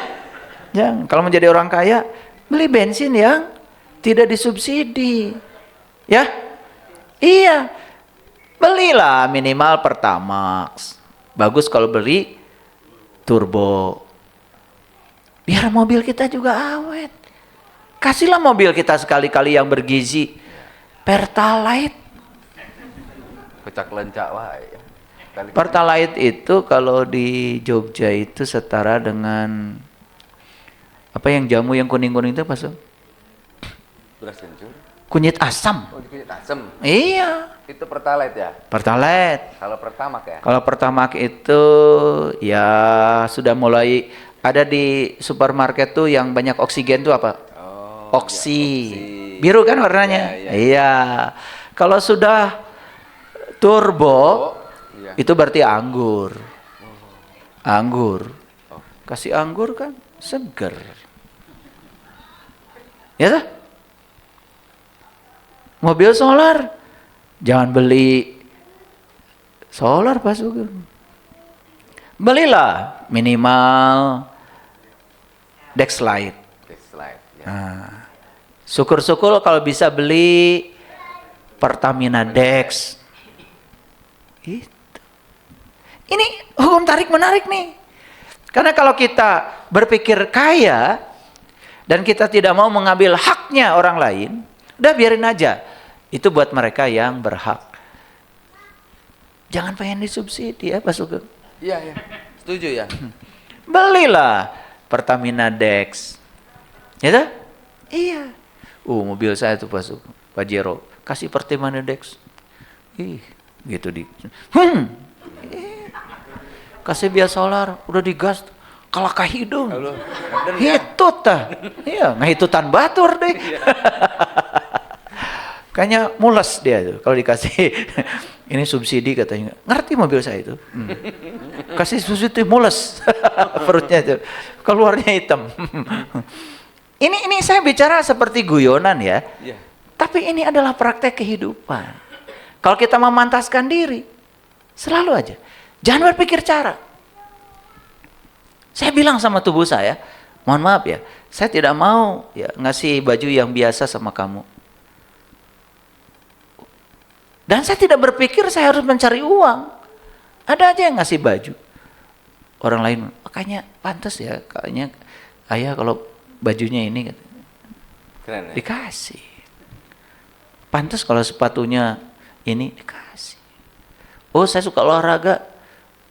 Jangan. Kalau menjadi orang kaya, beli bensin yang tidak disubsidi. Ya? Iya. Belilah minimal Pertamax. Bagus kalau beli turbo. Biar mobil kita juga awet. Kasihlah mobil kita sekali-kali yang bergizi. Pertalite. Kocak lencak wae. Pertalite itu kalau di Jogja itu setara dengan apa yang jamu yang kuning-kuning itu Pak? Beras kencur. Kunyit asam. Oh, kunyit asam. Iya. Itu Pertalite ya? Pertalite. Kalau Pertamax ya? Kalau Pertamax itu ya sudah mulai ada di supermarket tuh yang banyak oksigen tuh apa? Oh, Oksi. ya, Biru kan warnanya? Ya, ya. Iya. Kalau sudah turbo, iya. itu berarti anggur. Anggur. Kasih anggur kan seger. Ya tak? Mobil solar. Jangan beli solar Pak Sugeng. Belilah minimal Dexlite. Dexlite, ya. Nah, syukur-syukur kalau bisa beli Pertamina Dex. Itu. Ini hukum tarik menarik nih. Karena kalau kita berpikir kaya dan kita tidak mau mengambil haknya orang lain, udah biarin aja. Itu buat mereka yang berhak. Jangan pengen disubsidi ya Pak Sugeng. Iya, iya. Setuju ya? Belilah Pertamina Dex. Ya tak? Iya. Mobil saya tuh Pak Jero. Kasih Pertamina Dex. Ih, gitu di. Kasih biaya solar, udah digas. Kalah ka hidung. Hitut tah. Iya, ngahitutan batur deh. Kayaknya mules dia tuh kalau dikasih ini subsidi katanya. Ngerti mobil saya itu. Kasih subsidi mules perutnya itu. Keluarnya hitam. Ini saya bicara seperti guyonan ya. Iya. Tapi ini adalah praktek kehidupan. Kalau kita memantaskan diri, selalu aja. Jangan berpikir cara. Saya bilang sama tubuh saya, mohon maaf ya, saya tidak mau ya ngasih baju yang biasa sama kamu. Dan saya tidak berpikir saya harus mencari uang. Ada aja yang ngasih baju. Orang lain, makanya pantas ya, kayaknya ayah kalau bajunya ini Keren ya? dikasih. Pantas kalau sepatunya ini dikasih. Oh saya suka olahraga,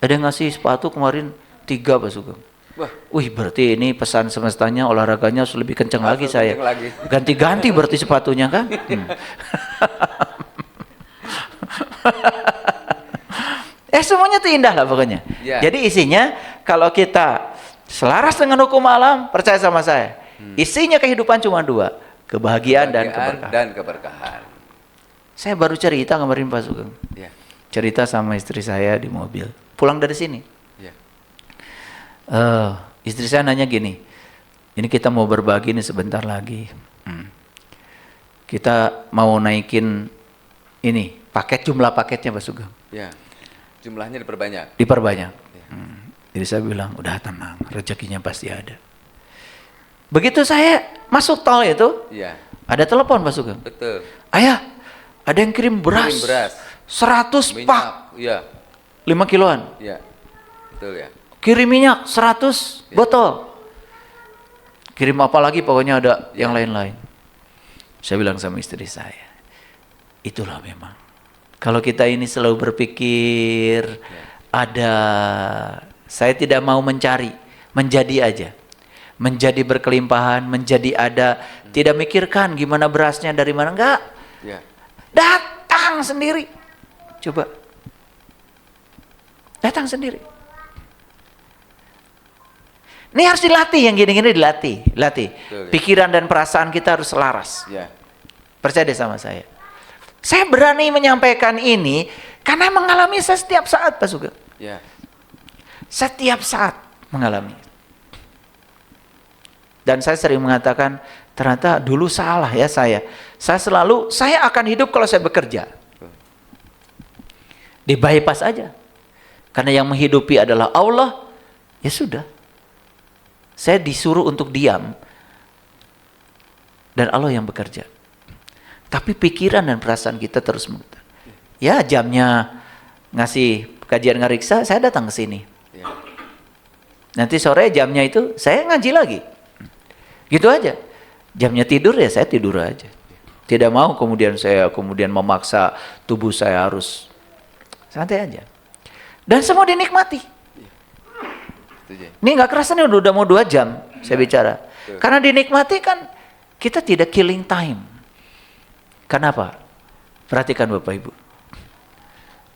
ada yang ngasih sepatu kemarin 3 Pak Sugeng. Wah. Wih berarti ini pesan semestanya olahraganya harus lebih kencang lagi saya. Lagi. Ganti-ganti berarti sepatunya kan. Semuanya tuh indah lah pokoknya. Yeah. Jadi isinya kalau kita Selaras dengan hukum alam, percaya sama saya. Isinya kehidupan cuma dua, kebahagiaan dan keberkahan. Dan keberkahan. Saya baru cerita kemarin Pak Sugeng. Ya. Cerita sama istri saya di mobil. Pulang dari sini. Ya. Istri saya nanya gini, ini kita mau berbagi nih sebentar lagi. Kita mau naikin ini, jumlah paketnya Pak Sugeng. Ya. Jumlahnya diperbanyak. Diperbanyak. Jadi saya bilang, udah tenang, rezekinya pasti ada. Begitu saya masuk tol itu, Iya. ada telepon Pak Sugeng. Betul. Ayah, ada yang kirim beras. Kirim beras. 100 Minyak. pak. Iya. 5 kiloan. Iya. Betul ya. Kirim minyak 100 botol. Kirim apa lagi, pokoknya ada yang lain-lain. Saya bilang sama istri saya, itulah memang. Kalau kita ini selalu berpikir, saya tidak mau mencari, menjadi aja. Menjadi berkelimpahan, menjadi ada, tidak mikirkan gimana berasnya, dari mana, enggak. Ya. Datang sendiri. Coba. Datang sendiri. Ini harus dilatih, yang gini-gini dilatih. Latih. Betul, ya. Pikiran dan perasaan kita harus selaras. Ya. Percaya deh sama saya. Saya berani menyampaikan ini karena mengalami saya setiap saat, Pak Sugeng. Ya. Setiap saat mengalami. Dan saya sering mengatakan, ternyata dulu salah ya saya. Saya akan hidup kalau saya bekerja. Di bypass aja. Karena yang menghidupi adalah Allah, ya sudah. Saya disuruh untuk diam. Dan Allah yang bekerja. Tapi pikiran dan perasaan kita terus memutar. Ya jamnya ngasih kajian ngariksa, saya datang ke sini. Ya. Nanti sore jamnya itu, saya ngaji lagi. Gitu aja. Jamnya tidur ya saya tidur aja. Tidak mau kemudian saya memaksa tubuh saya harus santai aja. Dan semua dinikmati. Ini nggak kerasa nih udah mau 2 jam saya bicara. Karena dinikmati kan kita tidak killing time. Kenapa? Perhatikan Bapak Ibu.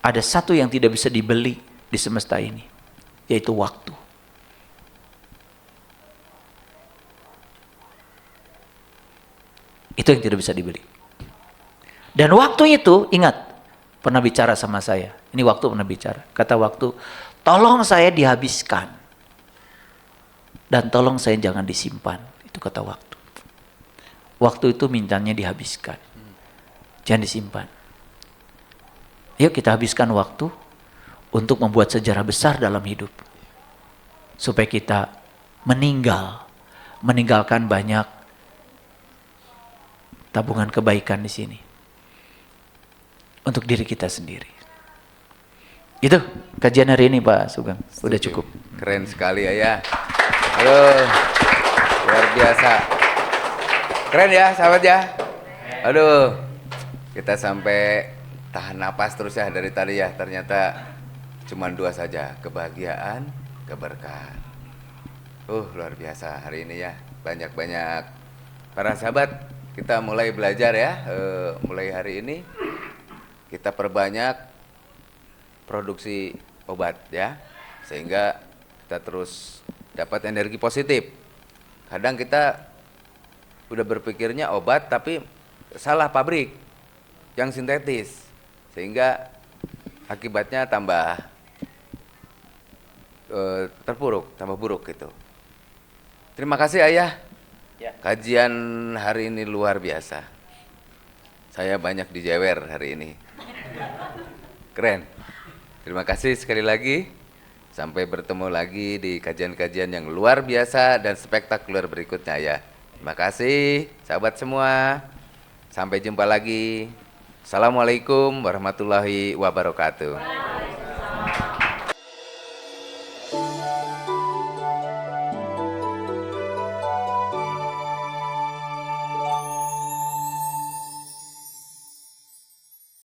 Ada satu yang tidak bisa dibeli di semesta ini, yaitu waktu. Itu yang tidak bisa dibeli. Dan waktu itu, ingat, pernah bicara sama saya. Ini waktu pernah bicara. Kata waktu, tolong saya dihabiskan. Dan tolong saya jangan disimpan. Itu kata waktu. Waktu itu mintanya dihabiskan. Jangan disimpan. Yuk kita habiskan waktu untuk membuat sejarah besar dalam hidup. Supaya kita meninggalkan banyak tabungan kebaikan di sini. Untuk diri kita sendiri. Itu kajian hari ini Pak Sugeng. Udah cukup. Keren sekali ya. Aduh, luar biasa. Keren ya sahabat ya. Aduh, kita sampai tahan napas terus ya dari tadi ya. Ternyata cuma 2 saja, kebahagiaan, keberkahan. Luar biasa hari ini ya. Banyak-banyak para sahabat, kita mulai belajar ya. Mulai hari ini kita perbanyak produksi obat ya. Sehingga kita terus dapat energi positif. Kadang kita udah berpikirnya obat tapi salah pabrik yang sintetis, sehingga akibatnya tambah terpuruk, tambah buruk gitu. Terima kasih Ayah. Ya. Kajian hari ini luar biasa. Saya banyak dijewer hari ini. Keren. Terima kasih sekali lagi. Sampai bertemu lagi di kajian-kajian yang luar biasa dan spektakuler berikutnya ya. Terima kasih sahabat semua. Sampai jumpa lagi. Assalamualaikum warahmatullahi wabarakatuh.